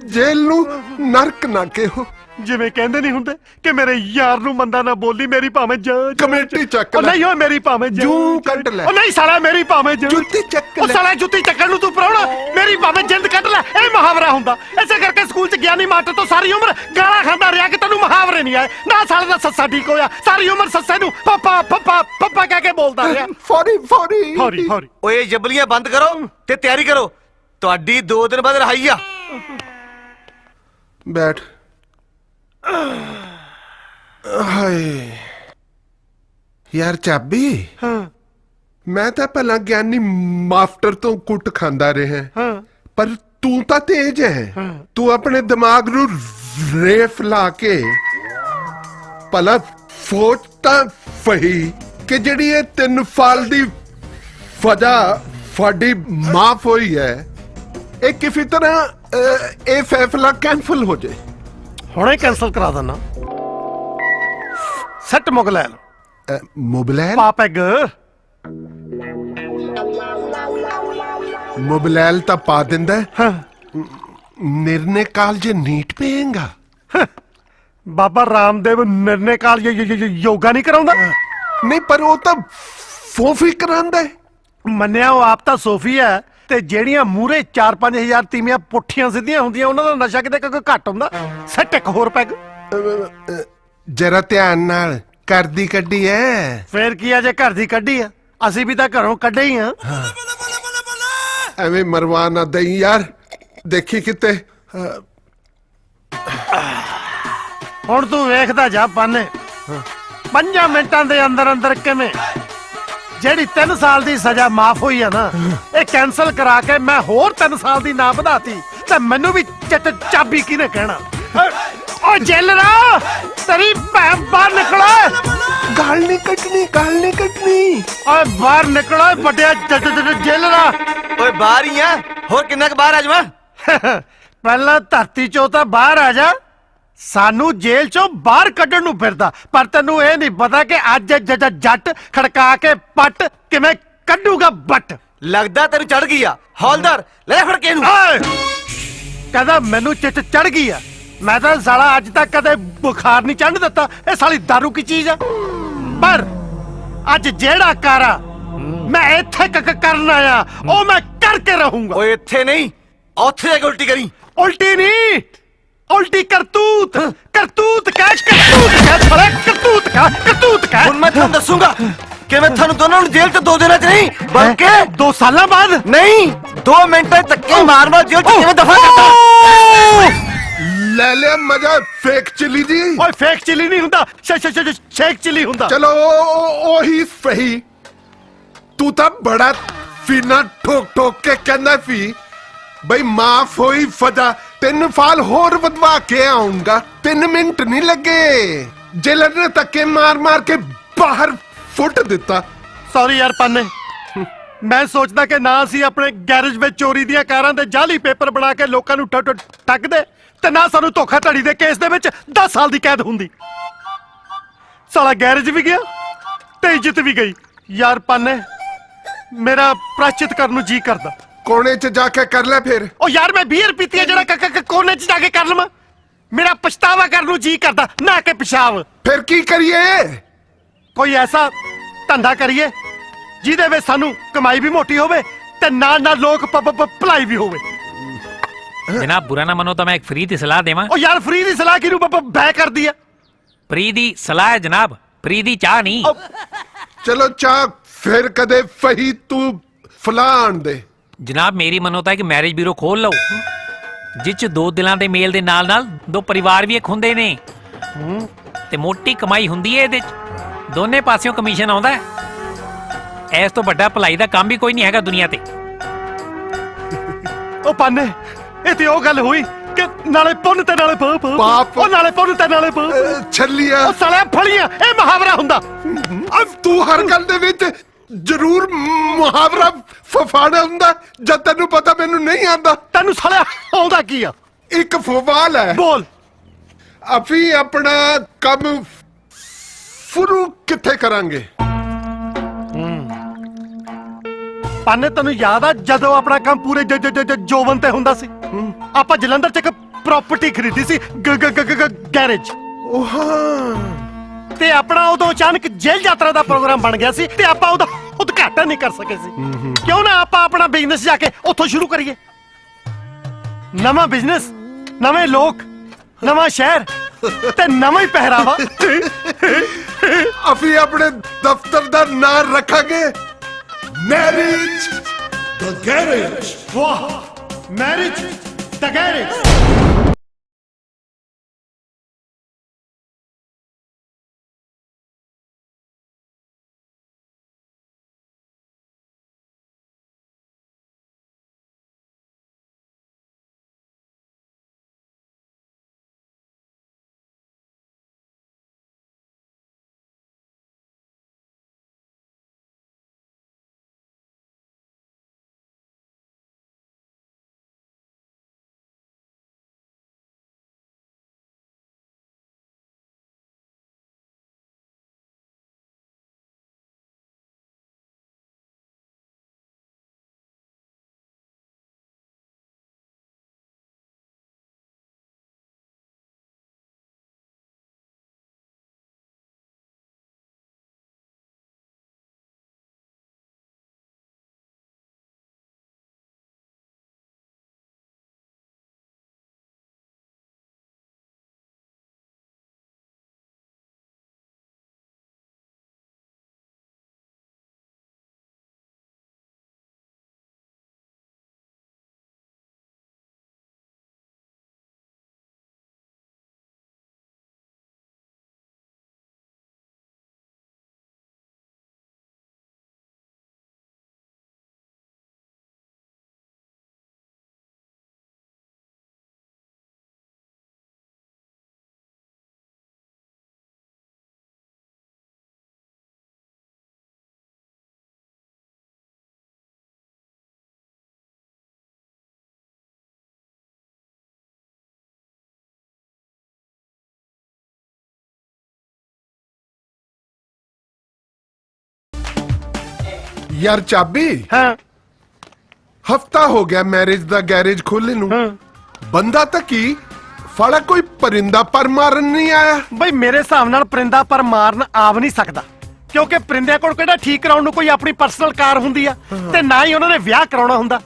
ਜੇਲ੍ਹ ਨੂੰ ਨਰਕ ਨਾ ਕਹੋ। ਜਿਵੇਂ ਕਹਿੰਦੇ ਨਹੀਂ ਹੁੰਦੇ ਕਿ ਮੇਰੇ ਯਾਰ ਨੂੰ ਮੰਦਾ ਨਾ ਬੋਲੀ, ਮੇਰੀ ਭਾਵੇਂ ਕਮੇਟੀ ਚੱਕ ਲੈ। ਨਹੀਂ ਓਏ ਮੇਰੀ ਭਾਵੇਂ ਜੂ ਕੱਢ ਲੈ। ਉਹ ਨਹੀਂ ਸਾਲਾ ਮੇਰੀ ਭਾਵੇਂ ਜੁੱਤੀ ਚੱਕ ਉਹ ਲੈ। ਸਾਲਾ ਜੁੱਤੀ ਚੱਕਣ ਨੂੰ ਤੂੰ ਪ੍ਰਾਹੁਣਾ, ਮੇਰੀ ਭਾਵੇਂ ਜਿੰਦ ਕੱਢ ਲੈ। ਇਹ ਮੁਹਾਵਰਾ ਹੁੰਦਾ, ਇਸੇ ਕਰਕੇ ਸਕੂਲ ਚ ਗਿਆਨੀ ਮਾਸਟਰ ਤੋਂ ਸਾਰੀ ਉਮਰ ਗਾਲਾਂ ਖਾਂਦਾ ਰਿਹਾ ਕਿ ਤੈਨੂੰ ਮੁਹਾਵਰੇ ਨਹੀਂ ਆਏ। ਨਾ ਸਾਲੇ ਦਾ ਸੱਸਾ ਠੀਕ ਹੋਇਆ, ਸਾਰੀ ਉਮਰ ਸੱਸੇ ਨੂੰ ਪੱਪਾ ਪੱਪਾ ਪੱਪਾ ਕਹਿ ਕੇ ਬੋਲਦਾ ਰਿਹਾ। ਫੌਰੀ ਓਏ ਜਬਲੀਆਂ ਬੰਦ ਕਰੋ ਤੇ ਤਿਆਰੀ ਕਰੋ, ਤੁਹਾਡੀ 2 ਦਿਨ ਬਾਅਦ ਰਿਹਾਈ ਆ। ਬੈਠ। ਹਾਏ ਯਾਰ ਚਾਬੀ, ਮੈਂ ਤਾਂ ਪਹਿਲਾਂ ਗਿਆਨੀ ਮਾਸਟਰ ਤੋਂ ਕੁੱਟ ਖਾਂਦਾ ਰਿਹਾ, ਪਰ ਤੂੰ ਤਾਂ ਤੇਜ ਹੈ। ਤੂੰ ਆਪਣੇ ਦਿਮਾਗ ਨੂੰ ਰੇਫ ਲਾ ਕੇ ਭਲਾ ਸੋਚ ਤਾਂ ਸਹੀ ਕਿ ਜਿਹੜੀ ਇਹ 3 ਸਾਲ ਦੀ ਸਜ਼ਾ ਸਾਡੀ ਮਾਫ ਹੋਈ ਹੈ, ਇਹ ਕਿਸੇ ਤਰ੍ਹਾਂ ਇਹ ਫੈਸਲਾ ਕੈਂਸਲ ਹੋ ਜਾਏ। ਹੁਣੇ ਕੈਂਸਲ ਕਰਾ ਦੇਣਾ। ਸੱਟ ਮੁਗਲੈਲ ਮੁਬਲੈਲ ਪਾਪੈਗ ਮੁਬਲੈਲ ਤਾਂ ਪਾ ਦਿੰਦਾ। ਨਿਰਣੇ ਕਾਲ ਜੇ ਨੀਟ ਪਏਗਾ। ਬਾਬਾ ਰਾਮਦੇਵ ਨਿਰਣੇ ਕਾਲ ਯੋਗਾ ਨਹੀਂ ਕਰਾਉਂਦਾ? ਨਹੀਂ, ਪਰ ਉਹ ਤਾਂ ਸੋਫੀ ਕਰਾਂਦਾ। ਮੰਨਿਆ ਉਹ ਆਪ ਤਾਂ ਸੋਫੀ ਹੈ, ਤੇ ਜਿਹੜੀਆਂ ਮੂਰੇ 4-5 ਹਜ਼ਾਰ ਤੀਵੀਆਂ ਪੁੱਠੀਆਂ ਸਿੱਧੀਆਂ ਹੁੰਦੀਆਂ ਉਹਨਾਂ ਦਾ ਨਸ਼ਾ ਕਿਤੇ ਕੋਈ ਘੱਟ ਹੁੰਦਾ। ਸੱਟ ਇੱਕ ਹੋਰ ਪੈਗ ਜਰਾ ਧਿਆਨ ਨਾਲ ਕਰਦੀ ਕੱਢੀ ਐ। ਫੇਰ ਕੀ ਆ ਜੇ ਘਰ ਦੀ ਕੱਢੀ ਆ? ਅਸੀਂ ਵੀ ਤਾਂ ਘਰੋਂ ਕੱਢੇ ਹੀ ਆ। ਐਵੇਂ ਮਰਵਾ ਨਾ ਦਈ ਯਾਰ, ਦੇਖੀ ਕਿਤੇ। ਹੁਣ ਤੂੰ ਵੇਖਦਾ ਜਾ ਪਾਨੇ 5 ਮਿੰਟਾਂ ਦੇ ਅੰਦਰ ਅੰਦਰ ਕਿਵੇਂ ਜਿਹੜੀ 3 ਸਾਲ ਦੀ ਸਜ਼ਾ ਮਾਫ ਹੋਈ ਆ ਨਾ, ਇਹ ਕੈਂਸਲ ਕਰਾ ਕੇ ਮੈਂ ਹੋਰ 3 ਸਾਲ ਦੀ ਨਾ ਵਧਾਤੀ ਤੇ ਮੈਨੂੰ ਵੀ ਚਾਬੀ ਕਿਹਨੇ ਕਹਿਣਾ? ਓ ਜੇਲਰਾ, ਤੇਰੀ ਭੈਣ ਬਾਹਰ ਨਿਕਲੋ। ਗਾਲ ਨਹੀਂ ਕੱਟਣੀ। ਓਏ ਬਾਹਰ ਨਿਕਲੋ ਵੱਡਿਆ ਜੇਲਰਾ। ਓਏ ਬਾਹਰ ਹੀ ਆ, ਹੋਰ ਕਿੰਨਾ ਕੁ ਬਾਹਰ ਆ ਜਾਵਾਂ? ਪਹਿਲਾਂ ਧਰਤੀ ਚੋਂ ਤਾਂ ਬਾਹਰ ਆ ਜਾ, ਸਾਨੂੰ ਜੇਲ੍ਹ ਚੋਂ ਬਾਹਰ ਕੱਢਣ ਨੂੰ ਫਿਰਦਾ। ਪਰ ਤੈਨੂੰ ਇਹ ਨਹੀਂ ਪਤਾ ਕਿ ਅੱਜ ਜੱਟ ਖੜਕਾ ਕੇ ਪੱਟ ਕਿਵੇਂ ਕੱਢੂਗਾ ਬੱਟ। ਲੱਗਦਾ ਤੈਨੂੰ ਚੜ ਗਈ ਆ। ਹੌਲਦਾਰ ਲੈ ਫੜ ਕੇ ਇਹਨੂੰ। ਕਹਿੰਦਾ ਮੈਨੂੰ ਚੜ ਗਈ ਆ। ਮੈਂ ਤਾਂ ਸਾਲਾ ਅੱਜ ਤੱਕ ਕਦੇ ਬੁਖਾਰ ਨਹੀਂ ਚੜ੍ਹਨ ਦਿੱਤਾ। ਇਹ ਸਾਲੀ ਦਾਰੂ ਕੀ ਚੀਜ਼ ਆ। ਪਰ ਅੱਜ ਜਿਹੜਾ ਕਾਰਾ ਮੈਂ ਇੱਥੇ ਕਰਨ ਆਇਆ ਉਹ ਮੈਂ ਕਰਕੇ ਰਹੂੰਗਾ। ਓਏ ਇੱਥੇ ਨਹੀਂ, ਉੱਥੇ ਜਾ ਕੇ ਉਲਟੀ ਕਰੀ। ਉਲਟੀ ਨਹੀਂ, ਉਲਟੀ ਕਰਤੂਤ। ਕਰਤੂਤ ਕਹਿ, ਕਰਤੂਤ ਕਹਿ, ਸਾਲਾ ਕਰਤੂਤ ਕਹਿ, ਕਰਤੂਤ ਕਹਿ। ਹੁਣ ਮੈਂ ਤੁਹਾਨੂੰ ਦੱਸੂਗਾ ਕਿ ਮੈਂ ਤੁਹਾਨੂੰ ਦੋਨਾਂ ਨੂੰ ਜੇਲ੍ਹ 'ਚ 2 ਦਿਨਾਂ 'ਚ ਨਹੀਂ ਬਲਕਿ 2 ਸਾਲਾਂ ਬਾਅਦ ਨਹੀਂ 2 ਮਿੰਟਾਂ 'ਚ ਧੱਕੇ ਮਾਰ ਜੇਲ੍ਹ 'ਚ ਕਿਵੇਂ ਦਫਾ ਕਰਦਾ। ਲੈ ਲਿਆ ਮਜ਼ਾ ਫੇਕ ਚਿਲੀ ਦੀ। ਓਏ ਫੇਕ ਚਿਲੀ ਨਹੀਂ ਹੁੰਦਾ, ਸ਼ੇਕ ਚਿਲੀ ਹੁੰਦਾ। ਚਲੋ ਉਹੀ ਸਹੀ। ਤੂੰ ਤਾਂ ਬੜਾ ਫੀਨਾ ਠੋਕ ਕੇ ਕਹਿੰਦਾ ਸੀ ਬਈ ਮਾਫ ਹੋਈ ਫਜ਼ਾ, 3 ਸਾਲ ਹੋਰ ਵਧਵਾ ਕੇ ਆਉਂਗਾ। 3 ਮਿੰਟ ਨਹੀਂ ਲੱਗੇ, ਜੇਲਰ ਨੇ ਧੱਕੇ ਮਾਰ ਕੇ ਬਾਹਰ ਫੁੱਟ ਦਿੱਤਾ। ਸੌਰੀ ਯਾਰ ਪਾਨੇ, ਮੈਂ ਸੋਚਦਾ ਕਿ ਨਾ ਅਸੀਂ ਆਪਣੇ ਗੈਰੇਜ ਵਿੱਚ ਚੋਰੀ ਦੀਆਂ ਕਾਰਾਂ ਦੇ ਜਾਲੀ ਪੇਪਰ ਬਣਾ ਕੇ ਲੋਕਾਂ ਨੂੰ ਠੱਗਦੇ, ਤੇ ਨਾ ਸਾਨੂੰ ਧੋਖਾਧੜੀ ਦੇ ਕੇਸ ਦੇ ਵਿੱਚ 10 ਸਾਲ ਦੀ ਕੈਦ ਹੁੰਦੀ। ਸਾਲਾ ਗੈਰੇਜ ਵੀ ਗਿਆ ਤੇ ਇੱਜ਼ਤ ਵੀ ਗਈ। ਯਾਰ ਪਾਨੇ, ਮੇਰਾ ਪ੍ਰਾਸ਼ਚਿਤ ਕਰਨ ਨੂੰ ਜੀ ਕਰਦਾ। ਕੋਨੇ 'ਚ ਜਾ ਕੇ ਕਰ ਲੈ ਫਿਰ। ਉਹ ਯਾਰ ਮੈਂ ਬੀਅਰ ਪੀਤੀ ਹੈ, ਜਿਹੜਾ ਕੋਨੇ 'ਚ ਜਾ ਕੇ ਕਰ ਲਵਾਂ। ਮੇਰਾ ਪਛਤਾਵਾ ਕਰਨ ਨੂੰ ਜੀ ਕਰਦਾ, ਨਾ ਕਿ ਪਿਸ਼ਾਬ। ਫਿਰ ਕੀ ਕਰੀਏ? ਕੋਈ ਐਸਾ ਧੰਦਾ ਕਰੀਏ ਜਿਹਦੇ ਵਿੱਚ ਸਾਨੂੰ ਕਮਾਈ ਵੀ ਮੋਟੀ ਹੋਵੇ ਤੇ ਨਾਲ ਲੋਕ ਭਲਾਈ ਵੀ ਹੋਵੇ। ਜਨਾਬ ਬੁਰਾ ਨਾ ਮੰਨੋ ਤਾਂ ਮੈਂ ਇੱਕ ਫ੍ਰੀ ਦੀ ਸਲਾਹ ਦੇਵਾਂ। ਉਹ ਯਾਰ ਫ੍ਰੀ ਦੀ ਸਲਾਹ ਕਿਹਨੂੰ ਬੈ ਕਰਦੀ ਆ? ਫ੍ਰੀ ਦੀ ਸਲਾਹ ਹੈ ਜਨਾਬ, ਫ੍ਰੀ ਦੀ ਚਾਹ ਨਹੀਂ। ਚਲੋ ਚਾਹ ਫਿਰ ਕਦੇ ਫਹੀ ਤੂੰ ਫਲਾਣ ਦੇ। ਜਨਾਬ ਮੇਰੀ ਮੰਨੋ ਤਾਂ ਇੱਕ ਮੈਰਿਜ ਬਿਊਰੋ ਖੋਲ ਲਓ, ਜਿਸ 'ਚ 2 ਦਿਲਾਂ ਦੇ ਮੇਲ ਦੇ ਨਾਲ 2 ਪਰਿਵਾਰ ਵੀ ਇੱਕ ਹੁੰਦੇ ਨੇ ਤੇ ਮੋਟੀ ਕਮਾਈ ਹੁੰਦੀ ਹੈ ਇਹਦੇ 'ਚ। ਦੋਨੇ ਪਾਸਿਓਂ ਕਮਿਸ਼ਨ ਆਉਂਦਾ ਹੈ। ਇਸ ਤੋਂ ਵੱਡਾ ਭਲਾਈ ਦਾ ਕੰਮ ਵੀ ਕੋਈ ਨਹੀਂ ਹੈਗਾ ਦੁਨੀਆ ਤੇ। ਉਹ ਪਾਨੇ, ਇਹ ਤੇ ਉਹ ਗੱਲ ਹੋਈ ਕਿ ਨਾਲੇ ਪੁੰਨ ਤੇ ਨਾਲੇ ਪਾਪ। ਉਹ ਨਾਲੇ ਪੁੰਨ ਤੇ ਨਾਲੇ ਛੱਲੀਆਂ। ਉਹ ਸਾਲਿਆ ਫਲੀਆਂ, ਇਹ ਮੁਹਾਵਰਾ ਹੁੰਦਾ। ਅਬ ਤੂੰ ਹਰ ਗੱਲ ਦੇ ਵਿੱਚ ਜ਼ਰੂਰ ਮੁਹਾਵਰਾ ਫਫਾੜਾ ਹੁੰਦਾ। ਜਦ ਤੈਨੂੰ ਪਤਾ ਮੈਨੂੰ ਨਹੀਂ ਆਂਦਾ। ਤੈਨੂੰ ਸਾਲਿਆ ਆਉਂਦਾ ਕੀ ਆ? ਇੱਕ ਫਵਾਲ ਹੈ। ਬੋਲ। ਅਸੀਂ ਆਪਣਾ ਕੰਮ ਸ਼ੁਰੂ ਕਿੱਥੇ ਕਰਾਂਗੇ? ਪਾਨੇ, ਤੈਨੂੰ ਯਾਦ ਆ ਜਦੋਂ ਆਪਣਾ ਕੰਮ ਪੂਰੇ ਜੋਵਨ ਤੇ ਹੁੰਦਾ ਸੀ? ਆਪਾਂ ਜਲੰਧਰ 'ਚ ਇੱਕ ਪ੍ਰਾਪਰਟੀ ਖਰੀਦੀ ਸੀ, ਗੈਰੇਜ। ਉਹ ਹਾਂ। ਤੇ ਆਪਣਾ ਉਦੋਂ ਅਚਾਨਕ ਜੇਲ੍ਹ ਯਾਤਰਾ ਦਾ ਪ੍ਰੋਗਰਾਮ ਬਣ ਗਿਆ ਸੀ ਤੇ ਆਪਾਂ ਉਹਦਾ ਉਦਘਾਟਨ ਨਹੀਂ ਕਰ ਸਕੇ ਸੀ। ਕਿਉਂ ਨਾ ਆਪਾਂ ਆਪਣਾ ਬਿਜ਼ਨਸ ਜਾ ਕੇ ਉੱਥੋਂ ਸ਼ੁਰੂ ਕਰੀਏ? ਨਵਾਂ ਬਿਜ਼ਨਸ, ਨਵੇਂ ਲੋਕ, ਨਵਾਂ ਸ਼ਹਿਰ ਤੇ ਨਵਾਂ ਹੀ ਪਹਿਰਾਵਾ। ਅਸੀਂ ਆਪਣੇ ਦਫ਼ਤਰ ਦਾ ਨਾਮ ਰੱਖਾਂਗੇ ਮੈਰਿਜ ਦ ਗੈਰੇਜ। ਵਾਹ, ਮੈਰਿਜ ਦ ਗੈਰੇਜ। यार चाबी हाँ हफ्ता हो गया मैरिज दा गैरेज खोले नू बंदा ਤਾਂ ਕੀ ਫੜਾ ਕੋਈ ਪਰਿੰਦਾ ਪਰ ਮਾਰਨ ਨਹੀਂ ਆਇਆ ਬਈ ਮੇਰੇ ਹਿਸਾਬ ਨਾਲ ਪਰਿੰਦਾ ਪਰ ਮਾਰਨ ਆਵ ਨਹੀਂ ਸਕਦਾ ਕਿਉਂਕਿ ਪਰਿੰਦਿਆਂ ਕੋਲ ਕਿਹੜਾ ਠੀਕ ਕਰਾਉਣ ਨੂੰ ਕੋਈ ਆਪਣੀ ਪਰਸਨਲ ਕਾਰ ਹੁੰਦੀ ਆ ਤੇ ਨਾ ਹੀ ਉਹਨਾਂ ਨੇ ਵਿਆਹ ਕਰਾਉਣਾ ਹੁੰਦਾ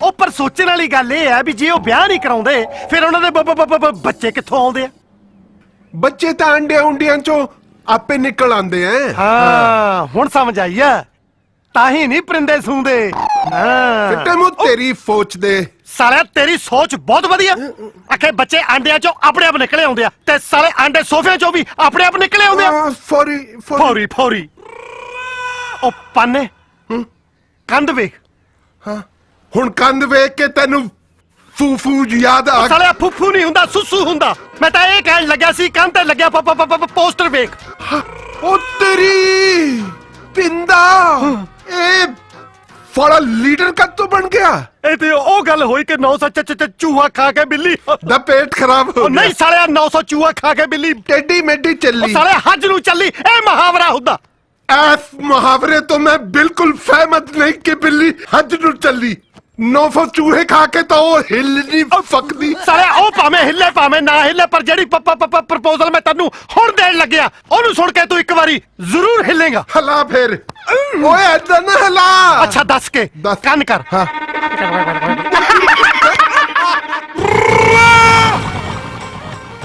ਉਹ ਪਰ ਸੋਚਣ ਵਾਲੀ ਗੱਲ ਇਹ ਹੈ ਵੀ ਜੇ ਉਹ ਵਿਆਹ ਨਹੀਂ ਕਰਾਉਂਦੇ ਫਿਰ ਉਹਨਾਂ ਦੇ ਬੱਚੇ ਕਿੱਥੋਂ ਆਉਂਦੇ ਆ ਬੱਚੇ ਤਾਂ ਅੰਡਿਆਂ ਉਂਡੀਆਂ ਚੋਂ ਆਪੇ ਨਿਕਲ ਆਉਂਦੇ ਐ ਹਾਂ ਹੁਣ ਸਮਝ ਆਈ ਆ ਤਾਂ ਹੀ ਨਹੀਂ ਪਰਿੰਦੇ ਸੂੰਦੇ ਹਾਂ ਫਿੱਟੇ ਮੂੰਹ ਤੇਰੀ ਫੋਚ ਦੇ ਸਾਲਿਆ ਤੇਰੀ ਸੋਚ ਬਹੁਤ ਵਧੀਆ ਆਖੇ ਬੱਚੇ ਆਂਡਿਆਂ ਚੋਂ ਆਪਣੇ ਆਪ ਨਿਕਲੇ ਆਉਂਦੇ ਆ ਤੇ ਸਾਲੇ ਆਂਡੇ ਸੋਫਿਆਂ ਚੋਂ ਵੀ ਆਪਣੇ ਆਪ ਨਿਕਲੇ ਆਉਂਦੇ ਆ ਫੌਰੀ ਉਹ ਪਾਨੇ ਕੰਧ ਵੇਖ ਹਾਂ ਹੁਣ ਕੰਧ ਵੇਖ ਕੇ ਤੈਨੂੰ ਫੂਫੂ ਯਾਦ ਆ ਸਾਲਿਆ ਫੂਫੂ ਨਹੀਂ ਹੁੰਦਾ ਸੁਸੂ ਹੁੰਦਾ ਮੈਂ ਤਾਂ ਇਹ ਕਹਿਣ ਲੱਗਿਆ ਸੀ ਕੰਧ ਤੇ ਲੱਗਿਆ ਪੋਸਟਰ ਵੇਖ ਉਹ ਤੇਰੀ ਪਿੰਦਾ ਇਹ ਫੜਾ ਲੀਡਰ ਕਦ ਤੋਂ ਬਣ ਗਿਆ ਇਹ ਤੇ ਉਹ ਗੱਲ ਹੋਈ ਕਿ 900 ਚੂਹਾ ਖਾ ਕੇ ਬਿੱਲੀ ਦਾ ਪੇਟ ਖਰਾਬ ਹੋ ਗਿਆ ਨਹੀਂ ਸਾਲਿਆ 900 ਚੂਹਾ ਖਾ ਕੇ ਬਿੱਲੀ ਟੇਡੀ ਮੇਡੀ ਚੱਲੀ ਸਾਲਿਆ ਹੱਜ ਨੂੰ ਚੱਲੀ ਇਹ ਮੁਹਾਵਰਾ ਹੁੰਦਾ ਐਸ ਮੁਹਾਵਰੇ ਤੋਂ ਮੈਂ ਬਿਲਕੁਲ ਸਹਿਮਤ ਨਹੀਂ ਕਿ ਬਿੱਲੀ ਹੱਜ ਨੂੰ ਚੱਲੀ 900 ਚੂਹੇ ਖਾ ਕੇ ਤਾਂ ਉਹ ਹਿੱਲ ਨਹੀਂ ਫੱਕਦੀ ਸਾਲਿਆ ਉਹ ਭਾਵੇਂ ਹਿੱਲੇ ਭਾਵੇਂ ਨਾ ਹਿੱਲੇ ਪਰ ਜਿਹੜੀ ਪ੍ਰਪੋਜ਼ਲ ਮੈਂ ਤੈਨੂੰ ਹੁਣ ਦੇਣ ਲੱਗਿਆ ਉਹਨੂੰ ਸੁਣ ਕੇ ਤੂੰ ਇੱਕ ਵਾਰੀ ਜ਼ਰੂਰ ਹਿੱਲੇਗਾ ਹਲਾ ਫਿਰ ਓਏ ਐਦਾਂ ਨਾ ਹਲਾ ਅੱਛਾ ਦੱਸ ਕੇ ਕੰਨ ਕਰ ਹਾਂ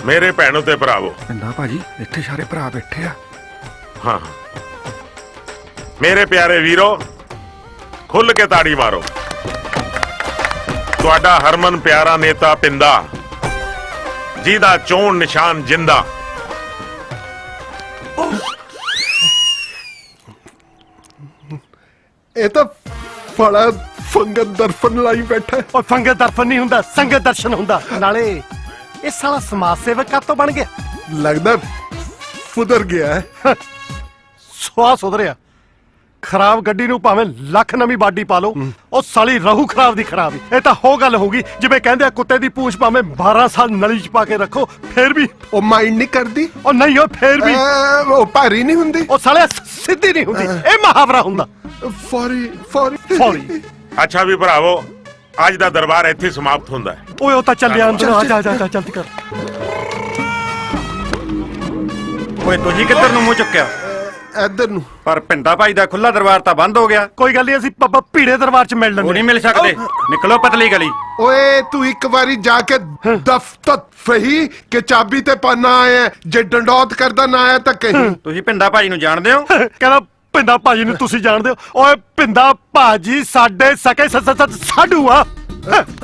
ਮੇਰੇ ਭੈਣੋ ਤੇ ਭਰਾਵੋ ਪਿੰਦਾ ਭਾਜੀ ਇੱਥੇ ਸਾਰੇ ਭਰਾ ਬੈਠੇ ਆ ਹਾਂ ਮੇਰੇ ਪਿਆਰੇ ਵੀਰੋ ਖੁੱਲ ਕੇ ਤਾੜੀ ਮਾਰੋ ਤੁਹਾਡਾ ਹਰਮਨ ਪਿਆਰਾ ਨੇਤਾ ਪਿੰਦਾ ਜਿਹਦਾ ਚੋਣ ਨਿਸ਼ਾਨ ਜਿੰਦਾ ਇਹ ਤਾਂ ਫੜਾ ਫੰਗਤ ਦਰਪਣ ਲਾਈ ਬੈਠਾ ਉਹ ਫੰਗਤ ਦਰਪਣ ਨਹੀਂ ਹੁੰਦਾ ਸੰਗਤ ਦਰਸ਼ਨ ਹੁੰਦਾ ਨਾਲੇ ਇਹ ਸਾਲਾ ਸਮਾਜ ਸੇਵਕ ਕਦ ਤੋਂ ਬਣ ਗਿਆ ਲੱਗਦਾ ਫੁਦਰ ਗਿਆ ਹੈ ਸਵਾ ਸੁਧਰਿਆ ਖਰਾਬ ਗੱਡੀ ਨੂੰ ਭਾਵੇਂ ਲੱਖ ਨਵੀਂ ਬਾਡੀ ਪਾ ਲਓ ਉਹ ਸਾਲੀ ਰਹੂ ਖਰਾਬ ਦੀ ਖਰਾਬ ਹੀ ਇਹ ਤਾਂ ਹੋ ਗੱਲ ਹੋਗੀ ਜਿਵੇਂ ਕਹਿੰਦੇ ਆ ਕੁੱਤੇ ਦੀ ਪੂੰਛ ਭਾਵੇਂ 12 ਸਾਲ ਨਲੀ ਚ ਪਾ ਕੇ ਰੱਖੋ ਫੇਰ ਵੀ ਉਹ ਮਾਈਂਡ ਨਹੀਂ ਕਰਦੀ ਉਹ ਨਹੀਂ ਉਹ ਫੇਰ ਵੀ ਉਹ ਭਾਰੀ ਨਹੀਂ ਹੁੰਦੀ ਉਹ ਸਾਲਿਆ ਸਿੱਧੀ ਨਹੀਂ ਹੁੰਦੀ ਇਹ ਮੁਹਾਵਰਾ ਹੁੰਦਾ ਫੌਰੀ ਅੱਛਾ ਵੀ ਭਰਾਵੋ ਅੱਜ ਦਾ ਦਰਬਾਰ ਇੱਥੇ ਸਮਾਪਤ ਹੁੰਦਾ ਹੈ ਓਏ ਉਹ ਤਾਂ ਚੱਲਿਆ ਅੰਦਰ ਆ ਜਾ ਜਲਦੀ ਕਰ ਓਏ ਤੁਸੀਂ ਕਿੱਧਰ ਨੂੰ ਮੂੰਹ ਚੁੱਕਿਆ ਇੱਧਰ ਨੂੰ ਪਰ ਪਿੰਡਾ ਭਾਈ ਦਾ ਖੁੱਲਾ ਦਰਬਾਰ ਤਾਂ ਬੰਦ ਹੋ ਗਿਆ ਕੋਈ ਗੱਲ ਨਹੀਂ ਅਸੀਂ ਭੀੜੇ ਦਰਬਾਰ ਚ ਮਿਲ ਲੈਂਦੇ ਉਹ ਨਹੀਂ ਮਿਲ ਸਕਦੇ ਨਿਕਲੋ ਪਤਲੀ ਗਲੀ ਓਏ ਤੂੰ ਇੱਕ ਵਾਰੀ ਜਾ ਕੇ ਦਫ਼ਤਰ ਫਹੀ ਕਿ ਚਾਬੀ ਤੇ ਪਾਣਾ ਆਇਆ ਜੇ ਡੰਡੌਤ ਕਰਦਾ ਨਾ ਆਇਆ ਤਾਂ ਕਹੀਂ ਤੁਸੀਂ ਪਿੰਡਾ ਭਾਈ ਨੂੰ ਜਾਣਦੇ ਹੋ ਕਹਿੰਦਾ ਪਿੰਡਾ ਭਾਜੀ ਨੂੰ ਤੁਸੀਂ ਜਾਣਦੇ ਹੋ ਓਏ ਪਿੰਡਾ ਭਾਜੀ ਸਾਡੇ ਸਕੇ ਸਾਡੂ ਆ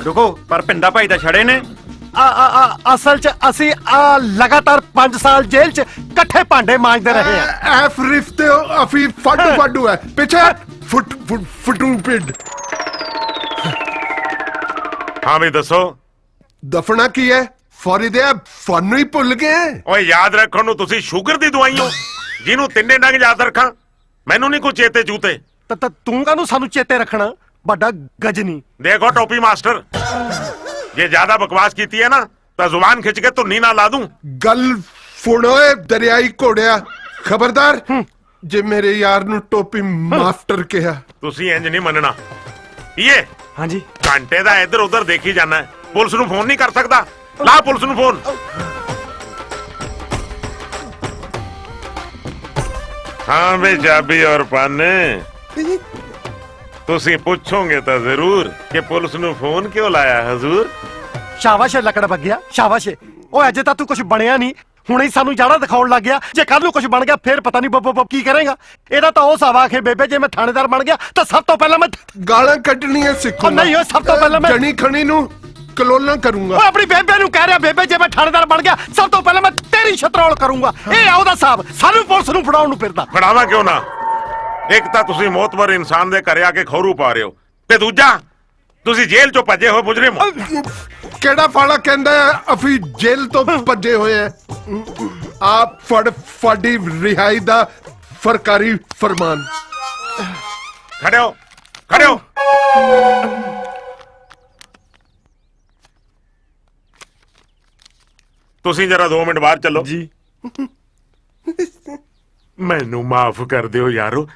ਰੁਕੋ ਪਰ ਪਿੰਡਾ ਭਾਈ ਤਾਂ ਛੜੇ ਨੇ ਅਸਲ ਚ ਅਸੀਂ ਲਗਾਤਾਰ 5 ਸਾਲ ਜੇਲ੍ਹ ਚ ਇਕੱਠੇ ਭਾਂਡੇ ਮਾਂਜਦੇ ਰਹੇ ਆ ਐਫ ਰਿਫਤੇ ਅਫੀ ਫਾਡੂ ਹੈ ਪਿੱਛੇ ਫਟੂ ਪਿੰਡ ਹਾਂ ਵੀ ਦੱਸੋ ਦਫਨਾ ਕੀ ਹੈ ਫੌਰੀ ਦੇ ਫਨ ਹੀ ਭੁੱਲ ਗਏ ਓਏ ਯਾਦ ਰੱਖੋ ਨੂੰ ਤੁਸੀਂ ਸ਼ੂਗਰ ਦੀ ਦਵਾਈ ਹੋ ਜਿਹਨੂੰ ਤਿੰਨੇ ਡੰਗ ਯਾਦ ਰੱਖਾਂ ਮੈਨੂੰ ਨਹੀਂ ਕੋਈ ਚੇਤੇ ਚੂਤੇ ਤਾਂ ਤੂੰ ਕਾਹਨੂੰ ਸਾਨੂੰ ਚੇਤੇ ਰੱਖਣਾ ਵੱਡਾ ਗਜਨੀ ਦੇਖੋ ਟੋਪੀ ਮਾਸਟਰ ਜੇ ਜ਼ਿਆਦਾ ਬਕਵਾਸ ਕੀਤੀ ਹੈ ਨਾ ਤਾਂ ਜ਼ੁਬਾਨ ਖਿੱਚ ਕੇ ਧੁੰਨੀ ਨਾ ਲਾ ਦੂੰ ਗੱਲ ਫੁਣੋਏ ਦਰਿਆਈ ਘੋੜਿਆ ਖਬਰਦਾਰ ਜੇ ਮੇਰੇ ਯਾਰ ਨੂੰ ਟੋਪੀ ਮਾਸਟਰ ਕਿਹਾ ਤੁਸੀਂ ਇੰਜ ਨਹੀਂ ਮੰਨਣਾ ਇਹ ਹਾਂਜੀ ਘੰਟੇ ਦਾ ਇੱਧਰ ਉੱਧਰ ਦੇਖੀ ਜਾਣਾ ਪੁਲਿਸ ਨੂੰ ਫੋਨ ਨਹੀਂ ਕਰ ਸਕਦਾ ਲਾ ਪੁਲਿਸ ਨੂੰ ਫੋਨ ਹਾਂ ਵੇ ਜਾਬੀ ਔਰ ਪਾਨੇ ਤੁਸੀਂ ਪੁੱਛੋਗੇ ਤਾਂ ਜ਼ਰੂਰ ਕਿ ਪੁਲਿਸ ਨੂੰ ਫੋਨ ਕਿਉਂ ਲਾਇਆ ਹਜ਼ੂਰ ਸ਼ਾਬਾਸ਼ ਲੱਕੜ ਬੱਗਿਆ ਸ਼ਾਬਾਸ਼ ਓਏ ਅਜੇ ਤਾਂ ਤੂੰ ਕੁਝ ਬਣਿਆ ਨਹੀਂ ਹੁਣੇ ਹੀ ਸਾਨੂੰ ਜਾੜਾ ਦਿਖਾਉਣ ਲੱਗ ਗਿਆ ਜੇ ਕੱਲ ਨੂੰ ਕੁਝ ਬਣ ਗਿਆ ਫੇਰ ਪਤਾ ਨਹੀਂ ਕੀ ਕਰੇਗਾ ਇਹਦਾ ਤਾਂ ਉਹ ਸਾਵਾ ਆਖੇ ਬੇਬੇ ਜੇ ਮੈਂ ਥਾਣੇਦਾਰ ਬਣ ਗਿਆ ਤਾਂ ਸਭ ਤੋਂ ਪਹਿਲਾਂ ਮੈਂ ਗਾਲਾਂ ਕੱਢਣੀਆਂ ਸਿੱਖੂ ਨਹੀਂ ਓਏ ਸਭ ਤੋਂ ਪਹਿਲਾਂ ਮੈਂ ਜਣੀ ਖਣੀ ਨੂੰ ਕਲੋਲਾਂ ਕਰੂੰਗਾ ਓਏ ਆਪਣੀ ਬੇਬੇ ਨੂੰ ਕਹਿ ਰਿਹਾ ਬੇਬੇ ਜੇ ਮੈਂ ਥਾਣੇਦਾਰ ਬਣ ਗਿਆ ਸਭ ਤੋਂ ਪਹਿਲਾਂ ਮੈਂ ਤੇਰੀ ਛਤਰੋਲ ਕਰੂੰਗਾ ਇਹ ਆ ਉਹਦਾ ਹਿਸਾਬ ਸਾਨੂੰ ਪੁਲਿਸ ਨੂੰ ਫੜਾਉਣ ਨੂੰ ਫਿਰਦਾ ਫੜਾਵਾ ਕਿਉਂ ਨਾ ਇੱਕ ਤਾਂ ਤੁਸੀਂ ਮੌਤਬਰ ਇਨਸਾਨ ਦੇ ਘਰੇ ਆ ਕੇ ਖੌਰੂ ਪਾ ਰਹੇ ਹੋ ਤੇ ਦੂਜਾ ਤੁਸੀਂ ਜੇਲ੍ਹ ਚੋਂ ਭੱਜੇ ਹੋਏ ਮੁਜਰਮ ਕਿਹੜਾ ਫਾਲਾ ਕਹਿੰਦਾ ਅਫੀ ਜੇਲ੍ਹ ਤੋਂ ਭੱਜੇ ਹੋਏ ਆ ਆਪ ਫੜੀ ਰਿਹਾਈ ਦਾ ਸਰਕਾਰੀ ਫਰਮਾਨ ਖੜੇ ਹੋ ਤੁਸੀਂ ਜਰਾ 2 ਮਿੰਟ ਬਾਹਰ ਚੱਲੋ ਜੀ ਮੈਨੂੰ ਮਾਫ ਕਰ ਦਿਓ ਯਾਰੋ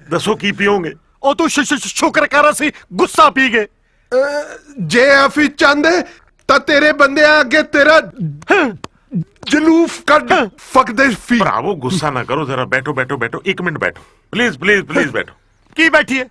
ਦੱਸੋ ਕੀ ਪੀਓਗੇ ਉਹ ਤੂੰ ਸ਼ੁਕਰ ਕਰ ਅਸੀਂ ਗੁੱਸਾ ਪੀ ਗਏ। ਜੇ ਆਫੀ ਚਾਹੁੰਦੇ ਤਾਂ ਤੇਰੇ ਬੰਦਿਆਂ ਅੱਗੇ ਤੇਰਾ ਜਲੂਫ ਕੱਢ ਫਕਦੇ ਫੀ। ਭਰਾਵੋ ਗੁੱਸਾ ਨਾ ਕਰੋ, ਜ਼ਰਾ ਬੈਠੋ ਬੈਠੋ ਬੈਠੋ, 1 ਮਿੰਟ ਬੈਠੋ ਪਲੀਜ਼ ਪਲੀਜ਼ ਪਲੀਜ਼ ਬੈਠੋ। ਕੀ ਬੈਠੀਏ?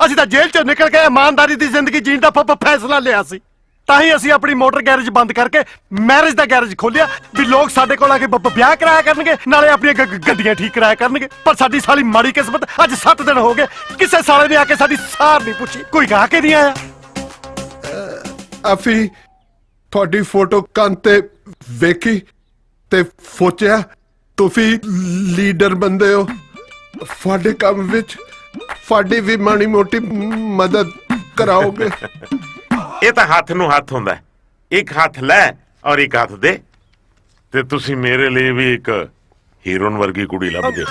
ਅਸੀਂ ਤਾਂ ਜੇਲ੍ਹ ਚੋਂ ਨਿਕਲ ਕੇ ਇਮਾਨਦਾਰੀ ਦੀ ਜ਼ਿੰਦਗੀ ਜੀਣ ਦਾ ਫੈਸਲਾ ਲਿਆ ਸੀ, ਤਾਂ ਹੀ ਅਸੀਂ ਆਪਣੀ ਮੋਟਰ ਗੈਰੇਜ ਬੰਦ ਕਰਕੇ ਮੈਰਿਜ ਦਾ ਗੈਰੇਜ ਖੋਲਿਆ ਵੀ ਲੋਕ ਸਾਡੇ ਕੋਲ ਆ ਕੇ ਵਿਆਹ ਕਰਾਇਆ ਕਰਨਗੇ, ਨਾਲੇ ਆਪਣੀਆਂ ਗੱਡੀਆਂ ਠੀਕ ਕਰਾਇਆ ਕਰਨਗੇ। ਪਰ ਸਾਡੀ ਸਾਲੀ ਮਾੜੀ ਕਿਸਮਤ, ਅੱਜ 7 ਦਿਨ ਹੋ ਗਏ ਕਿਸੇ ਸਾਲੇ ਨੇ ਆ ਕੇ ਸਾਡੀ ਸਾਰ ਨਹੀਂ ਪੁੱਛੀ, ਕੋਈ ਗਾ ਕੇ ਨਹੀਂ ਆਇਆ। ਆਫੀ ਤੁਹਾਡੀ ਫੋਟੋ ਕੰਨ ਤੇ ਵੇਖੀ ਤੇ ਸੋਚਿਆ ਤੁਸੀਂ ਲੀਡਰ ਬੰਦੇ ਹੋ, ਤੁਹਾਡੇ ਕੰਮ ਵਿੱਚ ਸਾਡੀ ਵੀ ਮਾੜੀ ਮੋਟੀ ਮਦਦ ਕਰਾਓਗੇ। ਇਹ ਤਾਂ ਹੱਥ ਨੂੰ ਹੱਥ ਹੁੰਦਾ, ਇੱਕ ਹੱਥ ਲੈ ਔਰ ਇੱਕ ਹੱਥ ਦੇ, ਤੇ ਤੁਸੀਂ ਮੇਰੇ ਲਈ ਵੀ ਇੱਕ ਹੀਰੋਇਨ ਵਰਗੀ ਕੁੜੀ ਲੱਭ ਦਿਓ।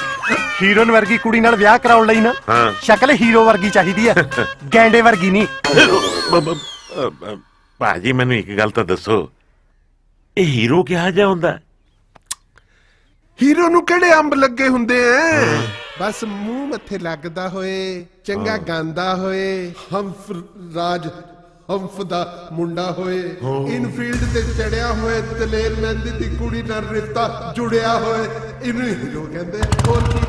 ਹੀਰੋਇਨ ਵਰਗੀ ਕੁੜੀ ਨਾਲ ਵਿਆਹ ਕਰਾਉਣ ਲਈ ਨਾ ਸ਼ਕਲ ਹੀਰੋ ਵਰਗੀ ਚਾਹੀਦੀ ਹੈ, ਗੈਂਡੇ ਵਰਗੀ ਨਹੀਂ। ਭਾਜੀ ਮੈਨੂੰ ਇੱਕ ਗੱਲ ਤਾਂ ਦੱਸੋ, ਇਹ ਹੀਰੋ ਕਿਹਾ ਜਾ ਹੁੰਦਾ? ਹੀਰੋ ਨੂੰ ਕਿਹੜੇ ਅੰਬ ਲੱਗੇ ਹੁੰਦੇ ਐ? ਬਸ ਮੂੰਹ ਮੱਥੇ ਲੱਗਦਾ ਹੋਏ, ਚੰਗਾ ਗਾਉਂਦਾ ਹੋਏ, ਹੰਫ ਰਾਜ ਹੰਫ ਦਾ ਮੁੰਡਾ ਹੋਏ, ਇਨਫੀਲਡ ਤੇ ਚੜਿਆ ਹੋਏ, ਦਲੇਰ ਮਹਿੰਦੀ ਦੀ ਕੁੜੀ ਨਾਲ ਰਿਸ਼ਤਾ ਜੁੜਿਆ ਹੋਏ, ਇਹਨੂੰ ਹੀਰੋ ਕਹਿੰਦੇ। ਹੋਰ ਕੀ?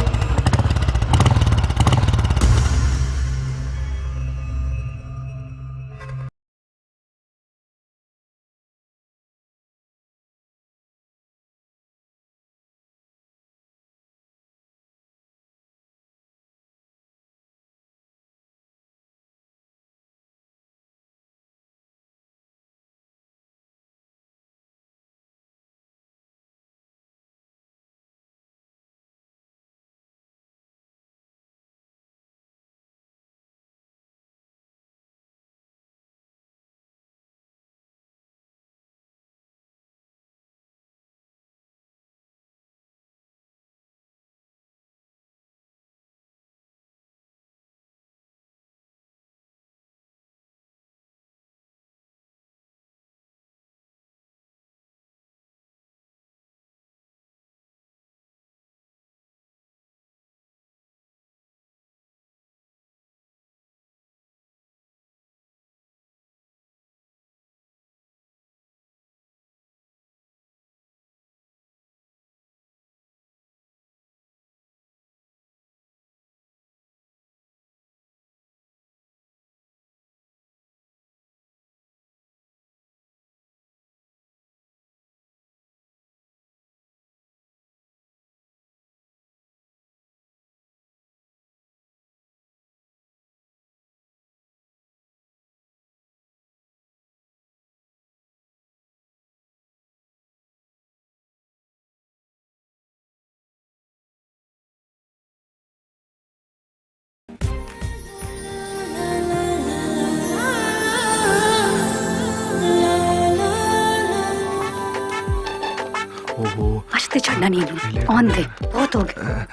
ਅੱਜ ਤੇ ਛੱਡਣਾ ਨਹੀਂ ਇਹਨੂੰ, ਆਉਣ ਦੇ, ਬਹੁਤ ਹੋ ਗਿਆ।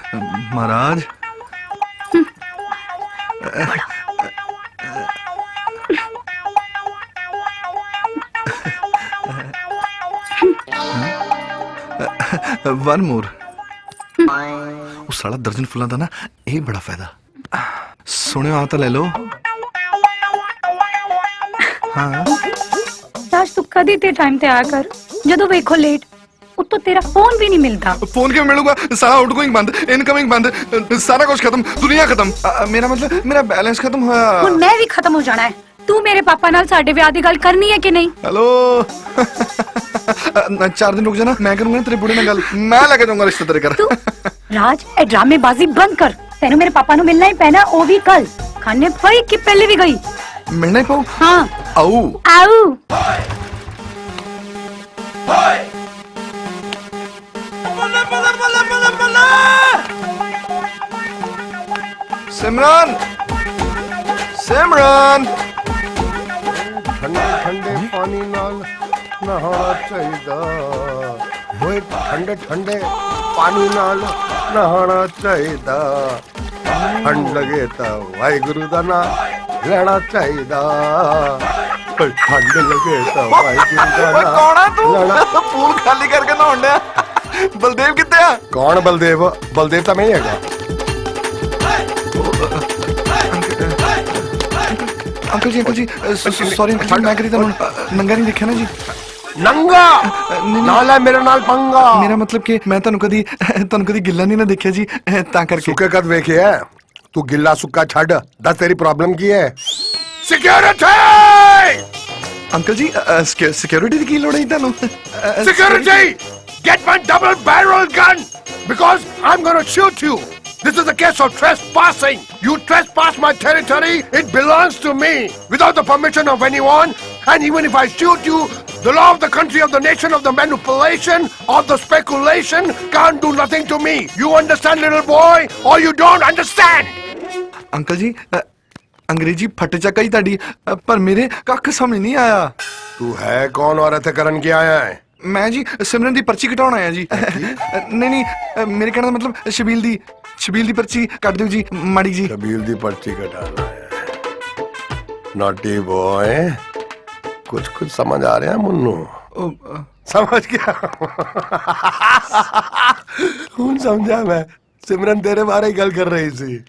ਮਹਾਰਾਜ ਵਨ ਮੋਰ। ਉਹ ਸਾਲਾ ਦਰਜਨ ਫੁੱਲਾਂ ਦਾ ਨਾ ਇਹ ਬੜਾ ਫਾਇਦਾ। ਸੁਣਿਓ ਆ ਤਾਂ ਲੈ ਲਓ। ਹਾਂ ਰਾਜ ਤੂੰ ਕਦੀ ਤੇ ਟਾਈਮ ਤੇ ਆਇਆ ਕਰ, ਜਦੋਂ ਵੇਖੋ ਲੇਟ। ਉੱਤੋਂ ਤੇਰਾ ਫੋਨ ਵੀ ਨਹੀਂ ਮਿਲਦਾ। ਫੋਨ ਕਿਵੇਂ ਮਿਲੂਗਾ? ਸਾਰਾ ਆਊਟਗੋਇੰਗ ਬੰਦ, ਇਨਕਮਿੰਗ ਬੰਦ, ਸਾਰਾ ਕੁਝ ਖਤਮ, ਦੁਨੀਆ ਖਤਮ। ਮੇਰਾ ਮਤਲਬ ਮੇਰਾ ਬੈਲੈਂਸ ਖਤਮ ਹੋਇਆ। ਹੁਣ ਮੈਂ ਵੀ ਖਤਮ ਹੋ ਜਾਣਾ ਹੈ। ਤੂੰ ਮੇਰੇ ਪਾਪਾ ਨਾਲ ਸਾਡੇ ਵਿਆਹ ਦੀ ਗੱਲ ਕਰਨੀ ਹੈ ਕਿ ਨਹੀਂ? ਹੈਲੋ 4 ਦਿਨ ਰੁਕ ਜਾਣਾ, ਮੈਂ ਕਰੂੰਗਾ ਤੇਰੇ ਬੁੜੇ ਨਾਲ ਗੱਲ, ਮੈਂ ਲੈ ਕੇ ਜਾਊਂਗਾ ਰਿਸ਼ਤਾ ਤੇਰੇ ਘਰ। ਰਾਜ ਇਹ ਡਰਾਮੇਬਾਜ਼ੀ ਬੰਦ ਕਰ, ਤੈਨੂੰ ਮੇਰੇ ਪਾਪਾ ਨੂੰ ਮਿਲਣਾ ਹੀ ਪੈਣਾ, ਉਹ ਵੀ ਕੱਲ। ਖਾਣੇ ਪਈ ਕਿ ਪਹਿਲੇ ਵੀ ਗਈ? ਮਿਲਣਾ ਹੀ ਪਊ। ਹਾਂ ਆਊ ਆਊ। ਸਿਮਰਨ ਸਿਮਰਨ ਠੰਡੇ ਠੰਡੇ ਪਾਣੀ ਨਾਲ ਨਹਾਉਣਾ ਚਾਹੀਦਾ, ਹੋਏ ਠੰਡੇ ਠੰਡੇ ਪਾਣੀ ਨਾਲ ਨਹਾਉਣਾ ਚਾਹੀਦਾ, ਠੰਡ ਲਗੇ ਤਾਂ ਵਾਹਿਗੁਰੂ ਦਾ ਨਾਮ ਲੈਣਾ ਚਾਹੀਦਾ, ਠੰਡ ਲਗੇ ਤਾਂ ਵਾਹਿਗੁਰੂ ਦਾ ਨਾਮ। ਕੌਣ ਆ ਤੂੰ? ਪੂਲ ਖਾਲੀ ਕਰਕੇ ਨਹਾਉਣ ਡਿਆ। ਬਲਦੇਵ ਕਿੱਥੇ ਆ? ਕੌਣ ਬਲਦੇਵ? ਬਲਦੇਵ ਤਾਂ ਮੈਂ ਹੀ ਹੈਗਾ। ਅੰਕਲ ਜੀ ਸੌਰੀ ਅੰਕਲ ਜੀ ਮੈਂ ਕਰੀ ਤੁਹਾਨੂੰ ਨੰਗਾ ਨਹੀਂ ਦੇਖਿਆ ਨਾ ਜੀ ਨੰਗਾ ਨਾਲ ਹੈ ਮੇਰੇ ਨਾਲ ਪੰਗਾ ਮੇਰਾ ਮਤਲਬ ਕਿ ਮੈਂ ਤੁਹਾਨੂੰ ਕਦੀ ਗਿੱਲਾ ਨਹੀਂ ਨਾ ਦੇਖਿਆ ਜੀ ਤਾਂ ਕਰਕੇ ਸੁੱਕੇ ਕਦ ਵੇਖਿਆ ਤੂੰ ਗਿੱਲਾ ਸੁੱਕਾ ਛੱਡ ਦੱਸ ਤੇਰੀ ਪ੍ਰੋਬਲਮ ਕੀ ਹੈ ਸਿਕਿਉਰਿਟੀ ਅੰਕਲ ਜੀ ਸਿਕਿਉਰਿਟੀ ਦੀ ਕੀ ਲੋੜ ਹੈ ਤੁਹਾਨੂੰ security get my double barrel gun because I'm going to shoot you. This is a case of trespassing. You trespass my territory, it belongs to me without the permission of anyone. And even if I shoot you, the law of the country, of the nation, of the manipulation, of the speculation can't do nothing to me. You understand, little boy, or you don't understand? Uncle ਜੀ ਅੰਗਰੇਜ਼ੀ ਫੱਟ ਚੱਕਾ ਹੀ ਤੁਹਾਡੀ ਪਰ ਮੇਰੇ ਕੱਖ ਸਮਝ ਨਹੀਂ ਆਇਆ ਤੂੰ ਹੈ ਕੌਣ ਔਰ ਇੱਥੇ ਕਰਨ ਕੀ ਆਇਆ ਹੈ ਮੈਂ ਜੀ ਸਿਮਰਨ ਦੀ ਪਰਚੀ ਕਟਾਉਣ ਆਇਆ ਜੀ ਨਹੀਂ ਮੇਰੇ ਕਹਿਣ ਦਾ ਮਤਲਬ ਸ਼ਬੀਲ ਦੀ ਪਰਚੀ ਕੱਟ ਦਿਓ ਜੀ ਮਾੜੀ ਜੀ ਸ਼ਬੀਲ ਦੀ ਪਰਚੀ ਕਟਾਣਾ ਹੈ ਨੋਟੀ ਬॉय ਕੁਝ ਸਮਝ ਆ ਰਿਹਾ ਮੁੰਨੂ ਸਮਝ ਗਿਆ ਹੁਣ ਸਮਝਾ ਮੈਂ ਸਿਮਰਨ ਤੇਰੇ ਬਾਰੇ ਹੀ ਗੱਲ ਕਰ ਰਹੀ ਸੀ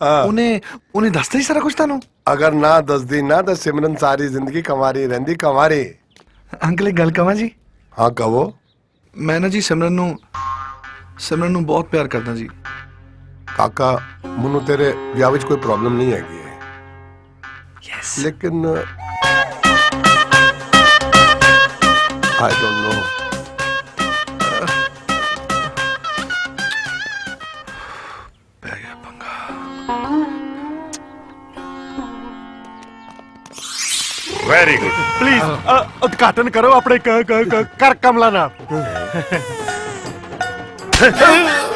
ਉਹਨੇ ਦੱਸਤਾ ਹੀ ਸਾਰਾ ਕੁਝ ਤੁਹਾਨੂੰ ਅਗਰ ਨਾ ਦੱਸਦੀ ਨਾ ਤਾਂ ਸਿਮਰਨ ਸਾਰੀ ਜ਼ਿੰਦਗੀ ਕੰਵਾਰੀ ਰਹਿੰਦੀ ਕੰਵਾਰੀ ਅੰਕਲ ਇੱਕ ਗੱਲ ਕਹਾਂ ਜੀ ਹਾਂ ਕਹੋ ਮੈਂ ਨਾ ਜੀ ਸਿਮਰਨ ਨੂੰ ਬਹੁਤ ਪਿਆਰ ਕਰਦਾ ਜੀ ਕਾਕਾ ਮੈਨੂੰ ਤੇਰੇ ਵਿਆਹ ਵਿੱਚ ਕੋਈ ਪ੍ਰੋਬਲਮ ਨਹੀਂ ਹੈਗੀ ਹੈ ਯੈਸ ਲੇਕਿਨ I don't know. Very good please ਉਦਘਾਟਨ ਕਰੋ ਆਪਣੇ ਕਰ ਕਮਲਾ ਨਾਲ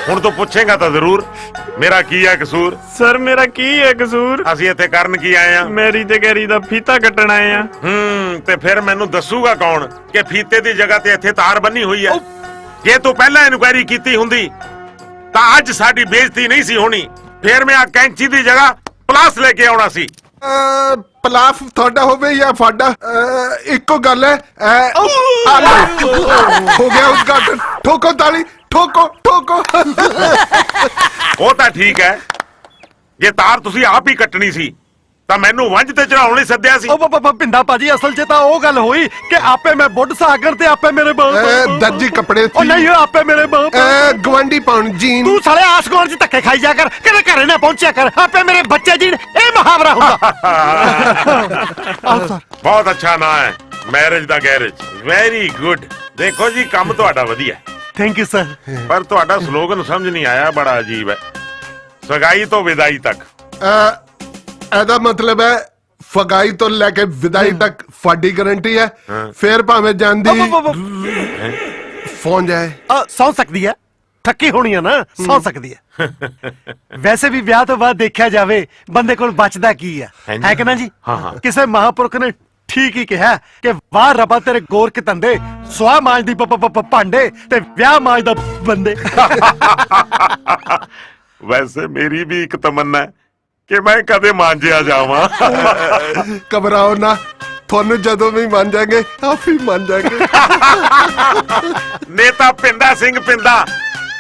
ਹੁਣ ਤੂੰ ਪੁੱਛੇਗਾ ਤਾਂ ਜ਼ਰੂਰ ਮੇਰਾ ਕੀ ਹੈ ਕਸੂਰ ਸਰ ਮੇਰਾ ਕੀ ਹੈ ਕਸੂਰ ਅਸੀਂ ਇੱਥੇ ਕਰਨ ਕੀ ਆਏ ਆ ਮੈਰੀ ਤੇ ਗੈਰੀ ਦਾ ਫੀਤਾ ਕੱਟਣ ਆਏ ਆ ਤੇ ਫਿਰ ਮੈਨੂੰ ਦੱਸੂਗਾ ਕੌਣ ਕਿ ਫੀਤੇ ਦੀ ਜਗ੍ਹਾ ਤੇ ਇੱਥੇ ਤਾਰ ਬੰਨੀ ਹੋਈ ਹੈ ਜੇ ਤੂੰ ਪਹਿਲਾਂ ਇਨਕੁਆਇਰੀ ਕੀਤੀ ਹੁੰਦੀ ਤਾਂ ਅੱਜ ਸਾਡੀ ਬੇਇੱਜ਼ਤੀ ਨਹੀਂ ਸੀ ਹੋਣੀ ਫਿਰ ਮੈਂ ਆ ਕੈਂਚੀ ਦੀ ਜਗ੍ਹਾ ਪਲਾਸ ਲੈ ਕੇ ਆਉਣਾ ਸੀ ਪਲਾਫ ਤੁਹਾਡਾ ਹੋਵੇ ਜਾਂ ਫਾਡਾ ਇੱਕੋ ਗੱਲ ਹੈ ਹੋ ਗਿਆ ਉਦਘਾਟਨ ਠੋਕੋ ਤਾਲੀ ਠੋਕੋ ਉਹ ਤਾਂ ਠੀਕ ਹੈ ਜੇ ਤਾਰ ਤੁਸੀਂ ਆਪ ਹੀ ਕੱਟਣੀ ਸੀ ਤਾਂ ਮੈਨੂੰ ਵੰਜ ਤੇ ਚੜਾਉਣ ਲਈ ਸੱਦਿਆ ਸੀ ਉਹ ਪਿੰਡਾ ਭਾਜੀ ਅਸਲ 'ਚ ਤਾਂ ਉਹ ਗੱਲ ਹੋਈ ਕਿ ਆਪੇ ਮੈਂ ਬੁੱਢ ਸਾਗਰ ਤੇ ਆਪੇ ਮੇਰੇ ਦਰਜੀ ਕੱਪੜੇ ਉਹ ਨਹੀਂ ਆਪੇ ਮੇਰੇ ਗਵਾਂਢੀ ਪਾਉਣ ਜੀਨ ਤੂੰ ਸਾਲੇ ਆਸ ਗੋਣ 'ਚ ਧੱਕੇ ਖਾਈ ਜਾ ਕਰ ਕਿਤੇ ਘਰੇ ਨਾ ਪਹੁੰਚਿਆ ਕਰ ਆਪੇ ਮੇਰੇ ਬੱਚੇ ਜੀਣ ਇਹ ਮੁਹਾਵਰਾ ਹੁੰਦਾ ਬਹੁਤ ਅੱਛਾ ਨਾਂ ਹੈ ਮੈਰਿਜ ਦਾ ਗੈਰੇਜ ਵੈਰੀ ਗੁੱਡ ਦੇਖੋ ਜੀ ਕੰਮ ਤੁਹਾਡਾ ਵਧੀਆ ਥੈਂਕ ਯੂ ਸਰ ਪਰ ਤੁਹਾਡਾ ਸਲੋਗਨ ਸਮਝ ਨਹੀਂ ਆਇਆ ਬੜਾ ਅਜੀਬ ਹੈ ਸਗਾਈ ਤੋਂ ਵਿਦਾਈ ਤੱਕ ਇਹਦਾ ਮਤਲਬ ਹੈ ਫਗਾਈ ਤੋਂ ਲੈ ਕੇ ਵਿਦਾਈ ਤੱਕ ਫਾਡੀ ਗਾਰੰਟੀ ਹੈ ਫੇਰ ਭਾਵੇਂ ਜਾਂਦੀ ਫੋਨ ਜਾਏ ਸੌ ਸਕਦੀ ਹੈ ਥੱਕੀ ਹੋਣੀ ਆ ਨਾ ਸੌ ਸਕਦੀ ਹੈ ਵੈਸੇ ਵੀ ਵਿਆਹ ਤੋਂ ਬਾਅਦ ਦੇਖਿਆ ਜਾਵੇ ਬੰਦੇ ਕੋਲ ਬਚਦਾ ਕੀ ਹੈ ਕਿ ਨਾ ਜੀ ਕਿਸੇ ਮਹਾਪੁਰਖ ਨੇ ਠੀਕ ਹੀ ਕਿਹਾ ਕਿ ਵਾਹ ਰੱਬਾ ਤੇਰੇ ਗੋਰ ਕੇ ਧੰਦੇ ਸਵਾ ਮਾਂਜ ਦੀ ਭਾਂਡੇ ਤੇ ਵਿਆਹ ਮਾਂਜ ਦਾ ਬੰਦੇ ਵੈਸੇ ਮੇਰੀ ਵੀ ਇੱਕ ਤਮੰਨਾ ਹੈ ਕਿ ਮੈਂ ਕਦੇ ਮਾਂਜਿਆ ਜਾਵਾਂ ਘਬਰਾਓ ਨਾ ਤੁਹਾਨੂੰ ਜਦੋਂ ਵੀ ਮੰਨ ਜਾਗੇ ਆਪ ਹੀ ਮੰਨ ਜਾਗੇ ਨੇਤਾ ਪਿੰਦਾ ਸਿੰਘ ਪਿੰਦਾ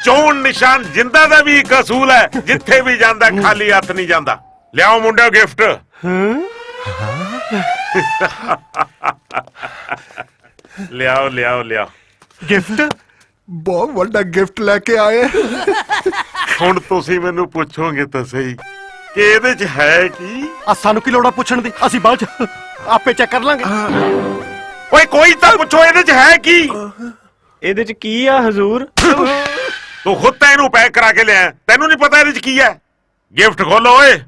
ਚੋਣ ਨਿਸ਼ਾਨ ਜਿੰਦਾ ਦਾ ਵੀ ਇੱਕ ਅਸੂਲ ਹੈ ਜਿੱਥੇ ਵੀ ਜਾਂਦਾ ਖਾਲੀ ਹੱਥ ਨਹੀਂ ਜਾਂਦਾ ਲਿਆਓ ਮੁੰਡਿਓ ਗਿਫਟ ਲਿਆਓ ਗਿਫਟ ਬਹੁਤ ਵੱਡਾ ਗਿਫਟ ਲੈ ਕੇ ਆਏ ਹੁਣ ਤੁਸੀਂ ਮੈਨੂੰ ਪੁੱਛੋਗੇ ਤਾਂ ਸਹੀ ਕਿ ਇਹਦੇ 'ਚ ਹੈ ਕੀ ਸਾਨੂੰ ਕੀ ਲੋੜਾ ਪੁੱਛਣ ਦੀ ਅਸੀਂ ਬਾਅਦ 'ਚ ਆਪੇ ਚੈੱਕ ਕਰ ਲਾਂਗੇ ਓਏ ਕੋਈ ਤਾਂ ਪੁੱਛੋ ਇਹਦੇ 'ਚ ਹੈ ਕੀ ਇਹਦੇ 'ਚ ਕੀ ਆ ਹਜ਼ੂਰ ਤੂੰ ਖੁਦ ਤਾਂ ਇਹਨੂੰ ਪੈਕ ਕਰਾ ਕੇ ਲਿਆ ਤੈਨੂੰ ਨਹੀਂ ਪਤਾ ਇਹਦੇ 'ਚ ਕੀ ਹੈ ਗਿਫਟ ਖੋਲੋ ਓਏ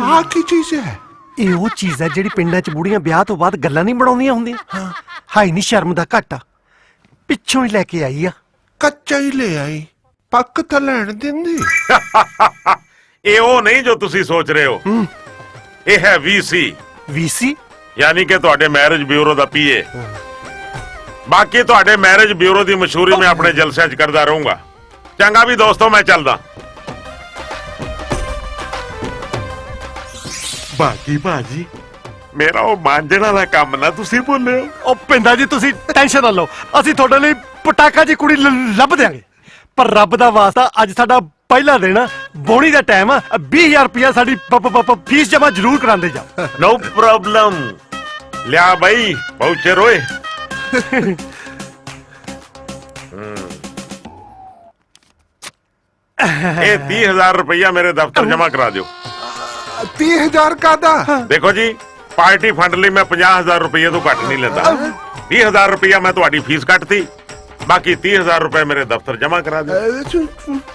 ਆਹ ਕੀ ਚੀਜ਼ ਹੈ ਇਹ ਉਹ ਚੀਜ਼ ਹੈ ਜਿਹੜੀ ਪਿੰਡਾਂ 'ਚ ਬੁੜੀਆਂ ਵਿਆਹ ਤੋਂ ਬਾਅਦ ਗੱਲਾਂ ਨਹੀਂ ਬਣਾਉਂਦੀਆਂ ਹੁੰਦੀਆਂ ਹਾਈ ਨਹੀਂ ਸ਼ਰਮ ਦਾ ਘਾਟਾ ਪਿੱਛੋਂ ਹੀ ਲੈ ਕੇ ਆਈ ਆ ਕੱਚਾ ਹੀ ਲੈ ਆਈ ਪੱਕ ਤਾਂ ਲੈਣ ਦਿੰਦੀ ਇਹ ਉਹ ਨਹੀਂ ਜੋ ਤੁਸੀਂ ਸੋਚ ਰਹੇ ਹੋ ਇਹ ਹੈ ਵੀਸੀ ਯਾਨੀ ਕਿ ਤੁਹਾਡੇ ਮੈਰਿਜ ਬਿਊਰੋ ਦਾ ਪੀਏ ਬਾਕੀ ਤੁਹਾਡੇ ਮੈਰਿਜ ਬਿਊਰੋ ਦੀ ਮਸ਼ਹੂਰੀ ਮੈਂ ਆਪਣੇ ਜਲਸਿਆਂ 'ਚ ਕਰਦਾ ਰਹੂੰਗਾ ਚੰਗਾ ਵੀ ਦੋਸਤੋ ਮੈਂ ਚੱਲਦਾ ਬਾਕੀ ਭਾਜੀ ਮੇਰਾ ਉਹ ਮਾਂਜਣ ਵਾਲਾ ਕੰਮ ਨਾ ਤੁਸੀਂ ਭੁੱਲਿਓ ਉਹ ਪਿੰਦਾ ਜੀ ਤੁਸੀਂ ਟੈਨਸ਼ਨ ਨਾ ਲਓ ਅਸੀਂ ਤੁਹਾਡੇ ਲਈ ਪਟਾਕਾ ਜੀ ਕੁੜੀ ਲੱਭ ਦਿਆਂਗੇ। ਪਰ ਰੱਬ ਦਾ ਵਾਸਤਾ ਅੱਜ ਸਾਡਾ ਪਹਿਲਾ ਦਿਨ ਆ, ਬੋਣੀ ਦਾ ਟਾਈਮ ਆ। 20,000 ਰੁਪਇਆ ਸਾਡੀ ਫੀਸ ਜਮਾ ਜ਼ਰੂਰ ਕਰਾਉਂਦੇ ਜਾ। नो प्रॉब्लम लिया भाई वाउचर ओए ये 30,000 रुपया मेरे दफ्तर जमा करा दो। 30,000 का दा? देखो जी पार्टी फंड ਲਈ मैं 50,000 रुपये तो घट नहीं लेता। 20,000 रुपया मैं ਤੁਹਾਡੀ फीस कटती, बाकी 30,000 रुपए मेरे दफ्तर जमा करा दो।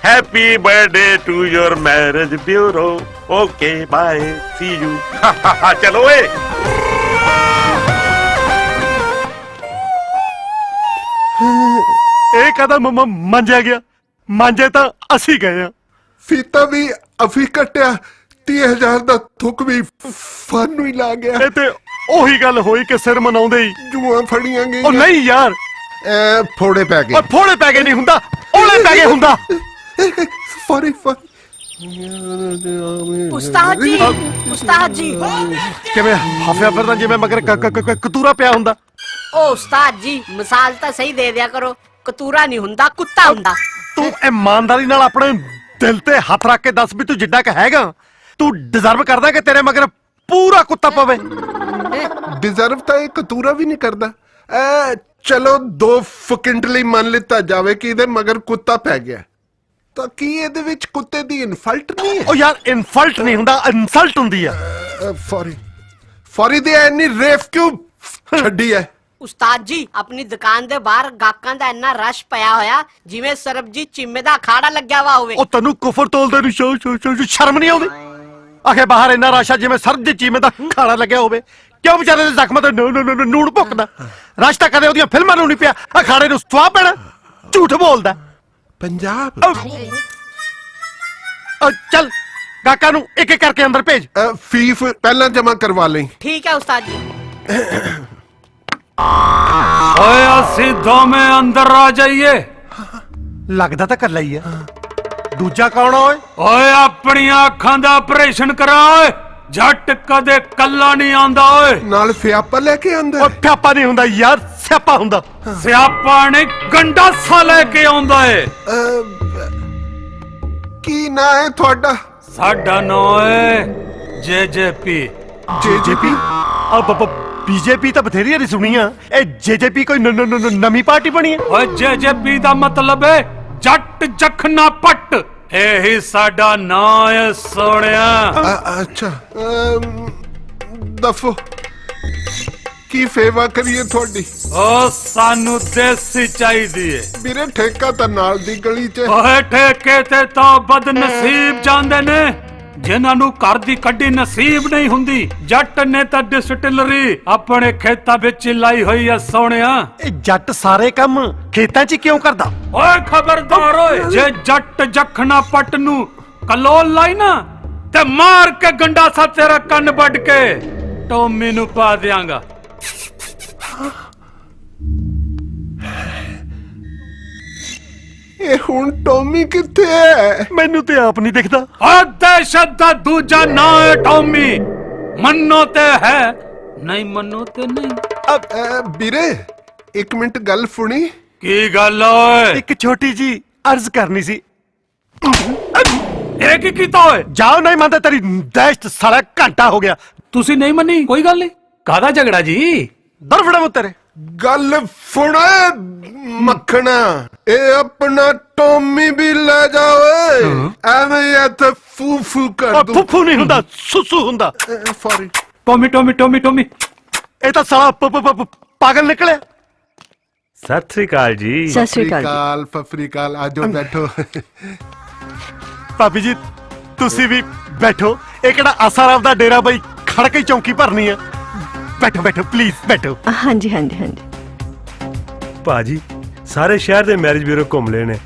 Happy birthday to your marriage bureau. Okay bye see you. चलो ए ਇਹ ਕਦਮ ਮੰਨਿਆ ਗਿਆ, ਮੰਜੇ ਤਾਂ ਅਸੀਂ ਗਏ ਆ। ਫੀਤਾ ਵੀ ਅਫੀ ਕੱਟਿਆ, 30,000 ਦਾ ਥੁੱਕ ਵੀ ਫਨ ਨੂੰ ਹੀ ਲਾ ਗਿਆ। ਇਹ ਤੇ ਉਹੀ ਗੱਲ ਹੋਈ ਕਿ ਸਿਰ ਮਨਾਉਂਦੇ ਹੀ ਜੂਆਂ ਫੜੀਆਂ ਗਈਆਂ। ਉਹ ਨਹੀਂ ਯਾਰ, ਫੋੜੇ ਪੈ ਗਏ। ਉਹ ਫੋੜੇ ਪੈ ਗਏ ਨਹੀਂ ਹੁੰਦਾ, ਓਲੇ ਪੈ ਗਏ ਹੁੰਦਾ। ਸੌਰੀ ਉਸਤਾਦ ਜੀ ਕਿਵੇਂ ਹਫਿਆ ਫਿਰਦਾ ਜਿਵੇਂ ਮਗਰ ਕਤੂਰਾ ਪਿਆ ਹੁੰਦਾ। ਉਹ ਉਸਤਾਦ ਜੀ ਮਿਸਾਲ ਤਾਂ ਸਹੀ ਦੇ ਦਿਆ ਕਰੋ। ਕਤੂਰਾ ਨਹੀਂ ਹੁੰਦਾ, ਕੁੱਤਾ ਹੁੰਦਾ। ਤੂੰ ਇਮਾਨਦਾਰੀ ਨਾਲ ਆਪਣੇ ਦਿਲ ਤੇ ਹੱਥ ਰੱਖ ਕੇ ਦੱਸ ਵੀ ਤੂੰ ਜਿੱਡਾ ਕ ਹੈਗਾ, ਤੂੰ ਡਿਜ਼ਰਵ ਕਰਦਾ ਕਿ ਤੇਰੇ ਮਗਰ ਪੂਰਾ ਕੁੱਤਾ ਪਵੇ? ਡਿਜ਼ਰਵ ਤਾਂ ਇਹ ਕਤੂਰਾ ਵੀ ਨਹੀਂ ਕਰਦਾ। ਚਲੋ 2 ਫਕਿੰਟ ਲਈ ਮੰਨ ਲਿੱਤਾ ਜਾਵੇ ਕਿ ਇਹਦੇ ਮਗਰ ਕੁੱਤਾ ਪੈ ਗਿਆ, ਤਾਂ ਕੀ ਇਹਦੇ ਵਿੱਚ ਕੁੱਤੇ ਦੀ ਇਨਸਲਟ ਨਹੀਂ ਹੈ? ਉਹ ਯਾਰ ਇਨਸਲਟ ਨਹੀਂ ਹੁੰਦਾ, ਇਨਸਲਟ ਹੁੰਦੀ ਆ। ਫੌਰੀ ਦੀ ਐਨੀ ਰੇਫ ਕਿਉਂ ਛੱਡੀ ਹੈ? ਉਸਤਾਦ ਜੀ ਆਪਣੀ ਦੁਕਾਨ ਦੇ ਬਾਹਰ ਗਾਹਕਾਂ ਦਾ ਇੰਨਾ ਰਸ਼ ਪਿਆ ਹੋਇਆ ਜਿਵੇਂ ਸਰਬਜੀਤ ਚੀਮੇ ਦਾ ਅਖਾੜਾ ਲੱਗਿਆ ਵਾ ਹੋਵੇ। ਉਹ ਤੈਨੂੰ ਕੁਫਰ ਤੋਲਦੇ ਨੂੰ ਸ਼ਰਮ ਨਹੀਂ ਆਉਂਦੀ? ਆਖੇ ਬਾਹਰ ਇੰਨਾ ਰਸ਼ ਆ ਜਿਵੇਂ ਸਰਬਜੀਤ ਚੀਮੇ ਦਾ ਅਖਾੜਾ ਲੱਗਿਆ ਹੋਵੇ। ਕਿਉਂ ਵਿਚਾਰੇ ਦੇ ਜ਼ਖਮਾਂ ਤੇ ਨੂਣ ਭੁੱਕਦਾ? ਰਸ਼ ਤਾਂ ਕਦੇ ਉਹਦੀਆਂ ਫਿਲਮਾਂ ਨੂੰ ਨਹੀਂ ਪਿਆ, ਅਖਾੜੇ ਨੂੰ ਸਵਾਹ ਪੈਣਾ। ਝੂਠ ਬੋਲਦਾ। ਪੰਜਾਬ ਚੱਲ ਗਾਹਕਾਂ ਨੂੰ ਇੱਕ ਇੱਕ ਕਰਕੇ ਅੰਦਰ ਭੇਜ। ਫੀਸ ਪਹਿਲਾਂ ਜਮਾ ਕਰਵਾ ਲਈ। ਠੀਕ ਹੈ ਉਸਤਾਦ ਜੀ। ਓਏ ਅਸੀਂ ਦੋਵੇਂ ਅੰਦਰ ਆ ਜਾਈਏ। ਲੱਗਦਾ ਤਾਂ ਕੱਲਾ ਹੀ ਆ। ਦੂਜਾ ਕੌਣ ਆ ਓਏ? ਓਏ ਆਪਣੀਆਂ ਅੱਖਾਂ ਦਾ ਆਪਰੇਸ਼ਨ ਕਰਾ ਓਏ। ਜੱਟ ਕਦੇ ਕੱਲਾ ਨਹੀਂ ਆਂਦਾ ਓਏ। ਨਾਲ ਫਿਆਪਾ ਲੈ ਕੇ ਆਂਦਾ। ਓ ਫਿਆਪਾ ਨਹੀਂ ਹੁੰਦਾ ਯਾਰ, ਸਿਆਪਾ ਹੁੰਦਾ। ਸਿਆਪਾ ਨੇ ਗੰਡਾਸਾ ਲੈ ਕੇ ਆਉਂਦਾ ਏ। ਕੀ ਨਾਂ ਹੈ ਤੁਹਾਡਾ? ਸਾਡਾ ਨਾਂ ਏ ਜੇਜੇਪੀ। ਜੇਜੇਪੀ? ਬੀਜੇਪੀ ਤਾਂ ਬਥੇਰੀ ਵਾਰੀ ਸੁਣੀ ਆ। ਇਹ ਜੇਜੇਪੀ ਕੋਈ ਨਵੀਂ ਪਾਰਟੀ ਬਣੀ ਹੈ? ਓਏ ਜੇਜੇਪੀ ਦਾ ਮਤਲਬ ਏ ਜੱਟ ਜਖਨਾ ਪੱਟ। ਇਹੀ ਸਾਡਾ ਨਾਂ ਏ ਸੋਹਣਿਆ। ਅੱਛਾ ਦਫੋ ਕੀ ਸੇਵਾ ਕਰੀਏ ਤੁਹਾਡੀ? ਓ ਸਾਨੂੰ ਦੇਸੀ ਚਾਹੀਦੀ ਏ। ਵੀਰੇ ਠੇਕਾ ਤਾਂ ਨਾਲ ਦੀ ਗਲੀ 'ਚ। ਓਏ ਠੇਕੇ ਤੇ ਤਾਂ ਬਦਨਸੀਬ ਜਾਂਦੇ ਨੇ ਜਿਨ੍ਹਾਂ ਨੂੰ ਘਰ ਦੀ ਕੱਢੀ ਨਸੀਬ ਨਹੀਂ ਹੁੰਦੀ। ਜੱਟ ਨੇ ਤਾਂ ਡਿਸਟਿਲਰੀ ਆਪਣੇ ਖੇਤਾਂ ਵਿੱਚ ਲਾਈ ਹੋਈ ਆ ਸੋਹਣਿਆ। ਇਹ ਜੱਟ ਸਾਰੇ ਕੰਮ ਖੇਤਾਂ 'ਚ ਕਿਉਂ ਕਰਦਾ? ਓਏ ਖਬਰਦਾਰ ਓਏ, ਜੇ ਜੱਟ ਜਖਣਾ ਪੱਟ ਨੂੰ ਕਲੋਲ ਲਾਈ ਨਾ ਤੇ ਮਾਰ ਕੇ ਗੰਡਾਸਾ ਤੇਰਾ ਕੰਨ ਵੱਢ ਕੇ ਟੋਮੀ ਨੂੰ ਪਾ ਦਿਆਂਗਾ। ਇਹ ਹੁਣ ਟੋਮੀ ਕਿੱਥੇ ਹੈ? ਮੈਨੂੰ ਤੇ ਆਪ ਨਹੀਂ ਦਿਖਦਾ। ਓ ਦਹਿਸ਼ਤ ਦਾ ਦੂਜਾ ਨਾਂ ਹੈ ਟੋਮੀ। ਮੰਨੋ ਤੇ ਹੈ, ਨਹੀਂ ਮੰਨੋ ਤੇ ਨਹੀਂ। ਵੀਰੇ 1 ਮਿੰਟ ਗੱਲ ਸੁਣੀ। ਕੀ ਗੱਲ ਓਏ? ਇੱਕ ਛੋਟੀ ਜੀ ਅਰਜ਼ ਕਰਨੀ ਸੀ। ਇਹ ਕੀ ਕੀਤਾ ਓਏ? ਜਾਓ, ਨਹੀਂ ਮੰਨਦਾ ਤੇਰੀ ਦਹਿਸ਼ਤ ਸਾਲਾ ਘੰਟਾ ਹੋ ਗਿਆ। ਤੁਸੀਂ ਨਹੀਂ ਮੰਨੀ, ਕੋਈ ਗੱਲ ਨਹੀਂ। ਕਾਹਦਾ ਝਗੜਾ ਜੀ? ਦਰ ਫੜਾ ਤੇਰੇ। ਗੱਲ ਸੁਣ ਮੱਖਣਾ, ਇਹ ਆਪਣਾ ਟੋਮੀ ਵੀ ਲੈ ਜਾ ਓਏ। ਐਵੇਂ ਇੱਥੇ ਫੂ ਕਰ ਦੂ। ਫੁੱਫੂ ਨਹੀਂ ਹੁੰਦਾ, ਸੁਸੂ ਹੁੰਦਾ। Sorry. Tommy Tommy Tommy Tommy. ਇਹ ਤਾਂ ਸਾਲਾ ਪਾਗਲ ਨਿਕਲਿਆ। ਸਤਿ ਸ੍ਰੀ ਅਕਾਲ ਜੀ। ਸਤਿ ਸ੍ਰੀ ਅਕਾਲ। ਫਫਰੀਕਾਲ ਆਜੋ ਬੈਠੋ। ਭਾਬੀ ਜੀ ਤੁਸੀਂ ਵੀ ਬੈਠੋ। ਇਹ ਕਿਹੜਾ ਆਸਾਰਾਮ ਦਾ ਡੇਰਾ ਬਈ ਖੜ ਕੇ ਚੌਂਕੀ ਭਰਨੀ ਆ। ਬੈਠੋ ਬੈਠੋ ਪਲੀਜ਼ ਬੈਠੋ। ਹਾਂਜੀ ਹਾਂਜੀ ਹਾਂਜੀ। ਭਾਜੀ ਸਾਰੇ ਸ਼ਹਿਰ ਦੇ ਮੈਰਿਜ ਬਿਊਰੋ ਘੁੰਮ ਲਏ ਨੇ,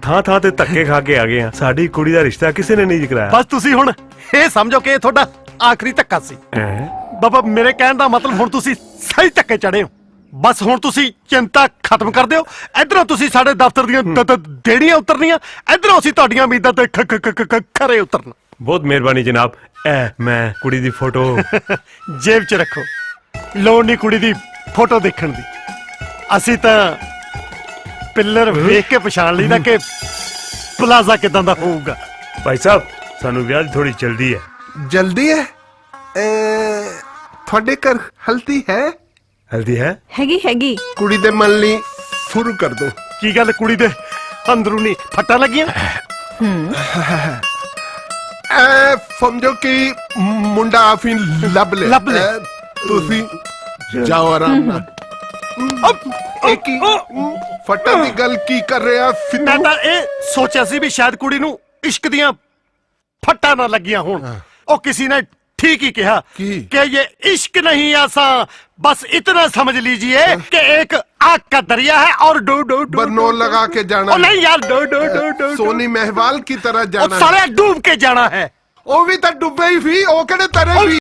ਥਾਂ ਥਾਂ ਤੇ ਧੱਕੇ ਖਾ ਕੇ ਆ ਗਏ ਆ। ਸਾਡੀ ਕੁੜੀ ਦਾ ਰਿਸ਼ਤਾ ਕਿਸੇ ਨੇ ਨਹੀਂ ਕਰਾਇਆ। ਬਸ ਤੁਸੀਂ ਹੁਣ ਇਹ ਸਮਝੋ ਕਿ ਇਹ ਤੁਹਾਡਾ ਆਖਰੀ ਧੱਕਾ ਸੀ। ਬਾਬਾ ਮੇਰੇ ਕਹਿਣ ਦਾ ਮਤਲਬ ਹੁਣ ਤੁਸੀਂ ਸਹੀ ਧੱਕੇ ਚੜੇ ਹੋ। ਬਸ ਹੁਣ ਤੁਸੀਂ ਚਿੰਤਾ ਖਤਮ ਕਰ ਦਿਓ। ਇਧਰੋਂ ਤੁਸੀਂ ਸਾਡੇ ਦਫ਼ਤਰ ਦੀਆਂ ਦੇਣੀਆਂ ਉਤਰਨੀਆਂ, ਇਧਰੋਂ ਅਸੀਂ ਤੁਹਾਡੀਆਂ ਉਮੀਦਾਂ ਤੇ ਖਰੇ ਉਤਰਨਾ। ਬਹੁਤ ਮਿਹਰਬਾਨੀ ਜਨਾਬ। ਮੈਂ ਕੁੜੀ ਦੀ ਫੋਟੋ ਜੇਬ 'ਚ ਰੱਖੋ। ਲੋੜ ਨਹੀਂ ਕੁੜੀ ਦੀ ਫੋਟੋ ਦੇਖਣ ਦੀ। ਅਸੀਂ ਤਾਂ ਪਿੱਲਰ ਵੇਖ ਕੇ ਪਛਾਣ ਲਈਦਾ ਕਿ ਪਲਾਜ਼ਾ ਕਿਦਾਂ ਦਾ ਹੋਊਗਾ। ਭਾਈ ਸਾਹਿਬ ਸਾਨੂੰ ਵਿਆਹ ਦੀ ਥੋੜੀ ਜਲਦੀ ਹੈ। ਜਲਦੀ ਹੈ ਤੁਹਾਡੇ ਘਰ ਹਲਦੀ ਹੈ? ਹਲਦੀ ਹੈ? ਹੈਗੀ ਕੁੜੀ ਦੇ ਮਨ ਲਈ ਸ਼ੁਰੂ ਕਰ ਦੋ। ਕੀ ਗੱਲ ਕੁੜੀ ਦੇ ਅੰਦਰੂਨੀ ਫੱਟਾਂ ਲੱਗੀਆਂ? ਐ ਸਮਝੋ ਕਿ ਮੁੰਡਾ ਆਫੀ ਲੱਭ ਲੈ ਤੁਸੀਂ ਜਾਓ ਆਰਾਮ ਨਾਲ। ਇੱਕ ਹੀ ਫੱਟਾਂ ਦੀ ਗੱਲ ਕੀ ਕਰ ਰਿਹਾ ਮੈਂ ਤਾਂ ਇਹ ਸੋਚਿਆ ਸੀ ਵੀ ਸ਼ਾਇਦ ਕੁੜੀ ਨੂੰ ਇਸ਼ਕ ਦੀਆਂ ਫੱਟਾਂ ਨਾ ਲੱਗੀਆਂ ਹੋਣ। ਉਹ किसी ने ठीक ही कहा कि ये इश्क नहीं ऐसा, बस इतना समझ लीजिए कि एक आग का दरिया है और डो डो डो बरनोल लगा के जाना। नहीं यार, डो डो डो डो सोनी महवाल की तरह जाना। सारे डूब के जाना है। ਉਹ ਵੀ ਤਾਂ ਡੁੱਬੇ ਹੀ ਸੀ, ਉਹ ਕਿਹੜੇ ਤਰੇ ਵੀ।